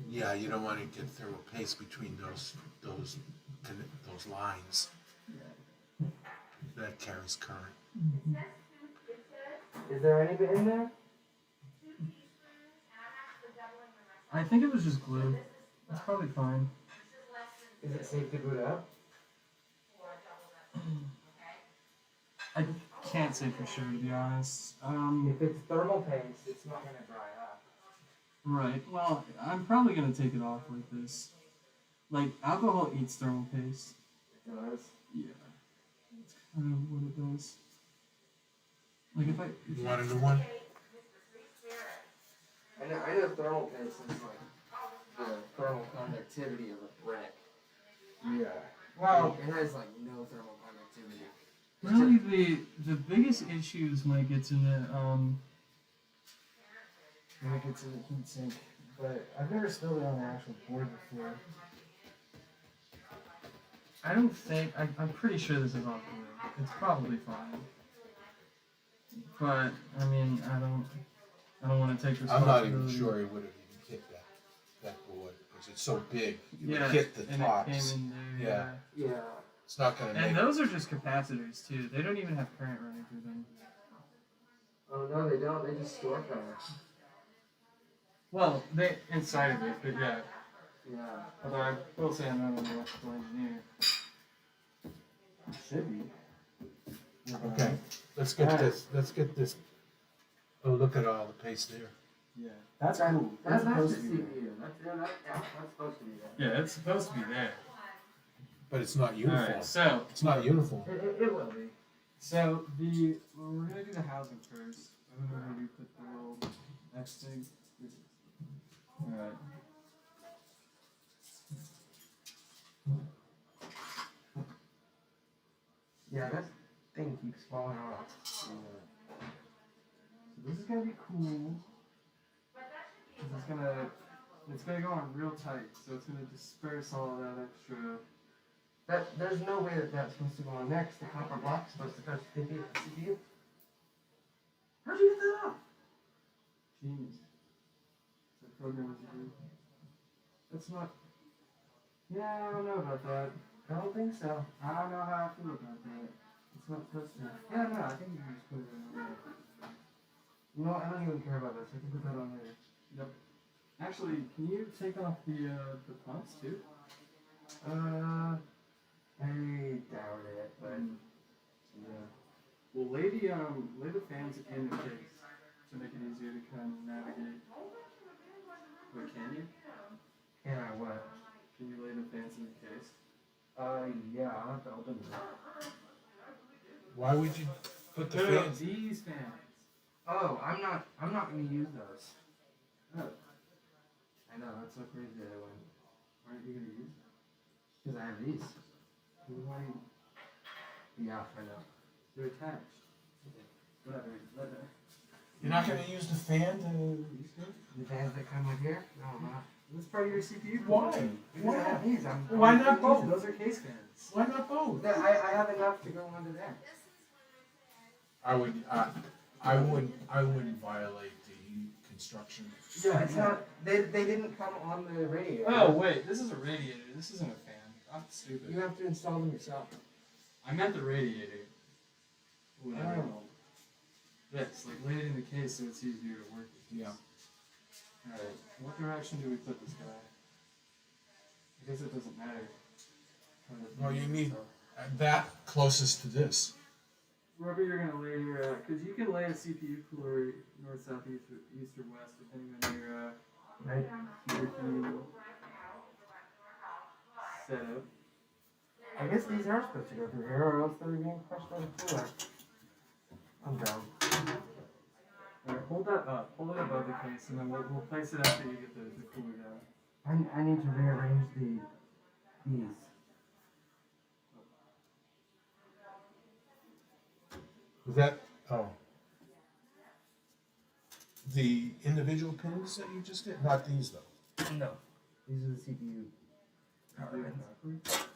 Yeah, you don't want to get thermal paste between those lines. That carries current. Is there any bit in there? I think it was just glue. It's probably fine. Is it safe to boot up? I can't say for sure, to be honest. If it's thermal paste, it's not gonna dry up. Right. Well, I'm probably gonna take it off like this. Like alcohol eats thermal paste. does. Yeah. That's kind of what it does. Like if I. You want a new one? I know thermal paste is like the thermal conductivity of a brick. Yeah. Well, it has like no thermal conductivity. Really, the biggest issues when it gets in the When it gets in the heat sink. But I've never spilled it on the actual board before. I don't think I'm pretty sure this is off the lid. It's probably fine. But I mean, I don't want to take I'm not responsibility. even sure he would have even hit that board because it's so big. You would Yeah, hit the and tops. it came in there. Yeah. Yeah. It's not gonna And make. those are just capacitors too. They don't even have current running through them. Oh no, they don't. They just store power. Well, they inside of it, but yeah. Yeah. Although I will say I'm not an electrical engineer. Should be. Okay. Let's get this. Let's get this. Oh, look at all the paste there. Yeah. That's That- cool. That's supposed the to be there. CPU. That's supposed to be there. Yeah, it's supposed to be there. But it's not uniform. Alright, so It's not uniform. It will be. we're gonna do the housing first. I don't know where we put the little X thing. Alright. Yeah, that thing keeps falling off. So this is gonna be cool. 'Cause it's gonna go on real tight, so it's gonna disperse all of that extra. There's no way that's supposed to go on next. The copper block's supposed to touch the CPU. How'd you get that off? Genius. The program is good. That's not. Yeah, I don't know about that. I don't think so. I don't know how I feel about that. It's not supposed to. Yeah, no, I think you can just put it on there. You know what? I don't even care about this. I can put that on there. Yep. Actually, can you take off the pumps too? I doubt it, but yeah. Well, lay the fans in the case to make it easier to kind of navigate. Wait, can you? Can I what? Can you lay the fans in the case? Yeah, I'll have to open it. Why would you put the No, no, fans? these fans. Oh, I'm not gonna use those. Oh, I know, that's so crazy that I went. aren't you gonna use? Because I have these. Why? Yeah, I know. They're attached. Whatever. Let it. You're not gonna use the fan to. The fans that come with here? No, I'm not. That's part of your CPU. Why? Because I have these. Why not both? Those are case fans. Why not both? I have enough to go under there. I wouldn't violate the construction. Yeah, it's not. They didn't come on the radiator. Oh wait, this is a radiator. This isn't a fan. I'm stupid. You have to install them yourself. I meant the radiator. Whatever. Oh. This, like, lay it in the case so it's easier to work with. Yeah. Alright, what direction do we put this guy? I guess it doesn't matter. Well, you need that closest to this. Wherever you're gonna lay your, because you can lay a CPU cooler north, south, east, or west, depending on your CPU setup. I guess these are supposed to go through here, or else they're being crushed by the cooler. I'm dumb. Alright, hold that up. Hold it above the case, and then we'll place it after you get the cooler down. I need to rearrange these. Is that the individual pins that you just did? Not these though. No. These are the CPU power Do it pins. backwards.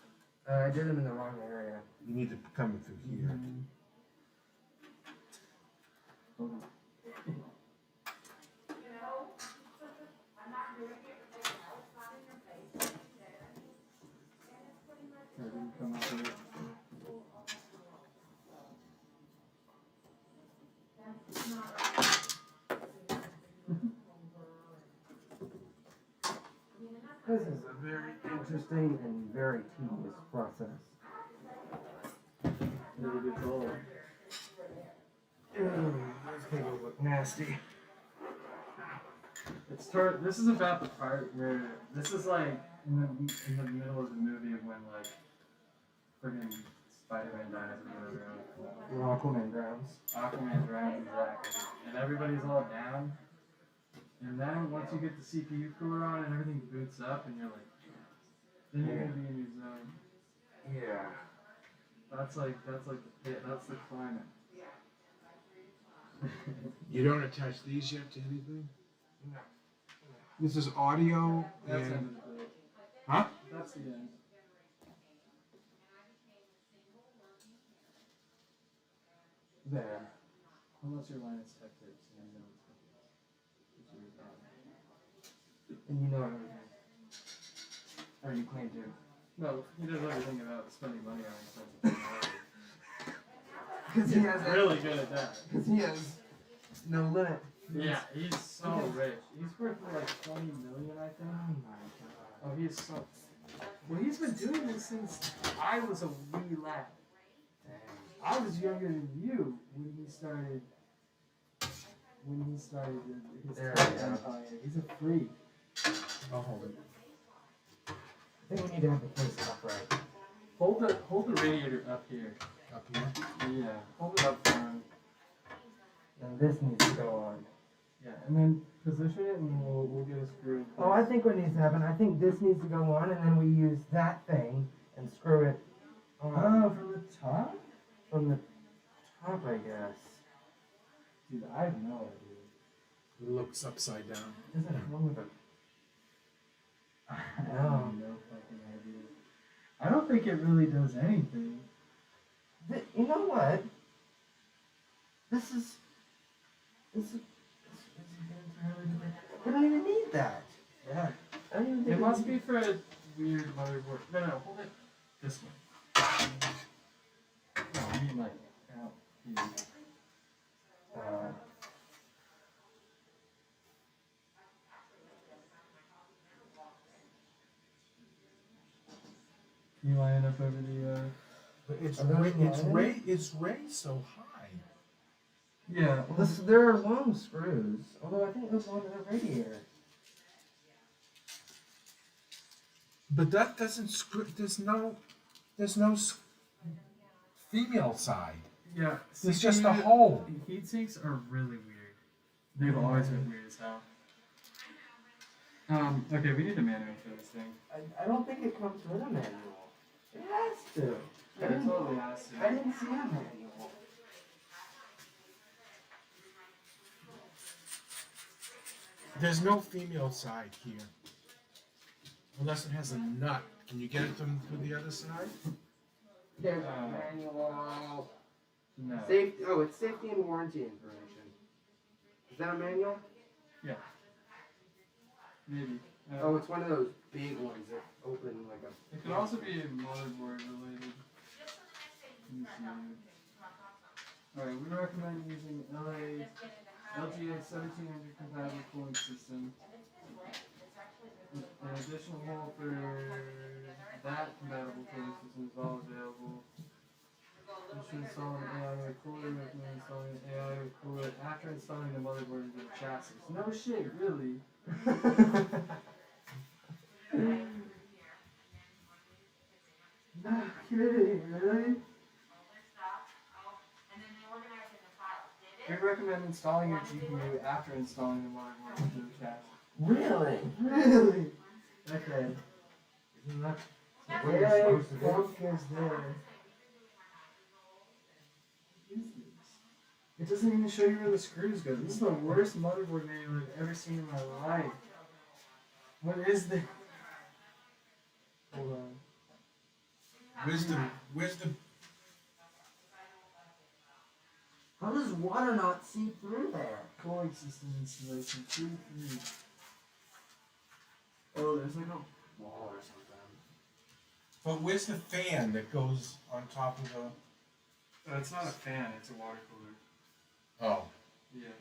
I did them in the wrong area. You need to come through here. Or it didn't come out right. This is a very interesting and very tedious process. Maybe it's all. These cables look nasty. This is about the part where this is like in the middle of the movie when like friggin' Spider-Man dies or whatever. Aquaman drowns. Aquaman drowns, exactly. And everybody's all down. And then once you get the CPU cooler on and everything boots up and you're like, then you're gonna be in your zone. Yeah. That's like the pit, that's the climate. You don't attach these yet to anything? No. This is audio That's the end and of the build. huh? That's the end. There. Unless your line is tech tips and you know it's tech tips. Which is your problem. And you know everything. Or you claim to. No, he does everything about spending money on expensive Because he has really good at that. Because he has no limit. Yeah, he's so rich. He's worth like 20 million, I think. Oh my god. Oh, he's so. Well, he's been doing this since I was a wee lad. I was younger than you when he started. His There tech we go. empire. He's a freak. I'll hold it. I think we need to have the case upright. Hold the radiator up here. Up here. Yeah, hold it up for him. And this needs to go on. Yeah, and then position it, and we'll get a screw in place. Oh, I think what needs to happen, I think this needs to go on, and then we use that thing and screw it on. Oh, from the top? From the top, I guess. Dude, I have no idea. It looks upside down. Doesn't come with a. I No. have no fucking idea. I don't think it really does anything. You know what? This is we don't even need that. Yeah. I don't even think It must be for a weird motherboard. No, hold it this way. No, I mean like out here. Can you line it up over the But it's Are those it's raised so high. Yeah. Well, there are long screws, although I think those belong to the radiator. But that doesn't screw. There's no female side. Yeah. It's just a hole. Heat sinks are really weird. They've always been weird as hell. Okay, we need a manual for this thing. I don't think it comes with a manual. It has to. Yeah, it totally has to. I didn't see a manual. There's no female side here. Unless it has a nut. Can you get it from the other side? There's a manual. No. Safety. Oh, it's safety and warranty information. Is that a manual? Yeah. Maybe. Oh, it's one of those big ones that open like a. It could also be motherboard related. Let me see. Alright, we recommend using LGA 1700 compatible cooling system. An additional hole for that compatible cooling system is all available. You should install an AI cooler, recommend installing an AI cooler after installing the motherboard into the chassis. No shit, really. No kidding, really? We recommend installing your GPU after installing the motherboard into the chassis. Really? Really? Okay. Isn't that what you're Yeah, supposed to do? focus there. What is this? It doesn't even show you where the screws go. This is the worst motherboard manual I've ever seen in my life. What is this? Hold on. Where's the How does water not seep through there? Cooling system installation 2, 3. Oh, there's like a wall or something. but where's the fan that goes on top of the It's not a fan, it's a water cooler. Oh. Yeah.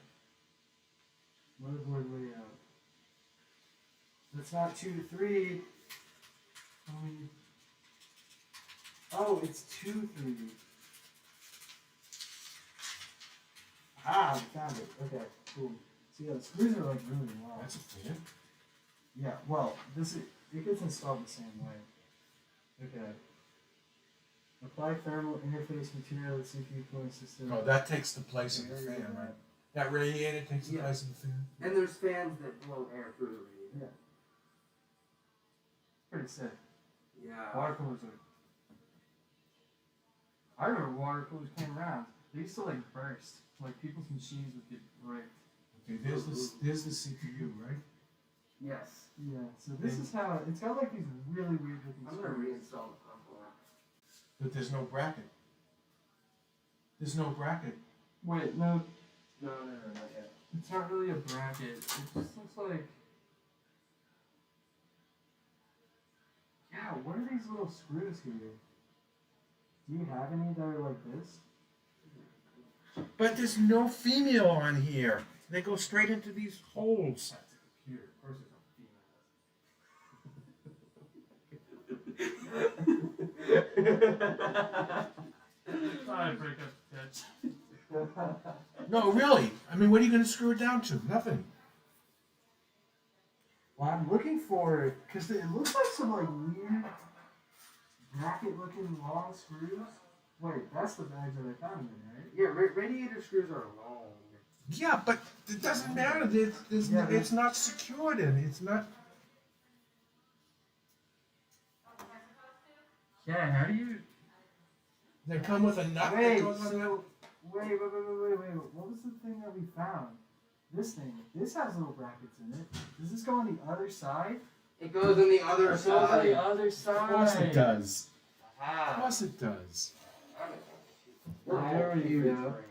Motherboard layout. That's not 2 to 3. Oh, it's 2, 3. Ah, we found it. Okay, cool. So yeah, the screws are like really long. That's a fan. Yeah, well, it gets installed the same way. Okay. apply thermal interface material to the CPU cooling system. Oh, that takes the place of the fan, right? That radiator takes the Yeah. place of the fan. And there's fans that blow air through the radiator. Pretty sick. Yeah. Water coolers are. I remember water coolers came around. They used to like burst. Like people's machines would get bricked. Okay, there's the CPU, right? Yes. Yeah, so this is how it's got like these really weird looking I'm gonna screws. reinstall the pump block. But there's no bracket. There's no bracket. Wait, no, No, not yet. it's not really a bracket. It just looks like. Yeah, what are these little screws here? Do you have any that are like this? But there's no female on here. They go straight into these holes. That's a computer. Of course, it's I'd break up the pitch. No, really. I mean, what are you going to screw it down to? Nothing. Well, I'm looking for because it looks like some like weird bracket looking long screws. Wait, that's the bags that I found in there, right? Yeah, radiator screws are long. Yeah, but it doesn't matter. It's not secured in. It's not. Yeah, how do you? They come with a nut that Wait, goes on the. so wait. What was the thing that we found? This thing. This has little brackets in it. Does this go on the other side? It goes on the other It goes on the side. other side. Of course it does. Of Ah. course it does. There we Huge go. brains.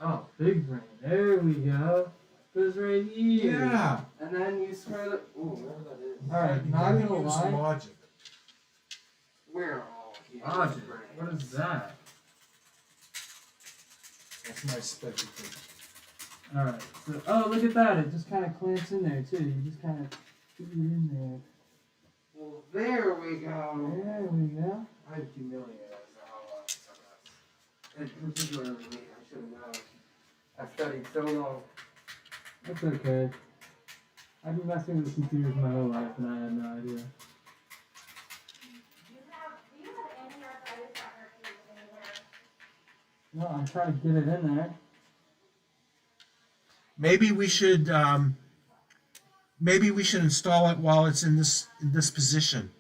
Oh, big brain. There we go. Goes right here. Yeah. And then you screw the. Ooh, whatever that is. Alright, You not gotta gonna use lie. logic. We're all huge Logic. brains. What is that? That's my specialty. Alright. So, oh, look at that. It just kind of clamps in there, too. You just kind of put it in there. Well, there we go. There we go. I'm humiliated as to how long it took us. And particularly me, I should have known. I studied so long. That's okay. I've been messing with computers my whole life and I had no idea. Do you have any arthritis that hurt you anywhere? No, I'm trying to get it in there. Maybe we should. Maybe we should install it while it's in this position.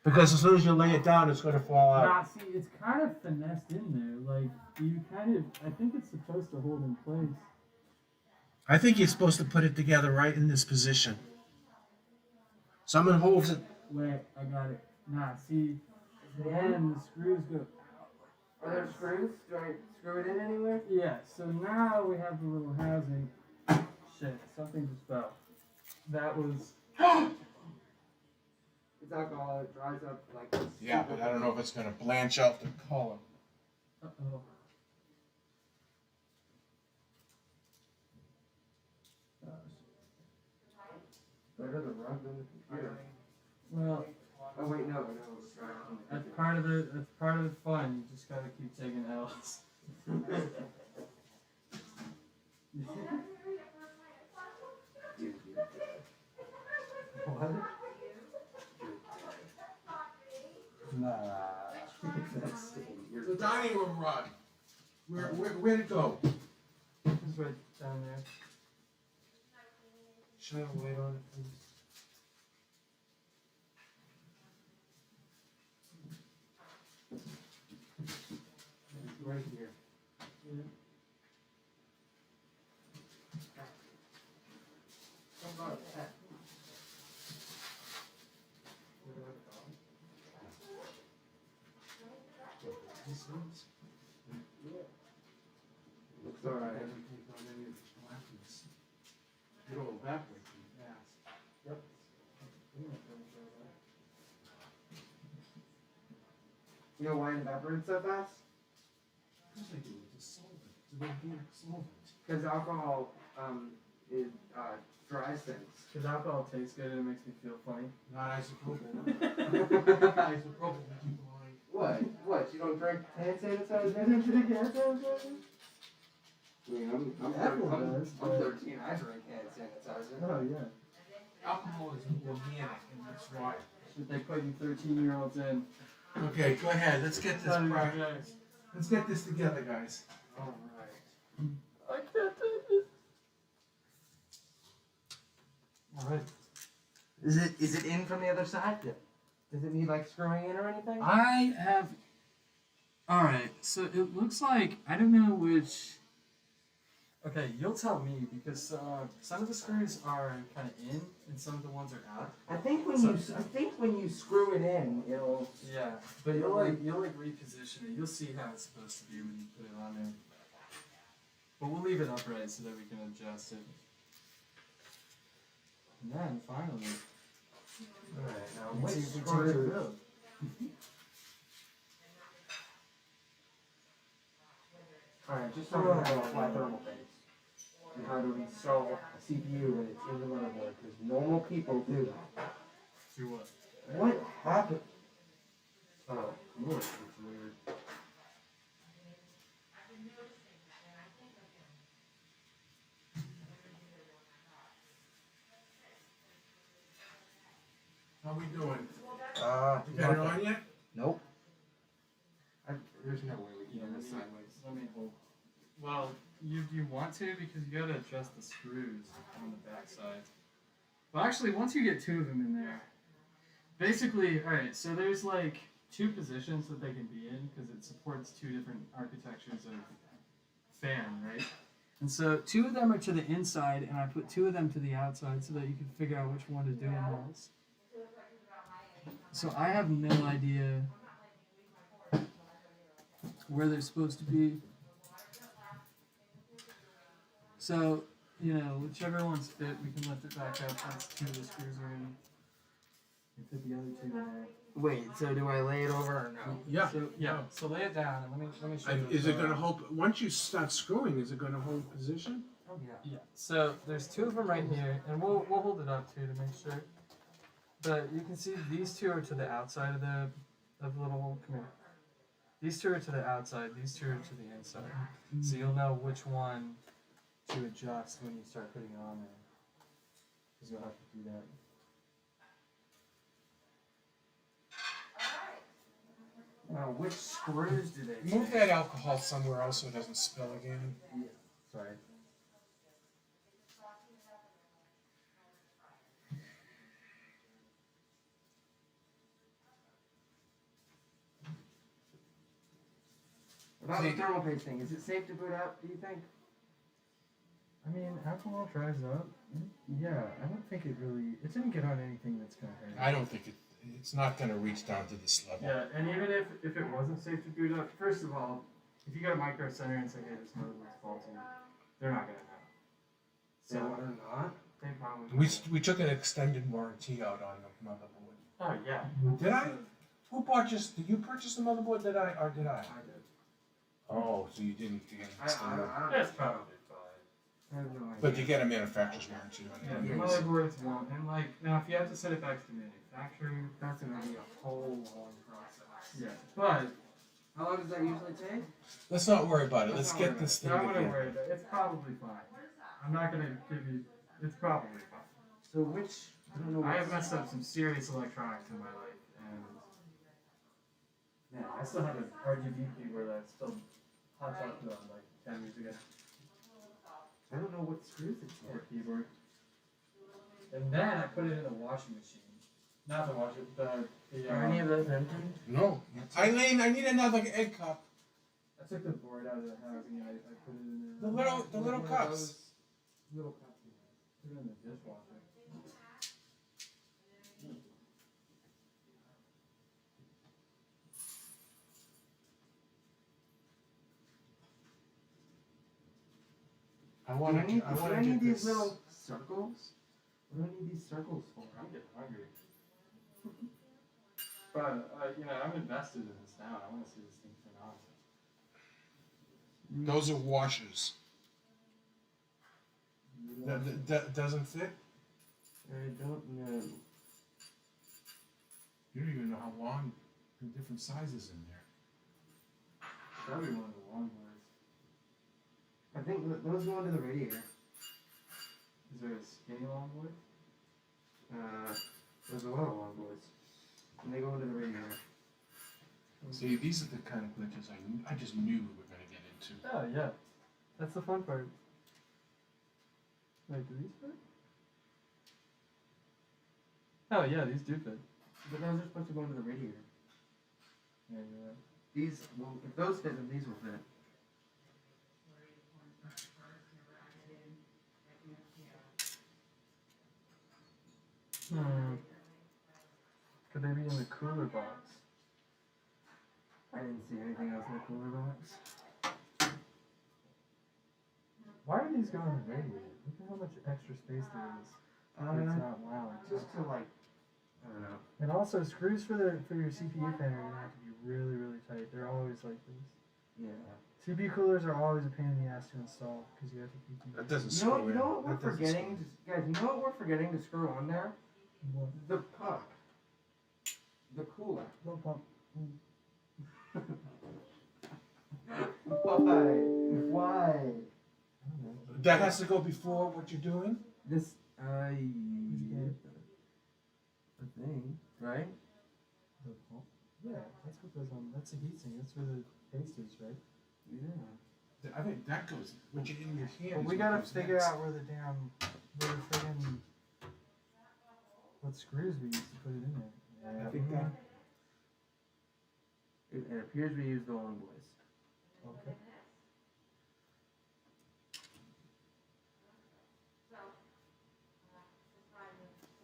Because as soon as you lay it down, it's going to fall out. Nah, see, it's kind of finessed in there. Like, you kind of, I think it's supposed to hold in place. I think you're supposed to put it together right in this position. Someone holds it. Wait, I got it. Nah, see, then the screws go. Are there screws? Do I screw it in anywhere? Yeah, so now we have the little housing. Shit, something just fell. That was. It's alcohol, it dries up like. Yeah, but I don't know if it's going to blanch out the color. Uh-oh. Better the rug than the computer. Well, Oh wait, no, it's dry. that's part of the fun. You just gotta keep taking L's. Dude, What? Nah. that's you're The dining room rug. Where'd it go? It's right down there. Shine a light on it, please. right here. How about a pet? This one's. Looks alright. It'll evaporate too fast. Yep. You know why it evaporates so fast? Because they do it to solvent. It's an organic solvent. Because alcohol it dries things. Because alcohol tastes good and it makes me feel funny. Not isopropyl. Isopropyl would keep lying. What? What? You don't drink hand sanitizer? I didn't drink hand sanitizer. I mean, I'm Everyone does, but- 13. I drink hand sanitizer. Oh, yeah. Alcohol is organic, and that's why. Shit, they put you 13-year-olds in. Okay, go ahead. Let's get this. Guys. Let's get this together, guys. All right. I can't take it. All right. Is it in from the other side? Yeah. Does it need like screwing in or anything? I have. Alright, so it looks like. I don't know which. Okay, you'll tell me because some of the screws are kind of in and some of the ones are out. I think when you screw it in, it'll. Yeah, but you'll like reposition it. You'll see how it's supposed to be when you put it on there. But we'll leave it upright so that we can adjust it. And then finally, All right. Now you which can see if we screw? take it out. Alright, just talking about flat thermal paste and how to install a CPU when it's in the motherboard, because normal people do that. Do what? What happened? Oh, look, it's weird. How we doing? You You got it on yet? Nope. There's no way we can do this sideways. Let me hold. Well, you want to because you gotta adjust the screws on the back side. Well, actually, once you get two of them in there, basically, all right. So there's like two positions that they can be in because it supports two different architectures of fan, right? And so two of them are to the inside, and I put two of them to the outside so that you can figure out which one to do them most. So I have no idea where they're supposed to be. So, you know, whichever one's fit, we can lift it back up once two of the screws are in. You fit the other two in there. Wait, so do I lay it over or no? Yeah. So lay it down and let me show you. Is it going to hold? Once you start screwing, is it going to hold position? Oh yeah. Yeah. So there's two of them right here, and we'll hold it up too to make sure. But you can see these two are to the outside of the little. Come here. These two are to the outside. These two are to the inside. So you'll know which one to adjust when you start putting it on there. Because you'll have to do that. Now, which screws do they Move that alcohol somewhere else so it doesn't spill again. Sorry. About the thermal paste thing, is it safe to boot up, do you think? I mean, alcohol dries up. Yeah, I don't think it really. It didn't get on anything that's gonna hurt. I don't think it's not going to reach down to this level. Yeah, and even if it wasn't safe to boot up, first of all, if you go to Micro Center and say, hey, this motherboard's faulty, they're not gonna know. So So they're not? they probably. We took an extended warranty out on the motherboard. Oh yeah. Did I? Who bought just? Did you purchase the motherboard? Did I or did I? I did. Oh, so you didn't get an I extended. don't That's probably fine. I have no idea. But you get a manufacturer's warranty on Yeah, it. the anyways. motherboards won't. And like now, if you have to send it back to the manufacturer, That's gonna be a whole long process. yeah. But How long does that usually take? Let's not worry about it. Let's Let's not get worry this thing I wouldn't together. worry about it. It's probably fine. I'm not gonna give you. It's probably fine. So which, I don't know I have what's- messed up some serious electronics in my life, and yeah, I still have an RGB keyboard that I still hot chocolate on like 10 years ago. I don't know what screws it's Or for. keyboard. And then I put it in the washing machine. Not the washing, the Are any of those empty? No. Eileen, I need another egg cup. I took the board out of the housing and I put it in there. The little cups. Little cups. Put it in the dishwasher. I Do want I need, to. I do want I to need get these this. little circles? What do I need these circles for? I'm getting hungry. But, you know, I'm invested in this now. I want to see this thing turn on. Those are washers. That doesn't fit. I don't know. You don't even know how long. The different sizes in there. Probably one of the long ones. I think those go into the radiator. Is there a skinny long board? There's a lot of long boards. And they go into the radiator. See, these are the kind of glitches I just knew we were going to get into. Oh yeah, that's the fun part. Wait, do these fit? Oh yeah, these do fit. But those are supposed to go into the radiator. Yeah, you're right. These, well, if those fit, then these will fit. Could they be in the cooler box? I didn't see anything else in the cooler box. Why are these going in the radiator? Look at how much extra space there is. It's not wow. Just to like, I don't know. And also screws for your CPU fan are gonna have to be really, really tight. They're always like this. Yeah. CPU coolers are always a pain in the ass to install because you have to keep them. That doesn't You know, screw you know in. what we're That doesn't forgetting, screw to, guys? You know what we're forgetting to screw on there? What? The puck. The cooler. No pump. Why? Why? in. That has to go before what you're doing? This, the thing, right? The pump? Yeah, that's what goes on. That's the heatsink. That's where the paste is, right? Yeah. I think that goes, what you in your hand. But is we what gotta goes figure next. out where the friggin' what screws we used to put it in there. Yeah. I think that. It appears we use the long boys. Okay.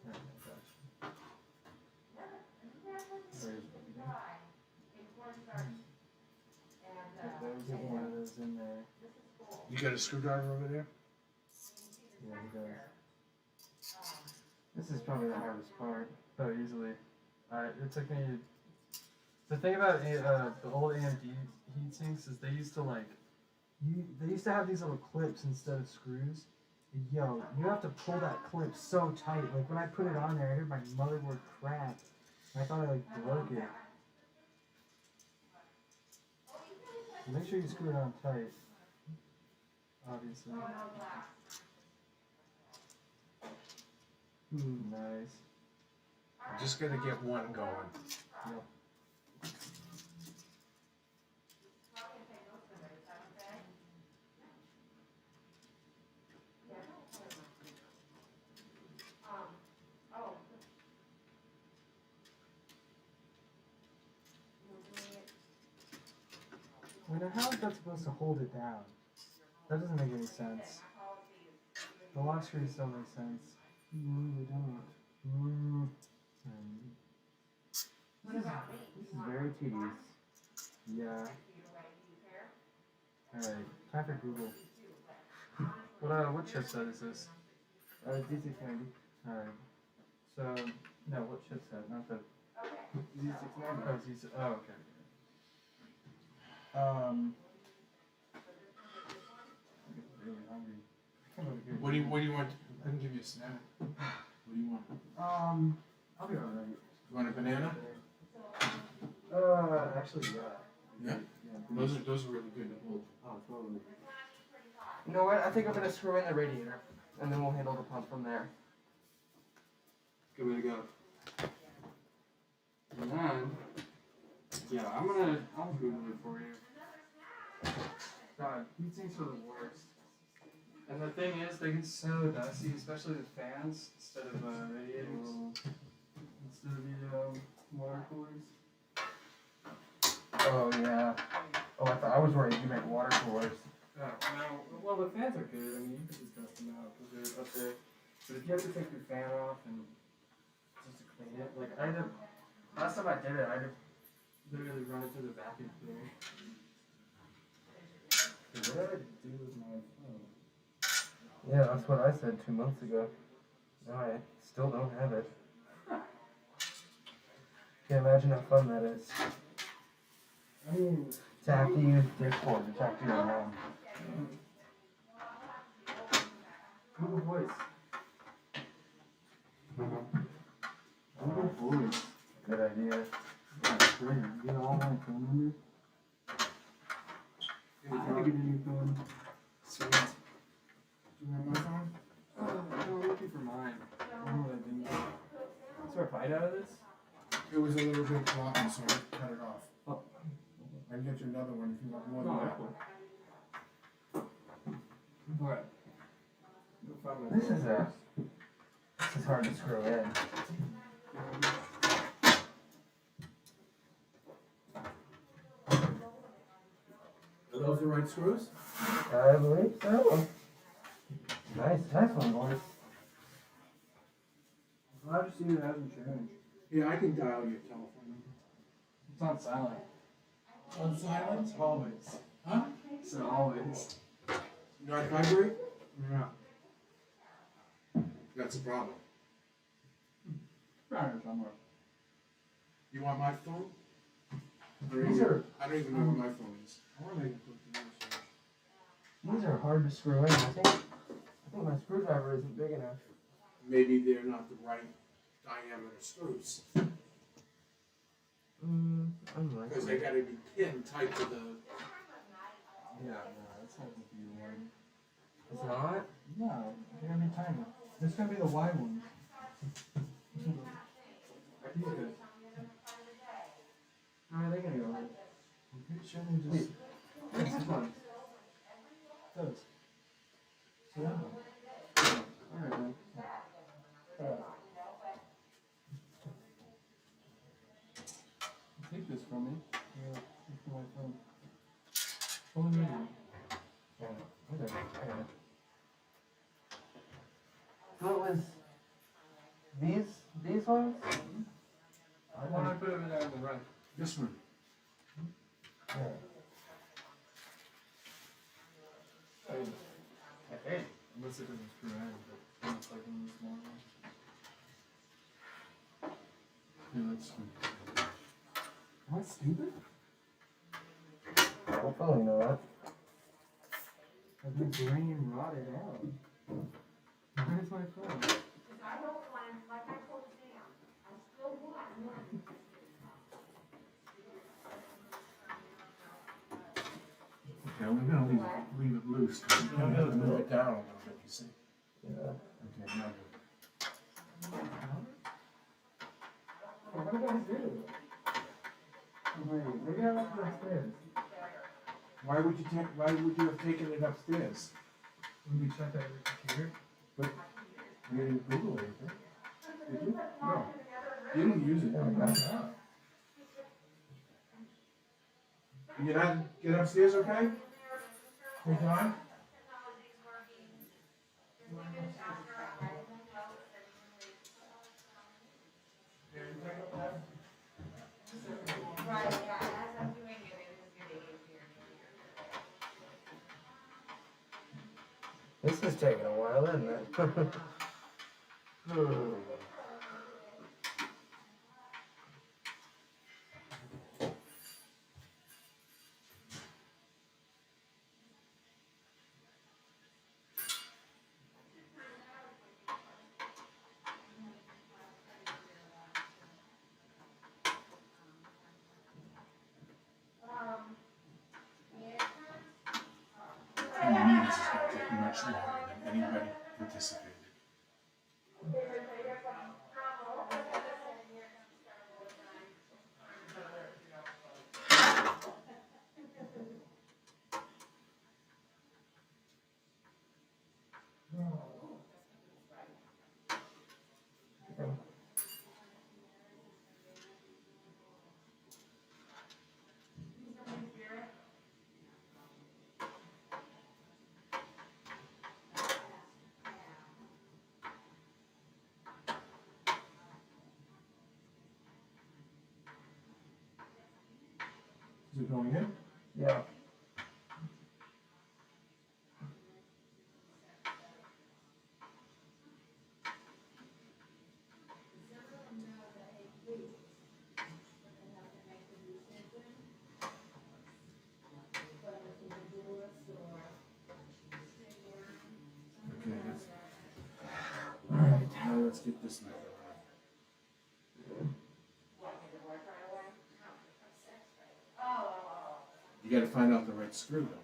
Oh my gosh. There's There's one of those in there. You got a screwdriver over there? Yeah, he does. This is probably the hardest part. Oh, easily. It took me. The thing about the old AMD heat sinks is they used to they used to have these little clips instead of screws. Yo, you have to pull that clip so tight. Like when I put it on there, I heard my motherboard crack. I thought I broke it. Make sure you screw it on tight. Obviously. Nice. I'm just gonna get one going. Yep. I mean, how is that supposed to hold it down? That doesn't make any sense. The lock screws don't make sense. No, they don't. This is very tedious. Yeah. Alright, time for Google. What chipset is this? Z690. Alright. So, no, what chipset? Not the. Z690. Oh, Z6. Oh, okay. I'm really hungry. Come over here. What do you want? I can give you a snack. What do you want? I'll be alright. You want a banana? Actually, yeah. Yeah. Yeah. Those are really good. Oh, totally. You know what? I think I'm gonna screw in the radiator, and then we'll handle the pump from there. Good way to go. And then, yeah, I'll Google it for you. God, heat sinks are the worst. And the thing is, they get so dusty, especially the fans, instead of radiators, instead of the water coolers. Oh yeah. Oh, I was worried you meant water coolers. Oh, no, well, the fans are good. I mean, you can just dust them out because they're up there. But if you have to take your fan off and just to clean it, like last time I did it, I had to literally run it through the vacuum cleaner. What did I do with my phone? Yeah, that's what I said 2 months ago. No, I still don't have it. Can't imagine how fun that is. I mean, To have to use Discord to talk to your mom. Google Voice. Google Voice. Good idea. That's great. You get all my phone numbers. I had to get a new phone. Sweet. Do you want my phone? No, I'm looking for mine. I don't know what I did. Is there a bite out of this? It was a little bit rotten, so I cut it off. Oh, can get you another one if you want more No, than I'm that. cool. Alright. You'll find my This is phone. this is hard to screw in. Are those the right screws? I believe so. Nice one, boys. Glad to see it hasn't changed. Yeah, I can dial your telephone number. It's on silent. On silent? Always. Huh? So always. Not vibrate? Yeah. That's a problem. Found it somewhere. You want my phone? These are I don't even know what my phone is. I want to make a quick research. these are hard to screw in. I think my screwdriver isn't big enough. Maybe they're not the right diameter screws. Unlikely. Because they gotta be pinned tight to the. Yeah, no, that's not gonna be the one. It's not? No, they're gonna be tiny. This is gonna be the wide ones. These guys. How are they gonna go? I'm pretty sure they just. This one. Those. So that one. Alright then. Take this from me. Yeah, it's for my phone. Phone me. Yeah, I got it. So it was these ones? Why don't I put it in there on the right? This one. Yeah. Hey. Unless it doesn't screw in, but it's like in this one. Yeah, that's fine. Am I stupid? Hopefully not. Has my brain rotted out? Where's my phone? Okay, we're gonna leave it loose. We're gonna move it down a little bit, you see? Yeah. Okay, now. What did I do? Wait, maybe I left it upstairs. Why would you have taken it upstairs? When we checked out your computer? You didn't Google anything. Did you? No. You didn't use it. Oh. You not get upstairs, okay? Hey, John? Right, yeah, as I'm doing it, it was getting easier and easier. This is taking a while, isn't it? And the meeting is gonna take much longer than anybody anticipated. Is it going in? Yeah. Okay, that's. Alright, now let's get this one. You gotta find out the right screw though.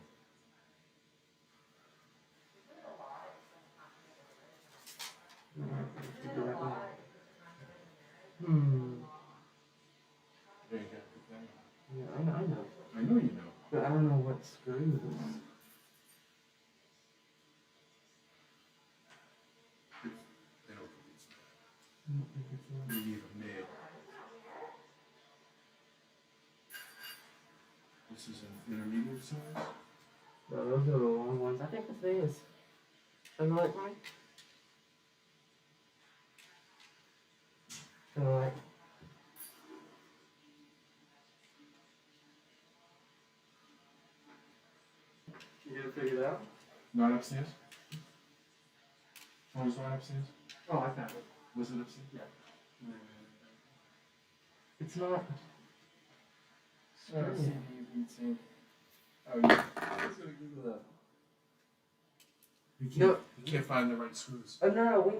Hmm. There you go. Yeah, I know. I know you want screws. They don't produce that. You need a mid. This is an intermediate size. No, those are the long ones. I think it's these. Kind of like mine. Kind of like. You get it figured out? Not upstairs? Oh, it's not upstairs? Oh, I found it. Was it upstairs? Yeah. It's not. Oh, CPU heatsink. Oh, yeah. I was gonna Google that. No. You can't find the right screws. Oh no, we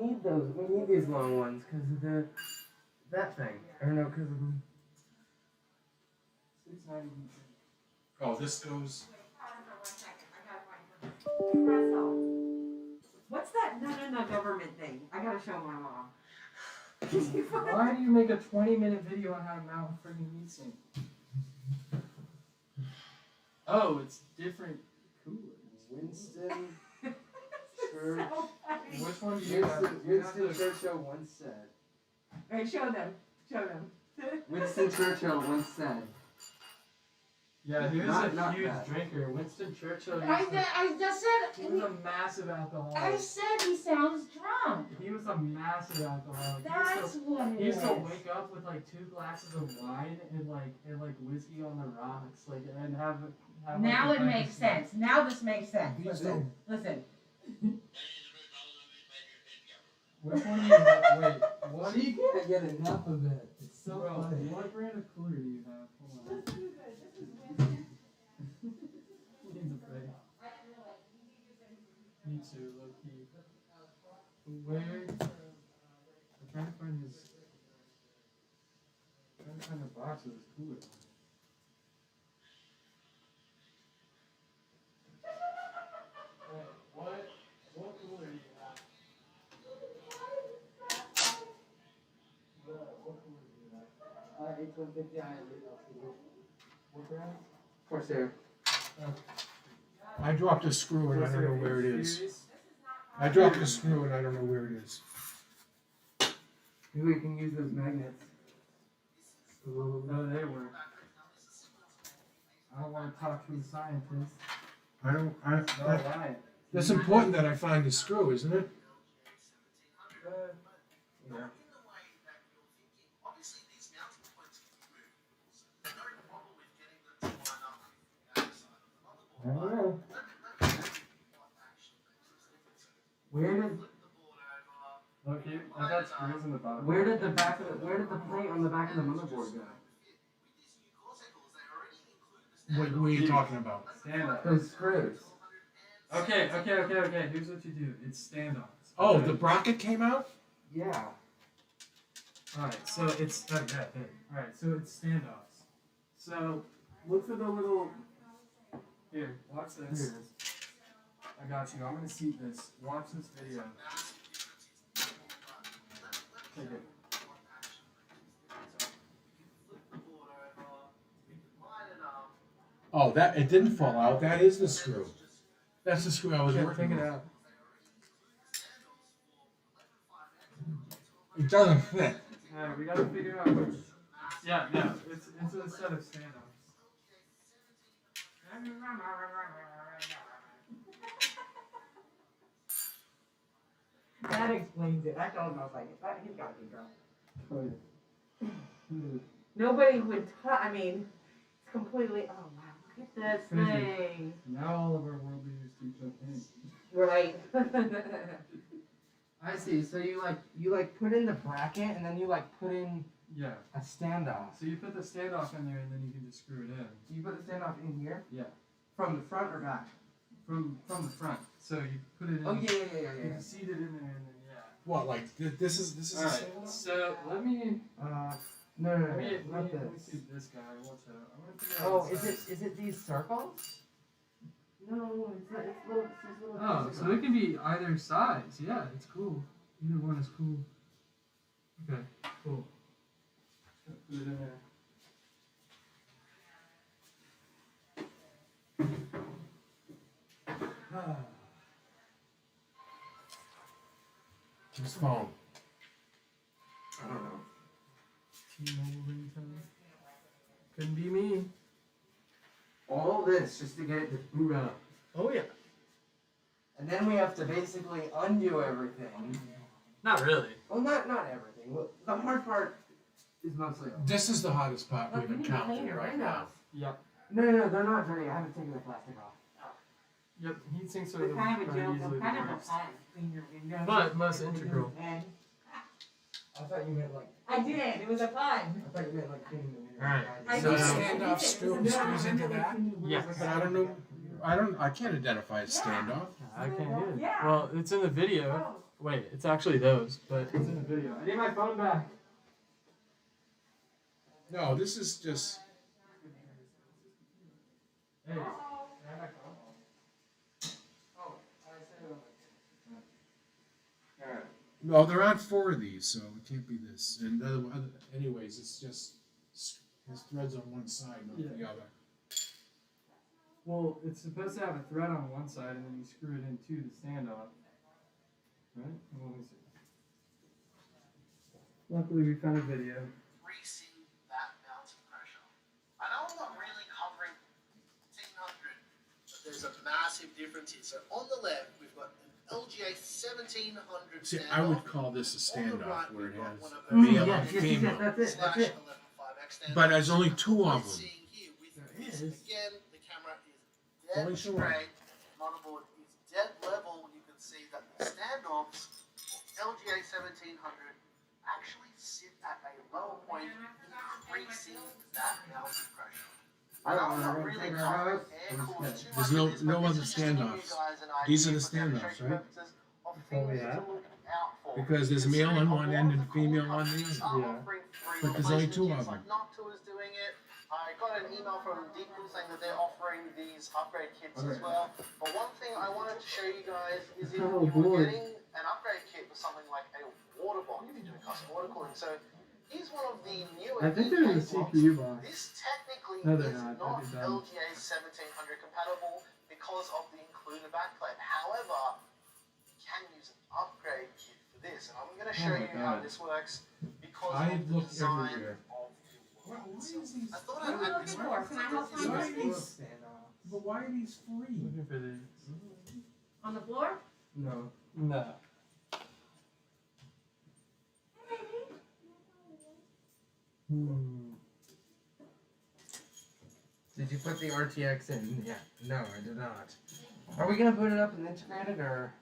need those. We need these long ones because of that thing. I don't know because of them. 690 heatsink. Oh, this goes. What's that? No, government thing. I gotta show my mom. Why do you make a 20-minute video on how to mount a freaking heatsink? Oh, it's different coolers. Winston Church. Which one do you have? Winston Churchill once said. Alright, show them. Show them. Winston Churchill once said. Yeah, he was Not a huge that. drinker. Winston Churchill. I just said. He was a massive alcoholic. I said he sounds drunk. He was a massive alcoholic. That's what it He used is. to wake up with like 2 glasses of wine and whiskey on the rocks, and have Now like, it makes sense. Now this makes sense. Listen. Listen. Which one do you have? Wait, what? She can't get enough of it. It's so Bro, funny. what brand of cooler do you have? Hold on. Needs a break. Me too, low key. Where? I'm trying to find his. I'm trying to find the box of his cooler. What cooler do you have? What cooler do you have? H150 What brand? Corsair. I dropped a screw and I don't know where it is. I dropped a screw and I don't know where it is. Maybe we can use those magnets. No, they work. I don't want to talk to a scientist. No, Why? that's important that I find the screw, isn't it? Yeah. I don't know. Where did Look here, I got screws in the bottom. where did the plate on the back of the motherboard go? What are you talking about? Stand up. Those screws. Okay. Here's what you do. It's standoffs. Oh, Okay? the bracket came out? Yeah. Alright, so it's Alright, so it's standoffs. So look for the little. Here, watch Here it this. is. I got you. I'm gonna see this. Watch this video. Take it. Oh, that it didn't fall out. That is the screw. That's the screw I was working Take it with. out. It doesn't fit. Alright, we gotta figure out which. Yeah, no, it's a set of standoffs. That explains it. I told him I was like, he's got to be drunk. Nobody would touch. I mean, it's completely. Oh wow! Look at this thing. Now all of our world leaders do cocaine. Right. I see. So you put in the bracket and then you put in Yeah. a standoff. So you put the standoff in there and then you can just screw it in. Do you put the standoff in here? Yeah. From the front or back? From the front. So you put it in. Oh yeah. You seat it in there and then yeah. What, like this is a Alright, standoff? so let me No, let me not let me this. see this guy. Watch out. I'm gonna figure out. Oh, what size. is it these circles? No, it's not. It's little. It's just little. Oh, so it can be either size. Yeah, it's cool. Either one is cool. Okay, cool. Just gonna put it in there. Whose phone? I don't know. T-Mobile ringtone. Couldn't be me. All this just to get it to boot up. Oh yeah. And then we have to basically undo everything. Not really. Well, not everything. Well, the hard part is mostly. This is the hardest part Look, we've you need to clean encountered your right windows. now. Yep. No, they're not dirty. I haven't taken the plastic off. Yep. Heat sinks are It's the kind of a probably joke. easily I'm the kind of a worst. fun. Clean your windows. But most integral. And I thought you meant like. I did. It was a fun. I thought you meant like cleaning the window. Alright. I So did. standoff I did. screws into that? Yes. But I don't know. I can't identify a standoff. I can't either. Yeah. Well, it's in the video. Oh. Wait, it's actually those, but it's in the video. I need my phone back. No, this is just. Hey. No, there aren't 4 of these, so it can't be this. And anyways, it's just has threads on one side, not the other. Well, it's supposed to have a thread on one side, and then you screw it into the standoff. Right? Well, let me see. Luckily, we found a video. Increasing that mounting pressure. I know I'm not really covering 1800, but there's a massive difference here. So on the left, we've got an LGA 1700 See, standoff. I would call this a On the standoff right, where it we've got has one of male those and female. That's it. slash 11.5x standoff. But there's only 2 What of we're them. seeing here with There this, is. again, the camera is Only dead two. straight. Motherboard is dead level. You can see that the standoffs for LGA 1700 actually sit at a lower point, increasing that mounting pressure. I don't I'm not know. really Take covering our air house. cooling too There's much no- with this, no but this other is just to give you standoffs. guys an These are idea the for demonstration standoffs, right? purposes of Oh, things yeah. to look out for. Because there's You can male see on a one lot end of and the female cooling on the companies other. are Yeah. offering free But there's only replacement 2 kits, of them. like Noctua is doing it. I got an email from Deepcool saying that they're offering these upgrade kits as well. But one thing I wanted to show you guys is if Oh, you were boy. getting an upgrade kit with something like a water block, if you're doing custom water cooling. So here's one of the newer I think they're in the EK blocks. CPU box. This technically No, they're is not. not They're done. LGA 1700 compatible because of the included backplate. However, you can use an upgrade kit for this, and I'm going to show Oh my you how God. this works because I of the looked design everywhere. of the Why board. is these? I thought What are you I'd add looking this for? one. Can I help find Why this? are these? Standoff. But why are these free? Looking for these. On the floor? No. No. Did you put the RTX in? Yeah. No, I did not. Are we gonna boot it up with integrated, or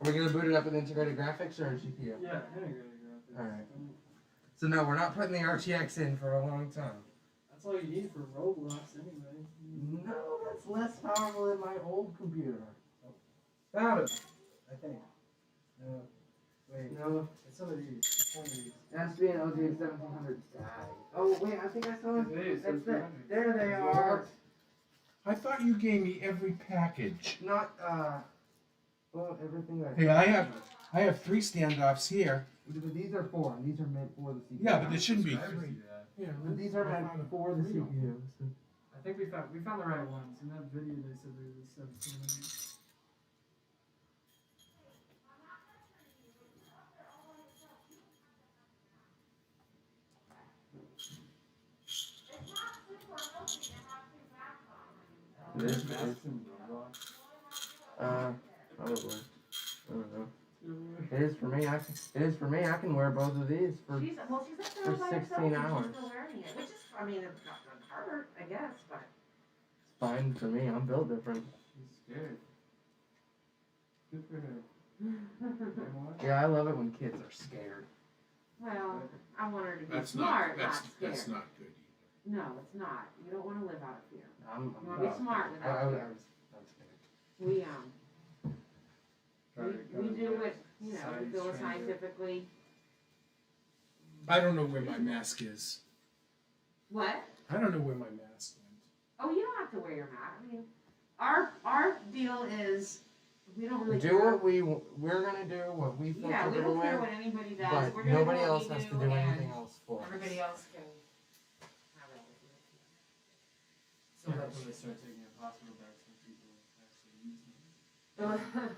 are we gonna boot it up with integrated graphics or a GPU? Yeah, integrated graphics. Alright. So no, we're not putting the RTX in for a long time. That's all you need for Roblox anyway. No, that's less powerful than my old computer. Found it. I think. No. Wait. No, It's some of these. Some of these. it has to be an LG 1700 die. Oh wait, I think I saw it. It is, That's it's it. 300. There they are. I thought you gave me every package. Not well, everything I. Hey, I have 3 standoffs here. These are 4, and these are meant for the CPU. Yeah, but they shouldn't be I see 3. that. Yeah, But these are meant for the CPU. So. I think we found the right ones. In that video, they said they were 1700. It is. Maps in Roblox. Probably. I don't know. It is for me. It is for me. I can wear both of these for. She's up there for by herself 16 and hours. she's still wearing it, which is, I mean, it's not hard, I guess, but. It's fine for me. I'm built different. She's scared. Good for her. You know what? Yeah, I love it when kids are scared. Well, I want her to be That's smart, not. not scared. That's not good either. No, it's not. You don't want to live out of fear. I'm You want to be smart I without fear. was scared. We Try to we go do with it, you know, we science feel trainer. scientifically. I don't know where my mask is. What? I don't know where my mask went. Oh, you don't have to wear your mask. I mean, our deal is we don't really Do care. what we're gonna do. What we feel Yeah, we comfortable don't care with, what anybody does. but We're gonna nobody do what else we has to do, do and anything else for us. everybody else can have it. So that's when they start taking impossible bets when people actually use them.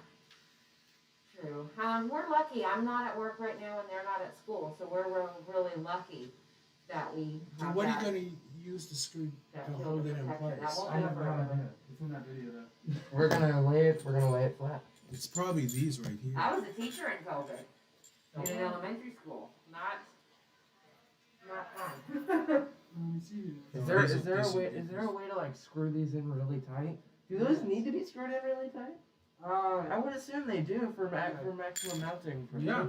True. true. We're lucky. I'm not at work right now and they're not at school, so we're really lucky that we So have what that. are you gonna use the screw that to field hold of it in protection. That place? won't I do it have no forever. idea. It's in that video though. We're gonna lay it flat. It's probably these right here. I was a teacher in COVID in an elementary school. Not fun. Is there a way to like screw these in really tight? Do those need to be screwed in really tight? I would assume they do for maximum mounting. Yeah.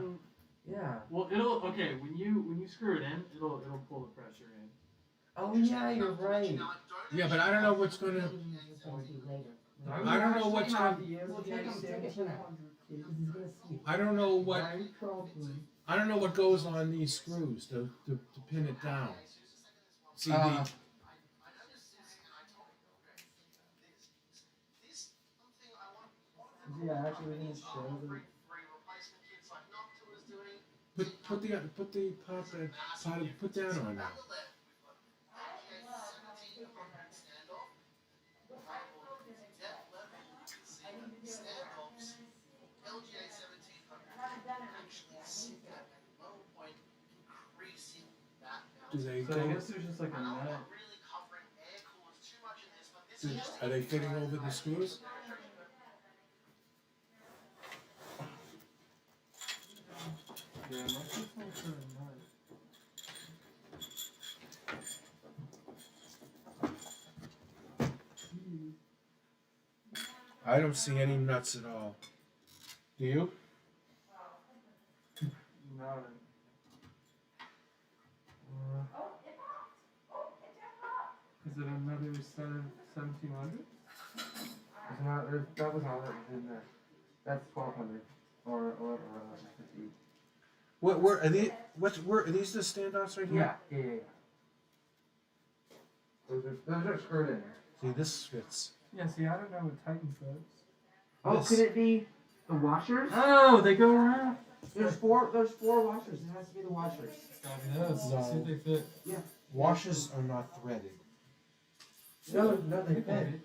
Yeah. Well, it'll when you screw it in, it'll pull the pressure in. Oh yeah, you're right. Yeah, but I don't know what's gonna. I don't know what's gonna. I don't know what. I don't know what goes on these screws to pin it down. See the. Yeah, actually, we didn't show the. Put the pot put that on now. Do they So I go? guess there's just like a nut. Are they fitting over the screws? Yeah, it must be some sort of nut. I don't see any nuts at all. Do you? No. Is it another 1700? It's not. That was all that was in there. That's 1200 or 1150. Where are they? Where are these the standoffs right here? Yeah. Those are screwed in there. See, this fits. Yeah, see, I don't know what tightens those. Oh, This. could it be the washers? Oh, they go around. There's four washers. It has to be the washers. Probably those. No. See if they fit. Washers are not threaded. No, they fit.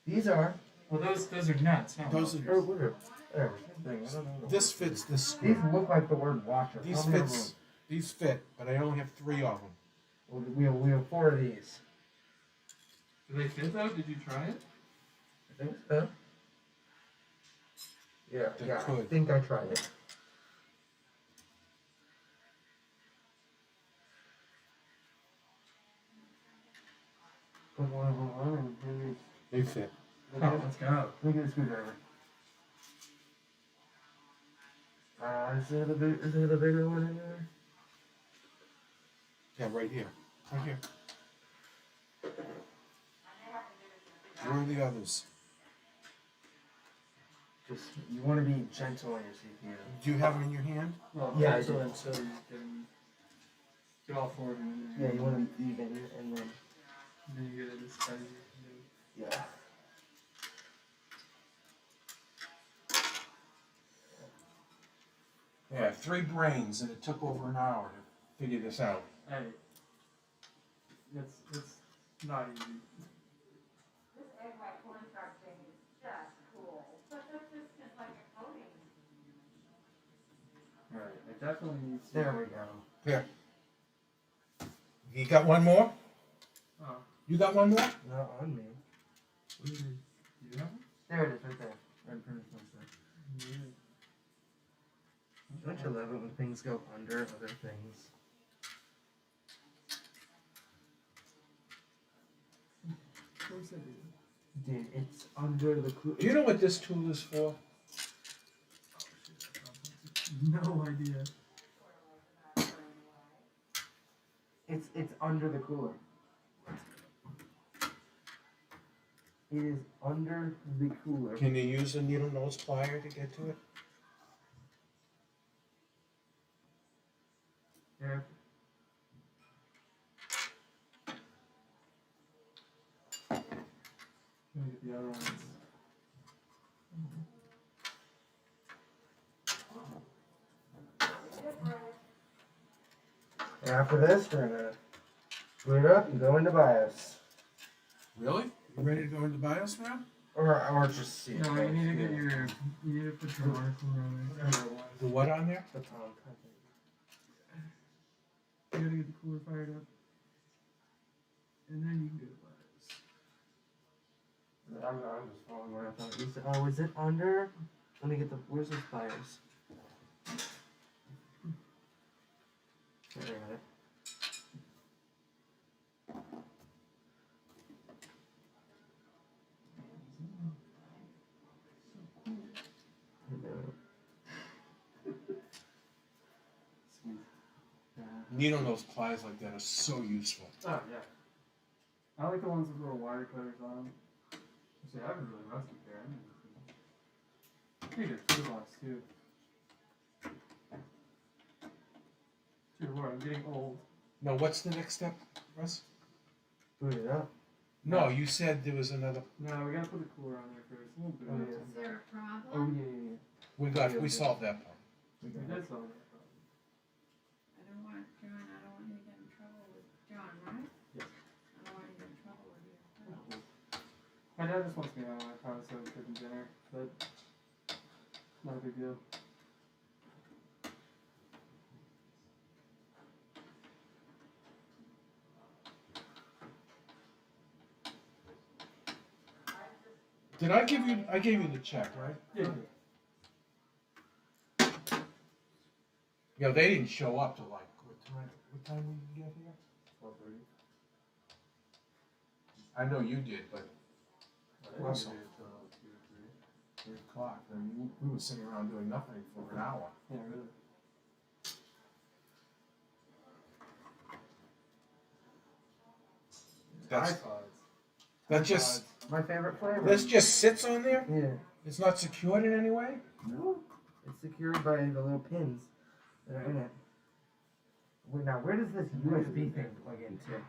These are. Well, those are nuts, huh? Those Or are. whatever. Whatever. Same thing. I don't know. This fits this These screw. look like the word washer. These How many of fits. These fit, but I only have 3 of them. them? We have 4 of these. Do they fit though? Did you try it? I think so. Yeah, They I could. think I tried it. They fit. Oh, let's go. Look at the screwdriver. Is there the bigger one in there? Yeah, right here. Right here. Where are the others? Just you want to be gentle on your CPU. Do you have them in your hand? Well, Yeah, I so do. then so you can get all 4 of them in there. Yeah, you want to be even, and then And then you get it as tight as you can do. yeah. Yeah, 3 brains, and it took over an hour to figure this out. Hey, it's not easy. This egg white cornstarch thing is just cool. But this is just like a coating. Right, it definitely needs to. There we go. Here. You got one more? Oh, You got one more? Not on me. do you have one? There it is, right there. Right in front of my stuff. Yeah. Don't you love it when things go under other things? Of course I do. Dude, it's under the Do you know what this tool is for? No idea. It's under the cooler. It is under the cooler. Can you use a needle nose plier to get to it? Yeah. Let me get the other ones. After this, we're gonna boot up and go into BIOS. Really? You ready to go into BIOS now? Or just see it. No, you need to get your. You need to put your water cooler on there. The what on there? The tongue, I think. You gotta get the cooler fired up. And then you can do it. I'm just following where I thought you said. Oh, is it under? Let me get the. Where's the fires? There, I got it. Needle nose pliers like that are so useful. Oh yeah. I like the ones with little wire cutters on them. Actually, I have a really rusty pair. I need a toolbox too. Dear Lord, I'm getting old. No, what's the next step, Russ? Boot it up. No, you said there was another. No, we gotta put the cooler on there first. We'll do Oh, it. yeah. Is there a problem? Oh yeah. We solved that part. We did solve that problem. I don't want, John, I don't want you to get in trouble with John, right? Yes. I don't want you to get in trouble with you. My dad just wants me to know I promised I was cooking dinner, but not a big deal. Did I give you? I gave you the check, right? Yeah. Yeah, they didn't show up till like what time? What time did you get here? 12:30. I know you did, but Russell. 2 or 3:00. I mean, we were sitting around doing nothing for an hour. 3. Yeah, really. That's iPods. that just My favorite flavor. this just sits on there. Yeah. It's not secured in any way. No. It's secured by the little pins that are in it. Wait, now where does this USB thing plug into?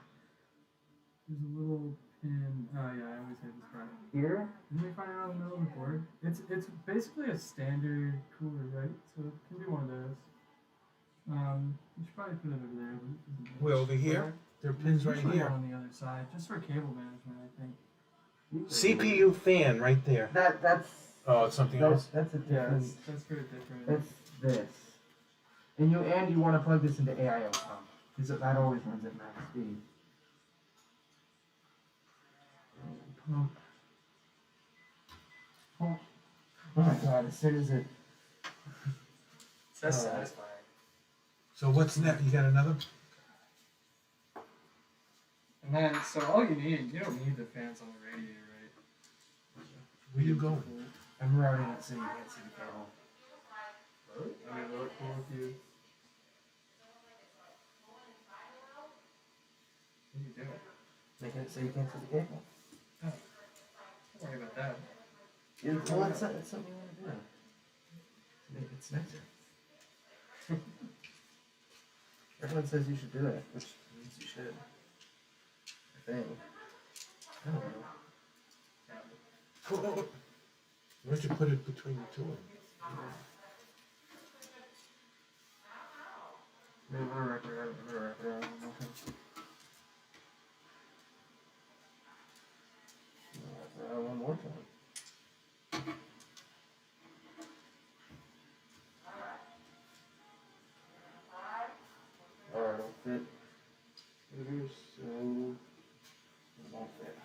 There's a little pin. Oh yeah, I always hate this part. Here? Didn't we find it on the middle of the board? It's basically a standard cooler, right? So it can be one of those. You should probably put it over there. But it doesn't matter. Well, over here, there are pins right Usually here. one on the other side, just for cable management, I think. CPU fan right there. That's Oh, it's something else. that's a Yeah, different. that's very different. That's this. And you want to plug this into AIO pump because that always runs at max speed. Pump. Pump. Oh my god! As soon as it. That's Oh. satisfying. So what's next? You got another? And then, so all you don't need the fans on the radiator, right? Where you going? I'm routing it so you can't see the cable. Really? I mean, will it cool with you? What are you doing? Making it so you can't see the cable. Don't worry about that. Well, it's something you want to do. Make it nicer. Everyone says you should do it, which means you should. I think. I don't know. Where'd you put it between the two of them? Maybe we'll wrap it around. One more time. Alright, it'll fit. Here, so it won't fit.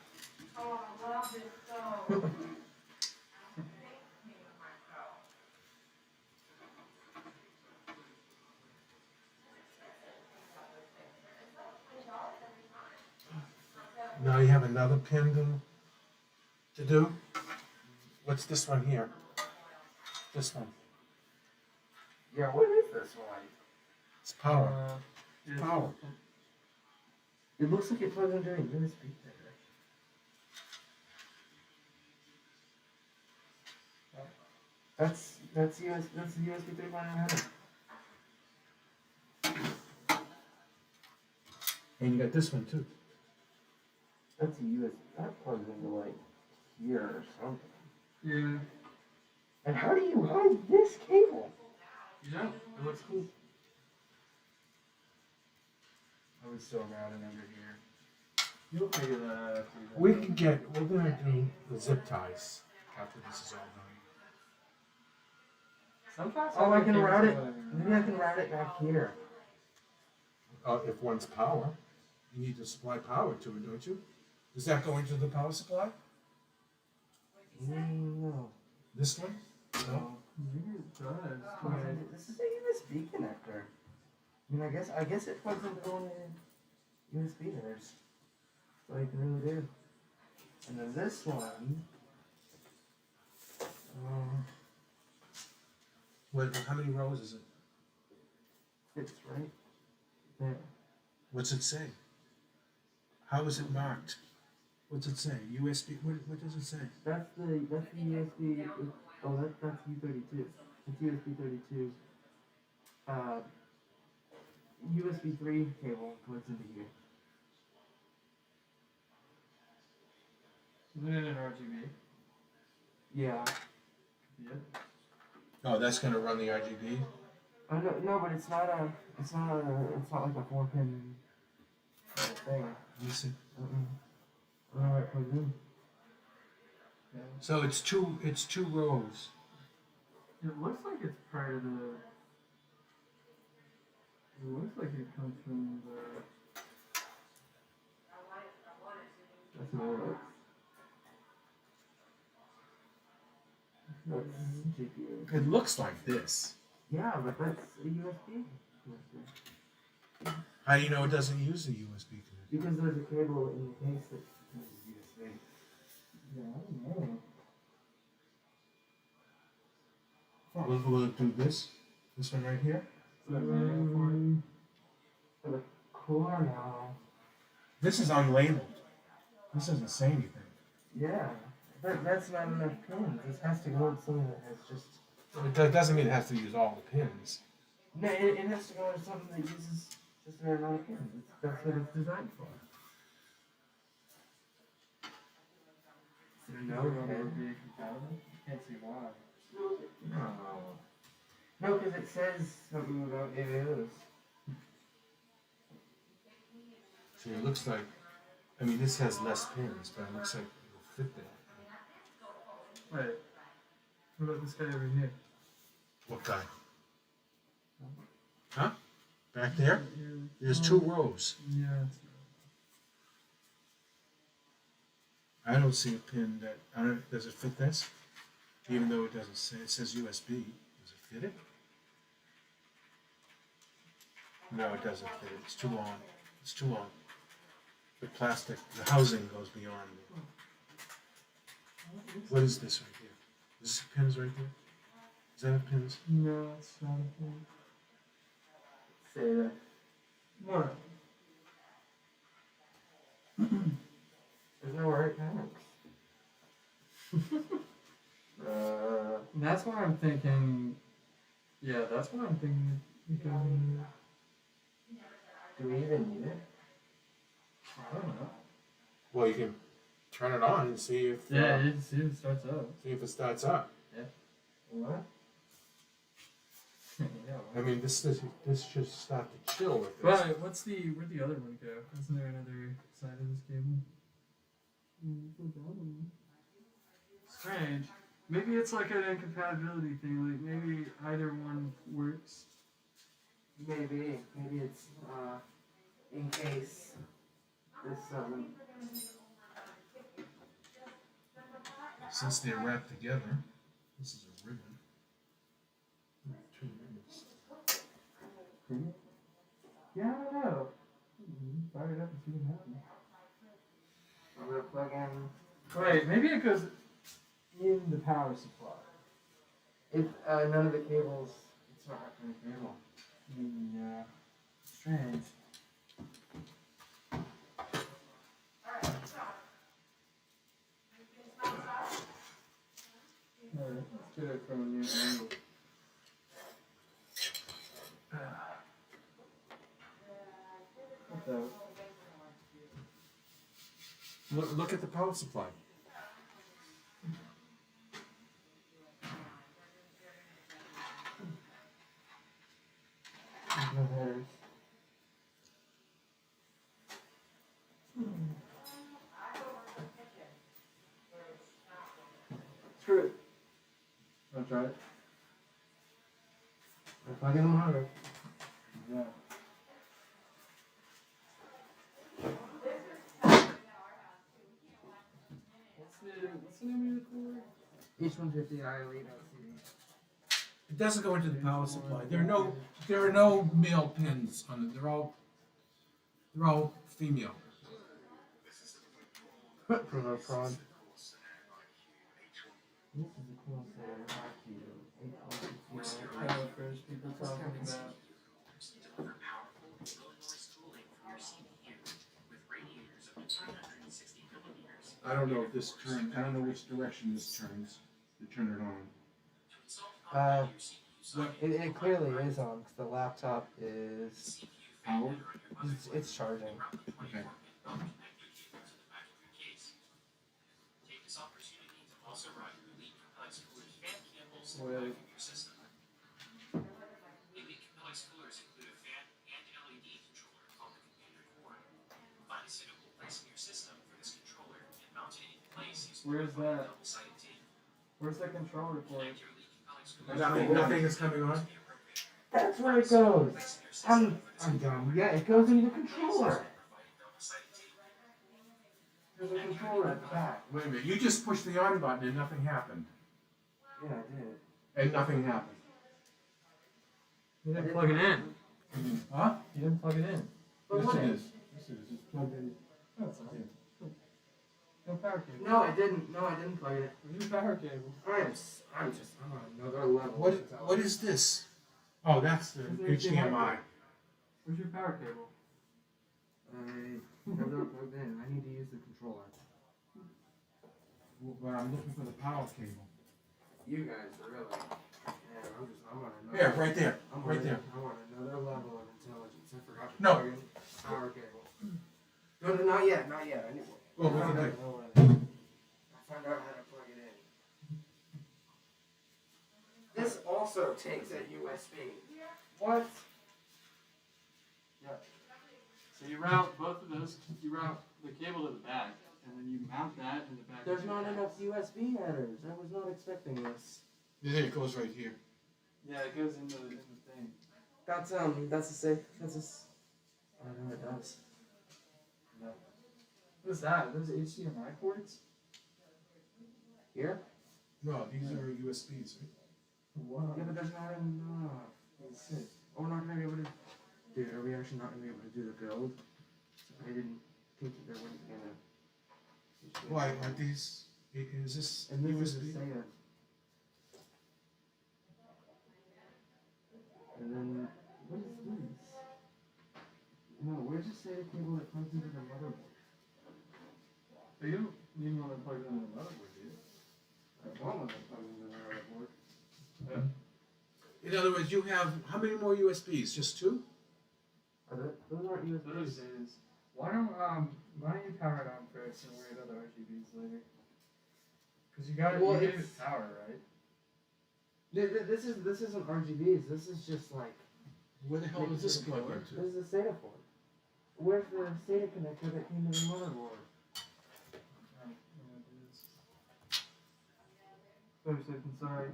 Oh, I love this so. Now you have another pin to do. What's this one here? This one. Yeah, what is this one? It's power. Yeah, Power. It looks like it plugs into a USB thing. That's the USB 3.0 header. And you got this one too. That's a USB. That plugs into like here or something. Yeah. And how do you hide this cable? You know, it looks cool. I was still routing under here. You'll figure that out after you We're gonna do the zip ties after this is all done. Sometimes Oh, I can cables route it. are- Maybe I can route it back here. If one's power, you need to supply power to it, don't you? Does that go into the power supply? No. This one? No. Maybe it does. This is a USB connector. I guess it plugs into one of the USB headers. That's all you can really do. And then this one. Wait, how many rows is it? Fits right there. What's it say? How is it marked? What's it say? USB? What does it say? That's the USB. Oh, that's U32. It's USB 32. USB 3 cable goes into here. Isn't it an RGB? Yeah. Yeah. Oh, that's gonna run the RGB. No, but it's not like a 4-pin thing. Let me see. I don't know where it plugs in. So it's two rows. It looks like it's part of the. It looks like it comes from the. That's what it looks. That's GPU. It looks like this. Yeah, but that's a USB. How do you know it doesn't use a USB connector? Because there's a cable in the case that uses USB. Yeah, I don't know. Will it do this? This one right here? Is that manual for it? For the cooler now. This is unlabeled. This doesn't say anything. Yeah. That's not enough pins. This has to go with something that has just. It doesn't mean it has to use all the pins. No, it has to go with something that uses just an amount of pins. That's what it's designed for. No, Would it be compatible? Can't see why. No, because it says something about it is. See, it looks like, I mean, this has less pins, but it looks like it'll fit there. Wait. What about this guy over here? What guy? Huh? Back there? Yeah. There's two rows. Yeah. It's, I don't see a pin that, does it fit this? Even though it doesn't say, it says USB. Does it fit it? No, it doesn't fit it. It's too long. It's too long. The plastic, the housing goes beyond it. What is this right here? Is this pins right there? Is that a pins? no, it's not a thing. Say that. What? There's no right pins. That's why I'm thinking. Yeah, that's why I'm thinking. It goes in here. Do we even need it? I don't know. Well, you can turn it on and see if Yeah, you can see it starts up. see if it starts up. What? Yeah. I mean, this should start to chill with this. But where'd the other one go? Isn't there another side of this cable? Strange. Maybe it's like an incompatibility thing. Like maybe either one works. Maybe it's in case this doesn't. Since they're wrapped together, this is a ribbon. Two ribbons. Yeah, I don't know. Fire it up and see what happens. I'm gonna plug in. Wait, maybe it goes in the power supply. If none of the cables, it's not wrapped in the cable. Yeah. Strange. Alright, let's get it from a new angle. What the? Look at the power supply. There's no headers. wanna try it? I'm plugging them harder. Yeah. What's the name of the cooler? H150i Elite LCD. It doesn't go into the power supply. There are no male pins on it. They're all female. From a prawn. This is a cool set. I know first people talking about. I don't know if this turn. I don't know which direction this turns to turn it on. It clearly is on because the laptop is. Powered? It's charging. Okay. Wait. Where's that? Where's the controller for it? Nothing is coming on. That's where it goes. I'm dumb. Yeah, it goes into the controller. There's a controller at the back. Wait a minute. You just pushed the on button and nothing happened. Yeah, I did. And nothing happened. You didn't plug it in. Huh? You didn't plug it in. But Yes, what? it is. Yes, it is. It's plugged in. That's all right. No power cable. No, I didn't. No, I didn't plug it. Where's your power cable? I'm on another level. What is this? Oh, that's the HDMI. Where's your power cable? I have it plugged in. I need to use the controller. But I'm looking for the power cable. You guys are really. Yeah, I'm on another. Yeah, right there. I'm Right there. I'm on another level of intelligence. I forgot to No. plug in power cable. No, not yet. Not yet. I need one. Well, I found okay. I found out how to plug it in. This also takes a USB. What? So you route both of those. You route the cable to the back, and then you mount that in the back. There's of your not house. enough USB headers. I was not expecting this. There it goes right here. Yeah, it goes in the thing. That's a safe. I don't know it does. What's that? Those HDMI ports? Here? No, these are USBs. Right? Wow. Yeah, but there's not enough. That's sick. Oh, we're not gonna be able to. Dude, are we actually not gonna be able to do the build? I didn't think that there wasn't gonna. Why aren't these? Is this And this is USB? the SATA. And then what is this? No, where's the SATA cable that plugs into the motherboard? But you don't need one that plugs into the motherboard, do you? I want one that plugs into the motherboard. In other words, you have how many more USBs? Just two? Those aren't Those USBs. is. Why don't you power it on first and worry about the RGBs later? Because you got Well, you gave it's- it power, right? This isn't RGBs. This is just like Where the hell is this plugged this into? is a SATA port. Where's the SATA connector that came to the motherboard? 30 seconds, sorry.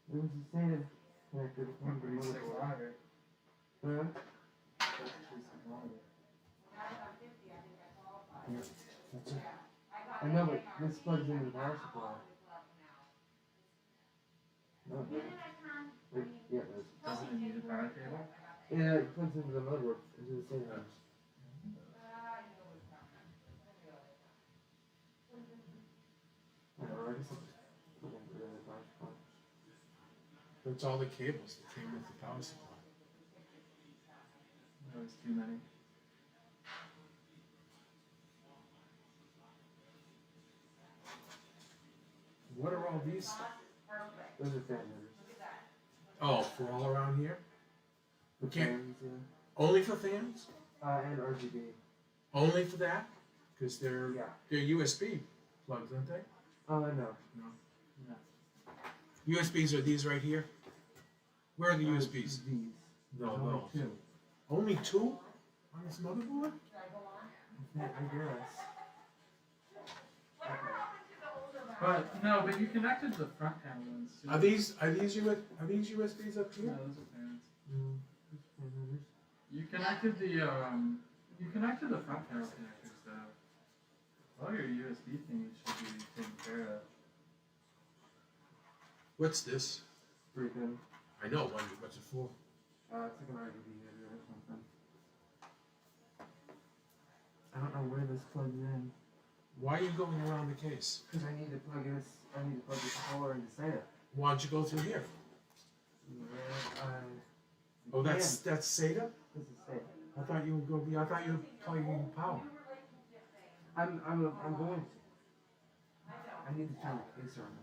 There was a SATA connector that came to the 36 motherboard. longer. Huh? 36 longer. That's it. I know, but this plugs into the power supply. No, it doesn't. Yeah, it does. Doesn't it need a power cable? Yeah, it plugs into the motherboard, into the SATA house. I don't know, I guess I'll just plug into the power supply. That's all the cables that came with the power supply. No, it's too many. What are all these? Those are fan headers. Oh, for all around here? The Okay. fans, yeah. Only for fans? And RGB. Only for that? Because they're Yeah. USB plugs, aren't they? No. No. USBs are these right here? Where are the USBs? These. No, There's only no. two. Only two on this motherboard? I guess. But no, but you connected the front panel ones too. Are these USBs up No, here? those are fans. Mm. You connected the front panel connectors though. All your USB things should be taken care of. What's this? 3 pin. I know. What's it for? It's like an RGB header or something. I don't know where this plugs in. Why are you going around the case? Because I need to plug this controller into SATA. Why don't you go through here? Oh, that's SATA? This is SATA. I thought you were plugging in power. I'm going. I need to turn the case around.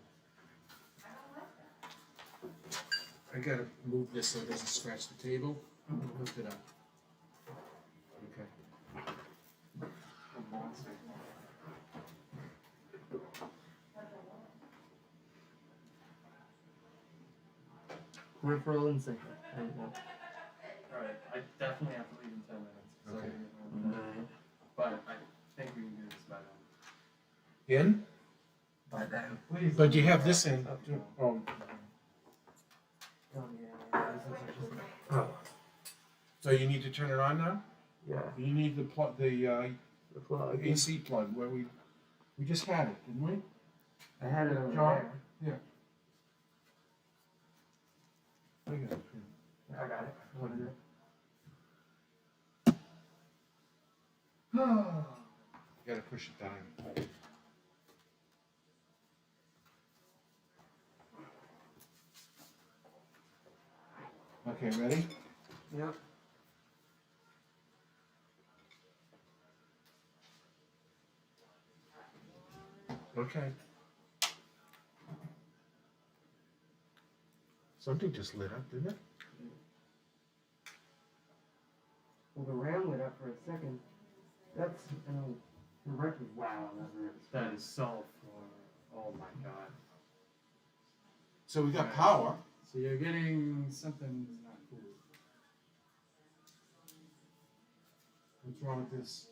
I gotta move this so it doesn't scratch the table. Lift it up. Okay. A monster. Peripheral and SATA. There you go. Alright, I definitely have to leave in 10 minutes. 'Cause I Okay. gotta get home. Alright. But I think we can do this by then. In? By then. Please. But you have this in. Oh. Oh. So you need to turn it on now? Yeah. You need the plug, The plug. AC plug where we just had it, didn't we? I had it over John? there. I got it. I got it. What is it? You gotta push it down. Okay, ready? Yep. Okay. Something just lit up, didn't it? Well, the RAM lit up for a second. That's record. Wow, That is so far. Oh my god. So we got power. So you're getting something that's not cool. What's wrong with this?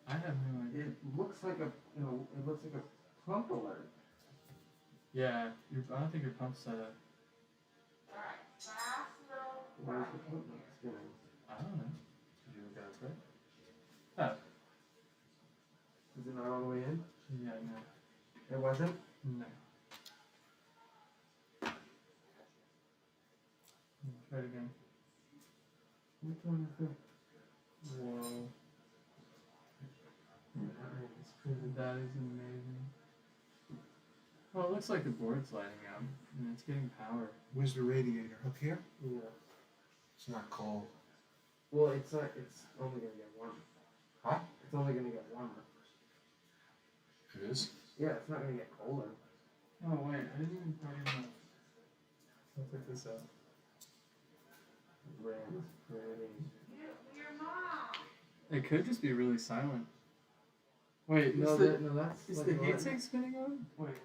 I have no idea. It looks like a pump alert. Yeah, I don't think your pump's set up. Where's the pump going? I don't know. Did you look at it? Oh, Is it not all the way in? yeah, no. It wasn't? No. Try it again. Which one is it? Whoa. That is amazing. Oh, it looks like the board's lighting up and it's getting power. Where's the radiator? Up here? Yeah. It's not cold. Well, it's only gonna get warmer. Huh? It's only gonna get warmer. It is? Yeah, it's not gonna get colder. Oh, wait, I didn't even plug it in. I'll check this out. Red is pretty. It could just be really silent. Wait, No, that's is like the an heat alarm. sink spinning on? Wait,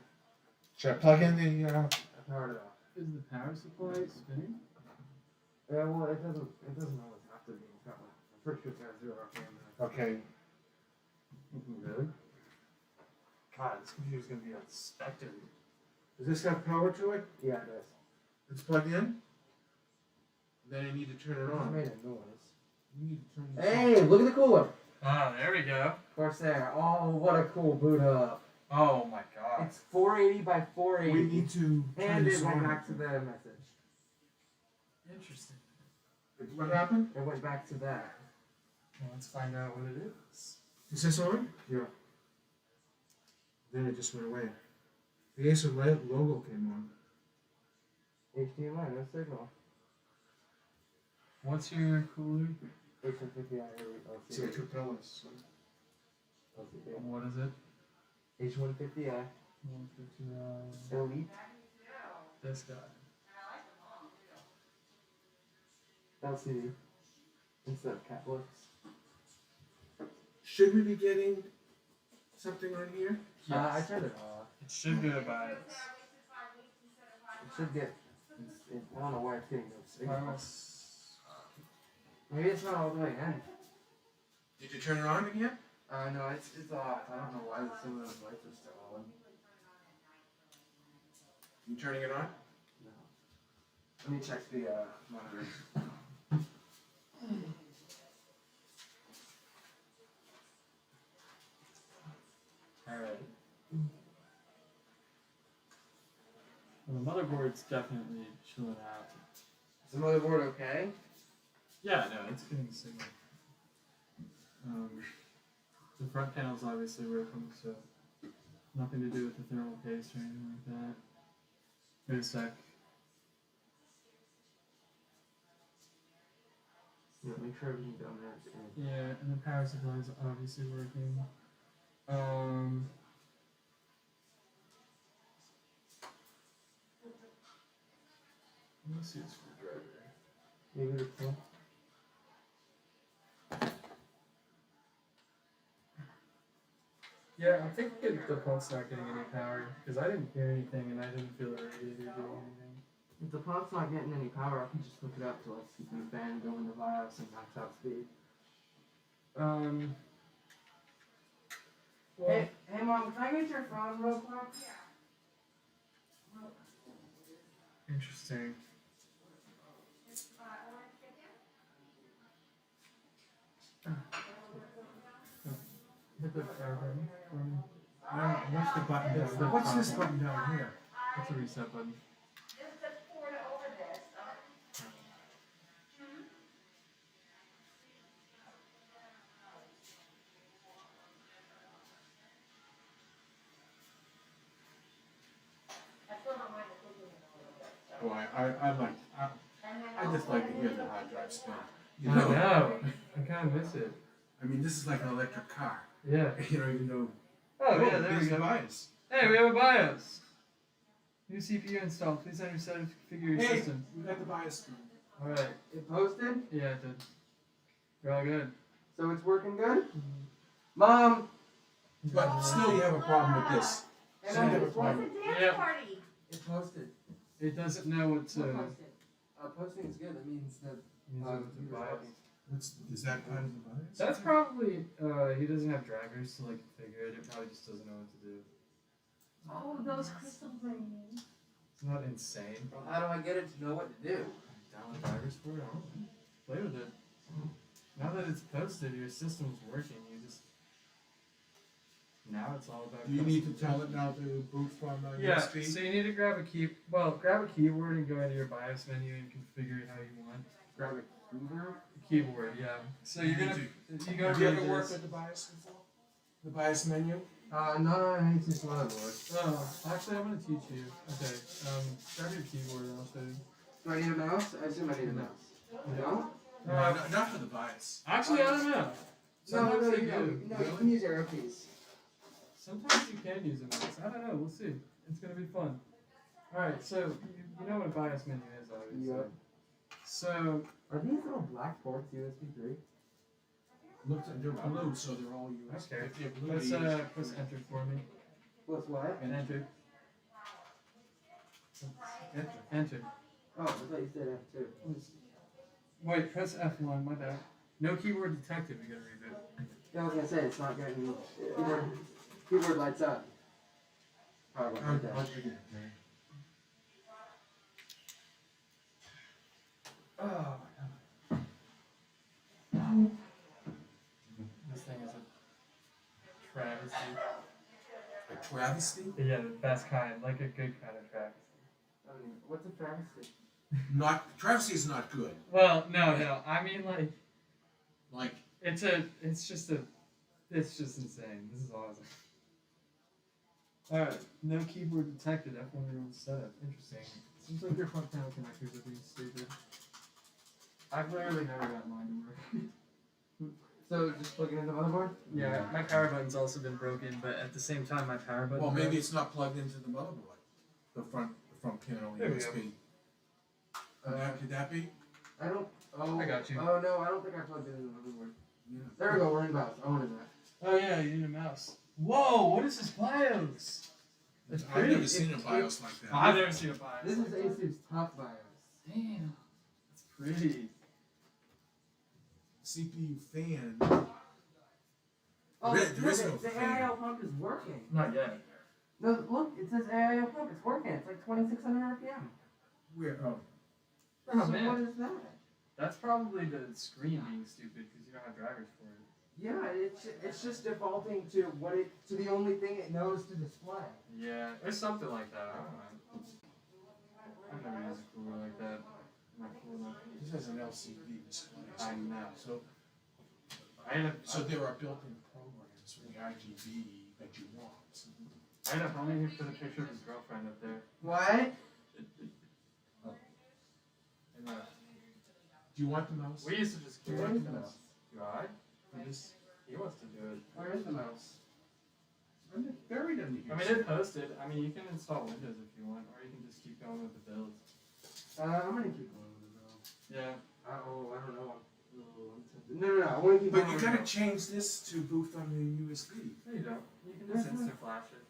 Should I plug in the, I powered it off. is the power supply spinning? Yeah, well, it doesn't always have to be. It's got like, I'm pretty sure it's got a 0 RPM. okay. Really? God, this computer's gonna be unexpected. Does this have power to it? Yeah, it does. It's plugged in? Then I need to turn it It on. made a noise. You need to turn this Hey, look at the cooler. Ah, there we go. Corsair. Oh, what a cool boot up. Oh my god. It's 480 by on. 480. We need to turn And this it went on. back to the message. Interesting. What happened? It went back to that. Well, let's find out what it is. Is this on? Yeah. Then it just went away. The Acer logo came on. HDMI, no signal. What's your cooler? H150i It's like LCD. Capella's. LCD. What is it? H150i 150. Elite. This guy. LCD. Instead of capless. Should we be getting something on here? I turned it off. It should go to bias. It should get. I don't know why it's getting no signal. Bias. Maybe it's not all the way in. Did you turn it on again? No, it's off. I don't know why some of those lights are still on. You turning it on? No. Let me check the monitors. Alright. Well, the motherboard's definitely chilling out. Is the motherboard okay? Yeah, no, it's getting signal. The front panel's obviously working, so nothing to do with the thermal paste or anything like that. Wait a sec. Yeah, make sure everything down there is in. Yeah, and the power supply is obviously working. Let me see the screwdriver. Maybe the full. Yeah, I think the plunk's not getting any power because I didn't hear anything and I didn't feel the radiator doing anything. If the plunk's not getting any power, I can just hook it up to like CPU fan, go into BIOS, and max out speed. Well, Hey, Mom, can I get your phone real quick? interesting. Hit the power button for me. What's the button It's down? the What's this top. button down here? What's the reset button? Oh, I just like to hear the hard drive spin. You I know? know. I kind of miss it. I mean, this is like an electric car. Yeah. You don't even know. Oh, yeah, there we there's go. the BIOS. Hey, we have a BIOS. New CPU installed. Please enter set and configure your Hey, system. we got the BIOS. Alright. It posted, Yeah, it did. We're all good. so it's working good? Mom! But still, you have a problem with this. And Still you have a It's a problem. dance Yeah. party. It posted. It doesn't know what to. Posting is good. That means that Use the BIOS. Is that part of the BIOS? That's probably. He doesn't have drivers to like configure it. It probably just doesn't know what to do. Oh, those crystal rings. It's not insane. Well, how do I get it to know what to do? Download drivers for it. I don't know. Play with it. Now that it's posted, your system's working. You just. Now it's all about. Do you need to tell it now to boot from Yeah, USB? so you need to grab a keyboard and go into your BIOS menu and configure it how you want. Grab a keyboard? Keyboard, yeah. So you're gonna you go Have you to ever worked this. with the BIOS before? The BIOS menu? No, I need to use motherboard. Oh, actually, I'm gonna teach you. Okay, grab your keyboard and I'll show you. Do I need a mouse? I assume I need a mouse. No? No, not for the BIOS. Actually, I don't know. Sometimes no, they you do. you can use arrow keys. Sometimes you can use a mouse. I don't know. We'll see. It's gonna be fun. All right, so you know what a BIOS menu is, obviously. Yep. So Are these little black ports USB 3? Looks like they're blue, so they're all USB. okay, If they're blue, press enter for me. What's what? And enter. Enter. Enter. Oh, I thought you said F2. Wait, press F1. My bad. No keyboard detected. We gotta reboot. Yeah, I was gonna say, it's not getting. Keyboard lights up. Probably like that. Oh. This thing is a travesty. A travesty? Yeah, the best kind, like a good kind of travesty. What's a travesty? Travesty is not good. Well, no. I mean, like, Like, it's just insane. This is awesome. Alright, no keyboard detected. F1 year old setup. Interesting. Seems like your front panel connectors are being stupid. I've literally never got mine to work. So, just plugging in the motherboard? Yeah, my power button's also been broken, but at the same time, my power button. well, maybe it's not plugged into the motherboard. The front panel There we USB. Could that be? I don't. Oh, I got you. Oh, no, I don't think I plugged it in the motherboard. Yeah. There we go, we're in BIOS. I wanted that. Oh yeah, you need a mouse. Whoa, what is this BIOS? It's I've pretty. never seen a BIOS like that. I've never seen a BIOS. This is Asus Top BIOS. Damn. It's pretty. CPU fan. Oh, There is no the fan. aerial pump is working. Not yet. No, look, it says AI pump. It's working. It's like 2,600 RPM. Where? Oh, Oh, So man. what is that? That's probably the screen being stupid because you don't have drivers for it. Yeah, it's just defaulting to the only thing it knows to display. Yeah, or something like that. I don't know. I've never used a cooler like that. Not cool enough. this has an LCD display. I know. So, I had so there are built-in programs for the RGB that you want. I had a homie who put a picture of his girlfriend up there. What? And, Do you want the mouse? we used to just Do you Where want is the the mouse? Do I? For this? He wants to do it. Where is the mouse? I'm buried under here. I mean, it posted. I mean, you can install Windows if you want, or you can just keep going with the builds. I'm gonna keep going with it though. Yeah. I don't know. No. I want to keep But going you with gotta it. change this to boot on the USB. No, you don't. You can just instant flash it.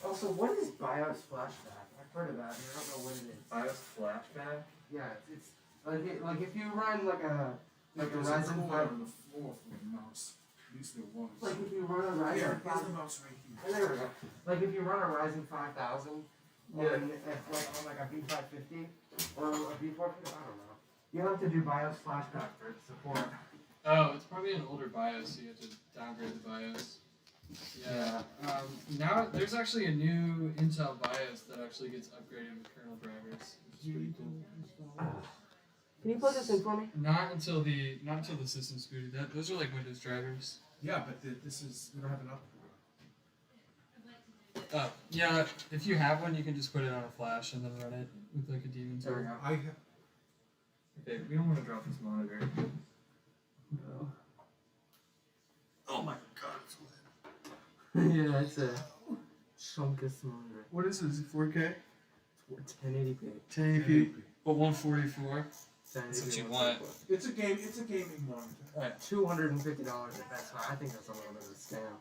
Also, what is BIOS flashback? I've heard of that, and I don't know what it is. BIOS flashback. Yeah, it's like if you run like a There's a Ryzen cord 5. on the floor for the mouse. At least there was. Like if you run a Ryzen Here, here's 5. the mouse right here. Oh, there we go. Like if you run a Ryzen 5000 Yeah. on a B550 or a B450, I don't know. You have to do BIOS flashback for it to support. Oh, it's probably an older BIOS, so you have to downgrade the BIOS. Yeah. Now there's actually a new Intel BIOS that actually gets upgraded with kernel drivers, which is pretty cool. Can you plug this in for me? Not until the system's booted. Those are like Windows drivers. Yeah, but this is, we don't have enough. Oh, yeah. If you have one, you can just put it on a flash and then run it with like a daemon There we tool. go. I have. Okay, we don't want to drop this monitor. No. Oh my god, it's lit. Yeah, it's a chunkus monitor. What is this? 4K? 1080p. 1080p. But 144. 1080p. That's what you want. It's a gaming monitor. At $250 at Best Buy. I think that's a little bit of a scam.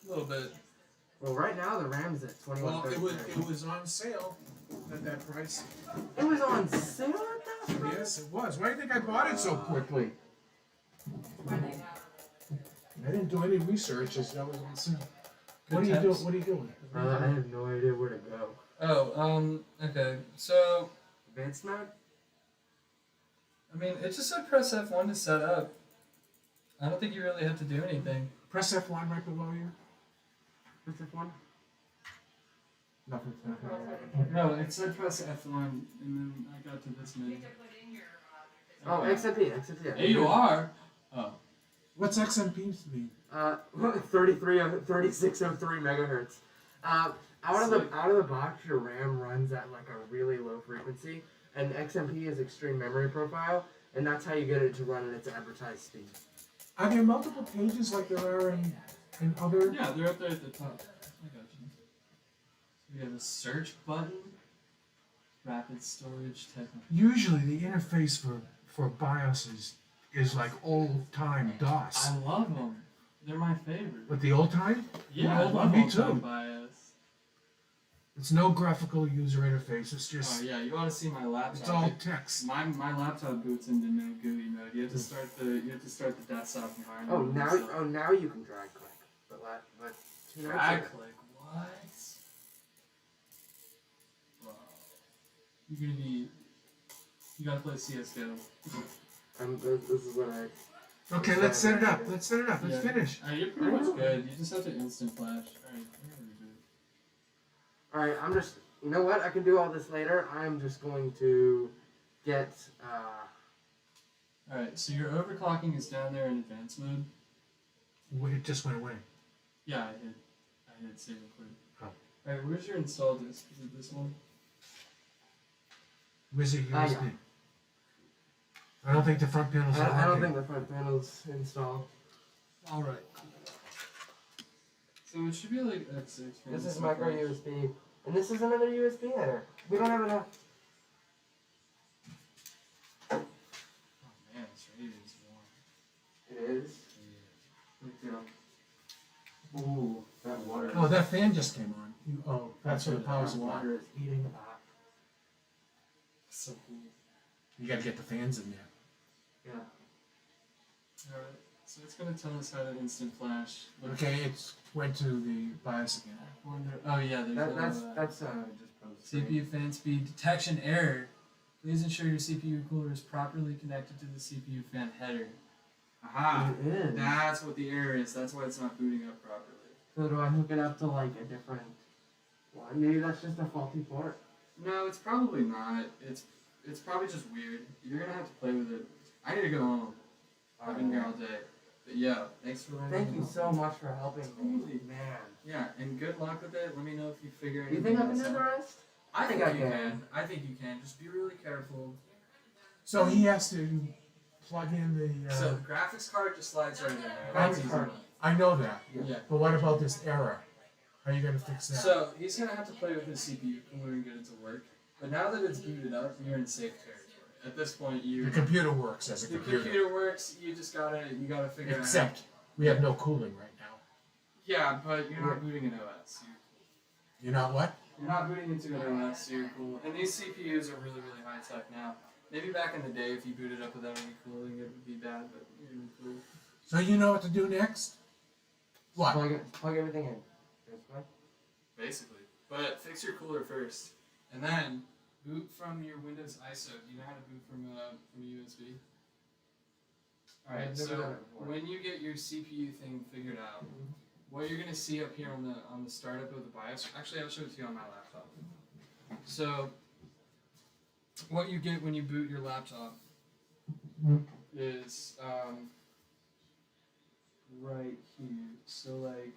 A little bit. Well, right now the RAM's at Well, it 2133. was on sale at that price. It was on sale at that price? Yes, it was. Why do you think I bought it so quickly? I didn't do any research. Just that was on sale. What are you doing? What are you doing? I have no idea where to go. Oh, okay. So, Advanced mode? I mean, it just said press F1 to set up. I don't think you really have to do anything. Press F1 right below you. What's this one? Nothing. No, it said press F1, and then I got to this menu. Oh, XMP. There you are. Oh. What's XMP mean? 3603 megahertz. Out of the box, your RAM runs at like a really low frequency, and XMP is extreme memory profile, and that's how you get it to run at its advertised speed. Are there multiple pages like there are in other? Yeah, they're up there at the top. I got you. So we have a search button. Rapid storage technique. Usually the interface for BIOS is like old time DOS. I love them. They're my favorite. But the old time? Yeah, I Old love me old-time too. BIOS. It's no graphical user interface. It's Oh just yeah, you want to see my laptop? it's all text. My laptop boots into no GUI mode. You have to start the desktop environment. Now you can drag click, but 2 nights Drag ago- click. What? Wow. You're gonna be. You gotta play CS:GO. This is what I. Okay, let's set it up. Let's set it up. Let's Yeah. finish. You're pretty much good. You just have to instant flash. Alright, you're really good. Alright, I'm just. You know what? I can do all this later. I'm just going to get. Alright, so your overclocking is down there in advanced mode. It just went away. Yeah, I hit save and quit. Oh. Alright, where's your install disk? Is it this one? Where's your Ah, USB? yeah. I don't think the front panel's I don't working. think the front panel's installed. Alright. So it should be like X6. for This is instant micro flash. USB, and this is another USB header. We don't have enough. Oh man, it's radiating's warm. It is. Ooh, that water. Oh, that fan just came on. Oh, that's for the power That supply. water is eating up. So cool. You gotta get the fans in there. Yeah. Alright. So it's gonna tell us how to instant flash. Look, Okay, it's went to the BIOS again. Oh yeah, there's That's Just post it. CPU fan speed detection error. Please ensure your CPU cooler is properly connected to the CPU fan header. Aha! It is. That's what the error is. That's why it's not booting up properly. So do I hook it up to like a different one? Maybe that's just a faulty port. No, it's probably not. It's probably just weird. You're gonna have to play with it. I need to go home. I've been here all day. But yeah, thanks for letting Thank me you know. so much for helping me. Totally. Man. Yeah, and good luck with it. Let me know if you figure You anything think I can else do the out. rest? I think I you can. can. I think you can. Just be really careful. So he has to plug in the. So the graphics card just slides right in there. Graphics That's easy card. enough. I know that. Yeah. But what about this error? How are you going to fix that? So he's gonna have to play with his CPU cooler and get it to work. But now that it's booted up, you're in safe territory. At this point, you the computer works as a the computer. computer works. You gotta figure out. Except we have no cooling right now. Yeah, but you're not booting an OS. You know what? You're not booting into an OS, so you're cool. And these CPUs are really, really high tech now. Maybe back in the day, if you booted up without any cooling, it would be bad, but you're really cool. So you know what to do next? What? Plug everything in. This way. Basically. But fix your cooler first. And then boot from your Windows ISO. Do you know how to boot from a USB? I've Alright, never done so it before. when you get your CPU thing figured out, what you're gonna see up here on the startup of the BIOS, actually I'll show it to you on my laptop. So what you get when you boot your laptop is right here. So like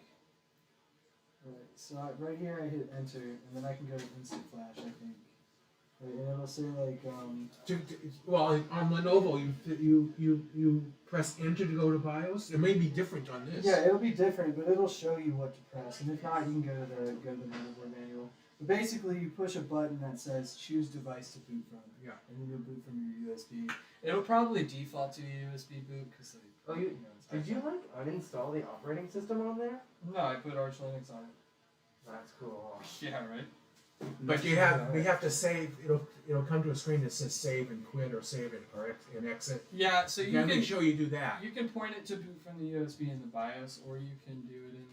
right here I hit enter and then I can go to instant flash, I think. Right, and it'll say like Well, on Lenovo, you press enter to go to BIOS. It may be different on this. Yeah, it'll be different, but it'll show you what to press, and if not, you can go to the motherboard manual. But basically, you push a button that says choose device to boot from. Yeah. And then you'll boot from your USB. it'll probably default to a USB boot because Oh, did you like uninstall the operating system on there? No, I put Arch Linux on it. That's cool. Yeah, right. But we have to save. It'll come to a screen that says save and quit or save it or and exit. Yeah, so you Gotta can make sure you do that. you can point it to boot from the USB in the BIOS, or you can do it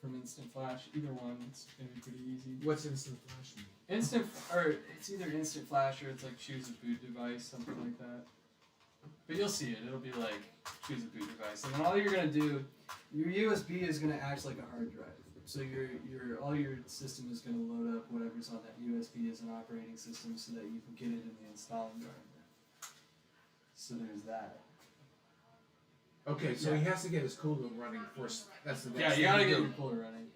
from Instant Flash. Either one, it's gonna be pretty easy. What's instant flash mean? It's either Instant Flash or it's like choose a boot device, something like that. But you'll see it. It'll be like choose a boot device, and then all you're gonna do, Your USB is going to act like a hard drive. so all your system is gonna load up whatever's on that USB as an operating system, so that you can get it in the installing environment. So there's that. Okay, so he has to get his cooler running first. That's the next Yeah, you thing gotta to get do. your cooler running.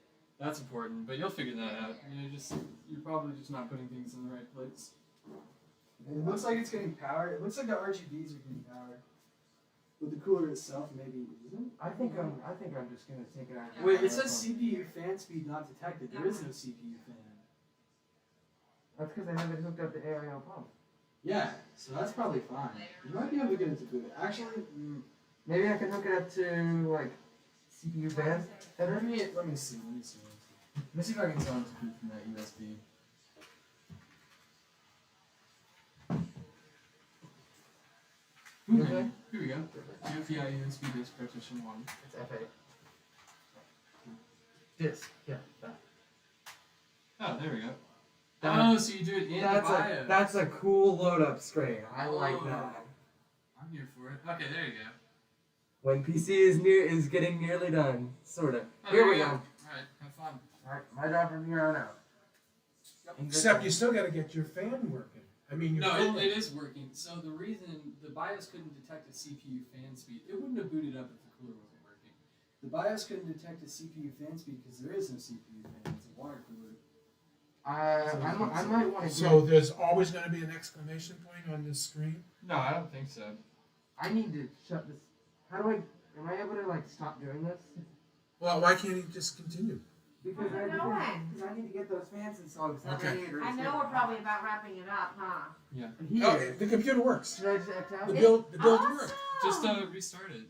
That's important, but you'll figure that out. You're probably just not putting things in the right place. It looks like it's getting power. It looks like the RGBs are getting power. But the cooler itself maybe isn't. I think I'm just gonna take it out. Wait, it says CPU fan speed not detected. There is no CPU fan. That's because I haven't hooked up the AIO pump. Yeah, so that's probably fine. You might be able to get it to boot. Actually, Maybe I can hook it up to like CPU fan header. Let me see. Let me see if I can tell him to boot from that USB. Okay. Here we go. UFI USB disk partition 1. It's F8. Disk. Yeah. That. Oh, there we go. That- Oh, so you do it in the BIOS. That's a cool load up screen. I like Oh. that. I'm here for it. Okay, there you go. When PC is getting nearly done, sorta. Oh, Here there we you go. Alright, have fun. Alright, my job from here on out. Except you still got to get your fan working. I mean, your No, cooler. it is working. So the reason the BIOS couldn't detect a CPU fan speed, it wouldn't have booted up if the cooler wasn't working. the BIOS couldn't detect a CPU fan speed because there is no CPU fan. It's a water cooler. I might want to. So there's always going to be an exclamation point on this screen. No, I don't think so. I need to shut this. How do I? Am I able to like stop doing this? Well, why can't he just continue? Because We're going. because I need to get those fans installed. Okay. I know we're probably about wrapping it up, huh? Here. Oh, the computer works. Should I just X out? The build Awesome. works. Just restart it.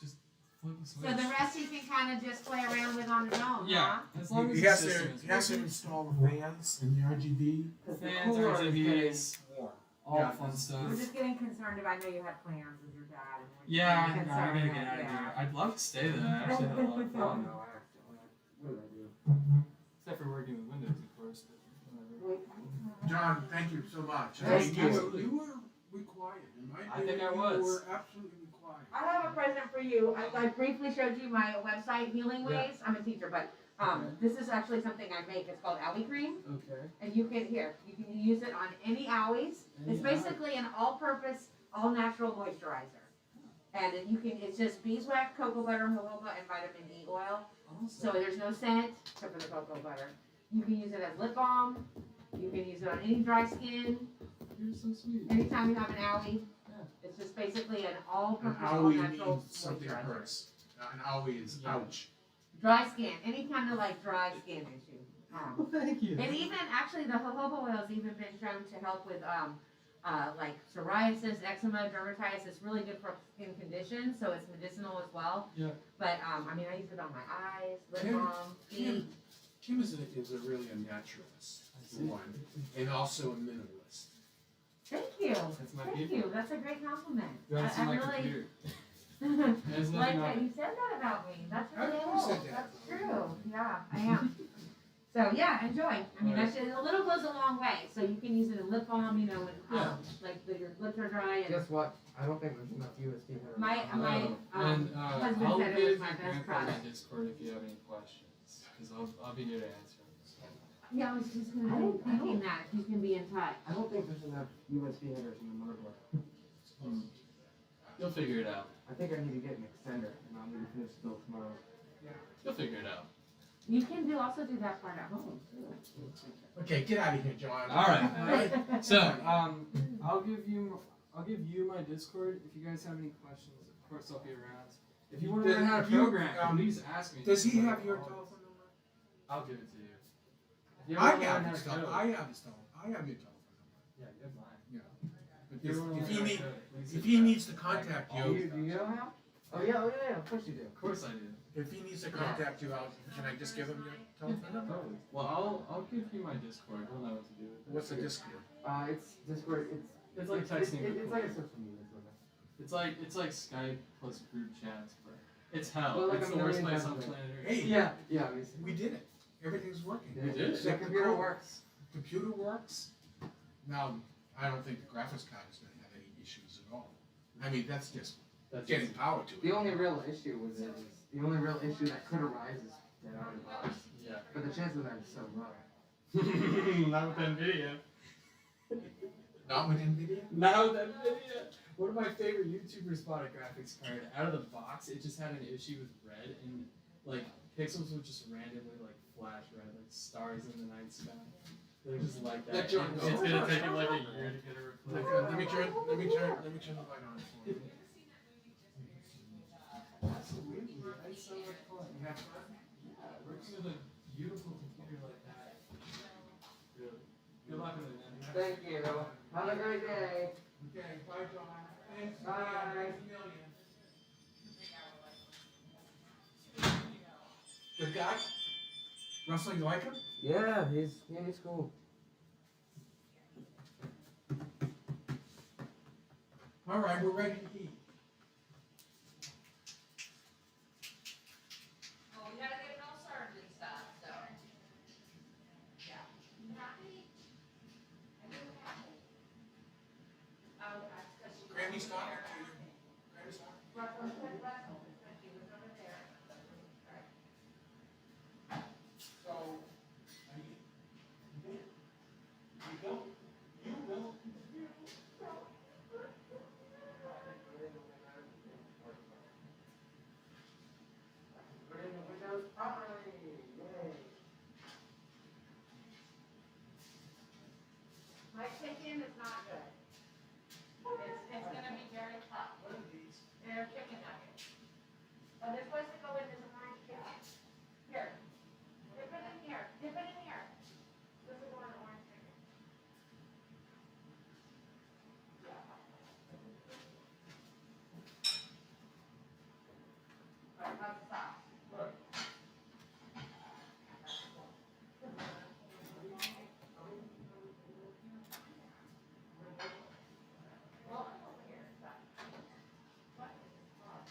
Just flip the switch. So the rest you can kind of just play around with on his own, Yeah, huh? as long as He the has system to is he has to working. install the fans and the RGB. Because the Fans, cooler is getting RGBs, warm. all Yeah. fun stuff. We're just getting concerned if I know you had plans with your dad. And Yeah, we're I gotta concerned get out of that- here. I'd love to stay there. I actually had a lot of Oh fun. no, I have to. What did I do? Except for working with Windows, of course. But whatever. John, thank you so much. Thank You you. were- You were required. In my I think opinion, I was. You were absolutely required. I have a present for you. I briefly showed you my website, Healing Ways. I'm a teacher, but this is actually something I make. It's called Owie Cream. Okay. And you can use it on any owies. Any It's basically an all-purpose, all-natural moisturizer. And it's just beeswax, cocoa butter, jojoba, and vitamin E oil. So there's no scent except for the cocoa butter. You can use it as lip balm. You can use it on any dry skin. You're so sweet. Anytime you have an owie, Yeah. it's just basically an An all-purpose, owie all-natural means something moisturizer. hurts. An owie is Yeah. ouch. Dry skin, any kind of like dry skin issue. Thank you. And even actually the jojoba oil has even been shown to help with like psoriasis, eczema, dermatitis. It's really good for skin conditions, so it's medicinal as well. Yeah. But I mean, I use it on my eyes, lip Kim- balm, feet. Kim is really a naturalist, for one, and also a minimalist. Thank you. That's my Thank gift. you. That's a great compliment. You want to see I my really computer? There's like nothing on that it. you said that about me. That's I really never cool. said that. That's true. Yeah, I am. So yeah, enjoy. I mean, that's a little goes a long way. So you can use it in lip balm, you know, when Yeah. like your lips are dry. And Guess what? I don't think there's enough USB headers. my And husband I'll said it give was my you best grandpa my product. Discord if you have any questions, because I'll be here to answer them. So. Yeah, I was just gonna be thinking that if you can be in touch. I don't think there's enough USB headers in the motherboard. You'll figure it out. I think I need to get an extender, and I'll need to finish the build tomorrow. You'll figure it out. You can also do that part at home. Okay, get out of here, John. All right. So I'll give you my Discord if you guys have any questions. Of course, I'll be around. If you want to learn how to program, please ask me. Does he have your telephone number? I'll give it to you. If you I ever wanna learn have how his to telephone. code- I have his telephone. I have your telephone number. Yeah, you have mine. Yeah. But If you ever wanna if learn he how to need, code, please if hit he me needs up. to contact Do you, you know how? Oh yeah, of course you do. Of course I do. if he needs to contact you, can I just give him your telephone number? Totally. Well, I'll give you my Discord. He'll know what to do with it. What's the Discord? It's Discord. It's like texting. with It's like a people. social media sort of. It's like Skype plus group chats, but it's hell. Well, like it's a the worst million place on times a day. planet Earth. Hey, Yeah, we did it. Everything's working. The did it. The computer works. Computer works. Now, I don't think the graphics card is going to have any issues at all. I mean, that's just That's getting power to it. The only real issue with it is the only real issue that could arise is dead out of the box. Yeah. But the chance of that is so low. Not with NVIDIA. Not with NVIDIA? Not with NVIDIA. One of my favorite YouTubers bought a graphics card. Out of the box, it just had an issue with red, and like pixels would just randomly like flash red, like stars in the night sky. They're just like that. Let John And go. it's gonna take him like a year to get a replacement. Let me turn the light on for you. Absolutely. That's so much fun. You have fun? Yeah, working with a beautiful computer like that. Really. Good luck with it, man. Thank you. Have a great day. Okay, bye, John. Thanks. Bye. Thanks a million. Good guy? Russell, you like him? Yeah, he's cool. All right, we're ready to eat. Well, we gotta get it all started and stuff, so. Yeah. You happy? Oh, that's 'cause you. Grammy's talking to you. Grammy's talking. So, you don't.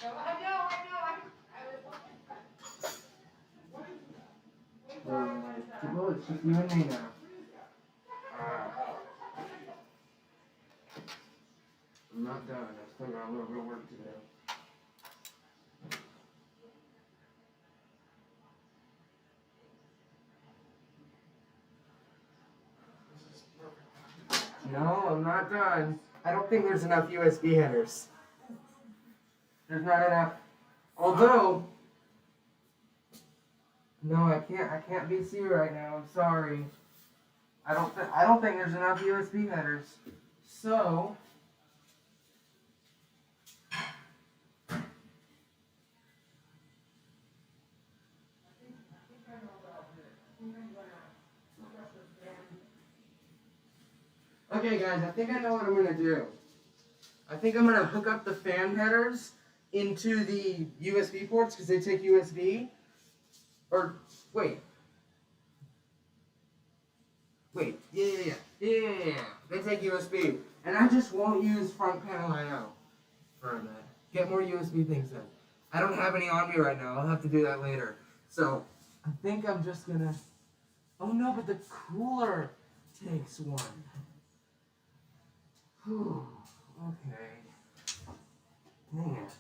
So I know. Well, it's just you and me now. I'm not done. I still got a little bit of work to do. No, I'm not done. I don't think there's enough USB headers. There's not enough. Although, no, I can't VC right now. I'm sorry. I don't think there's enough USB headers. So, okay, guys, I think I know what I'm gonna do. I think I'm gonna hook up the fan headers into the USB ports because they take USB. Or wait, yeah. They take USB, and I just won't use front panel I/O for that. Get more USB things in. I don't have any on me right now. I'll have to do that later. So I think I'm just gonna. Oh no, but the cooler takes one. Whew. Okay. Dang it.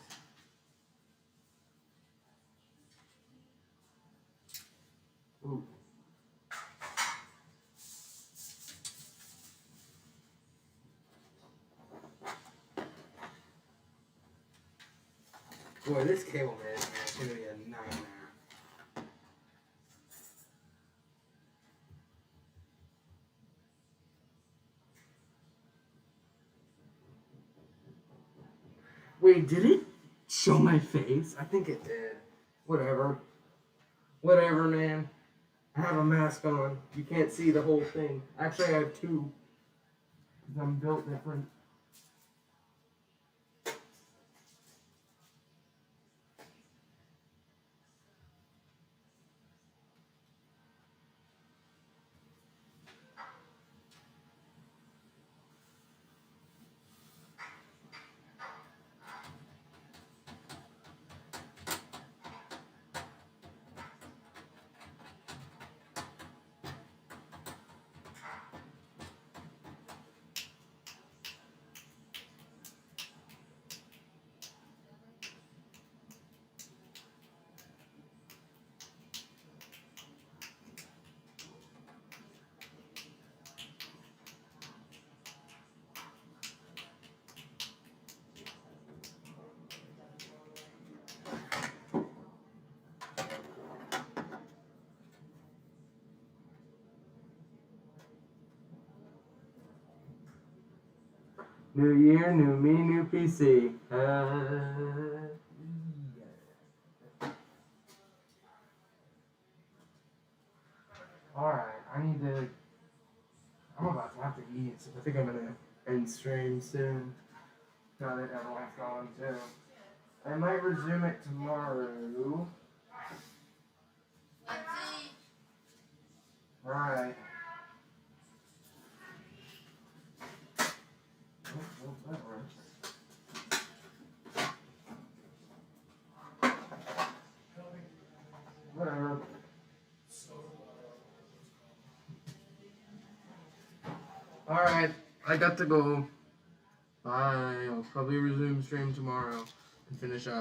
Ooh. Boy, this cable management is gonna be a nightmare. Wait, did it show my face? I think it did. Whatever. Whatever, man. I have a mask on. You can't see the whole thing. Actually, I have two. Because I'm built different. New year, new me, new PC. Alright, I'm about to have to eat, so I think I'm gonna end stream soon. Now that everyone's gone too. I might resume it tomorrow. Alright. Oh, that works. Whatever. Alright, I got to go. Bye. I'll probably resume stream tomorrow and finish up.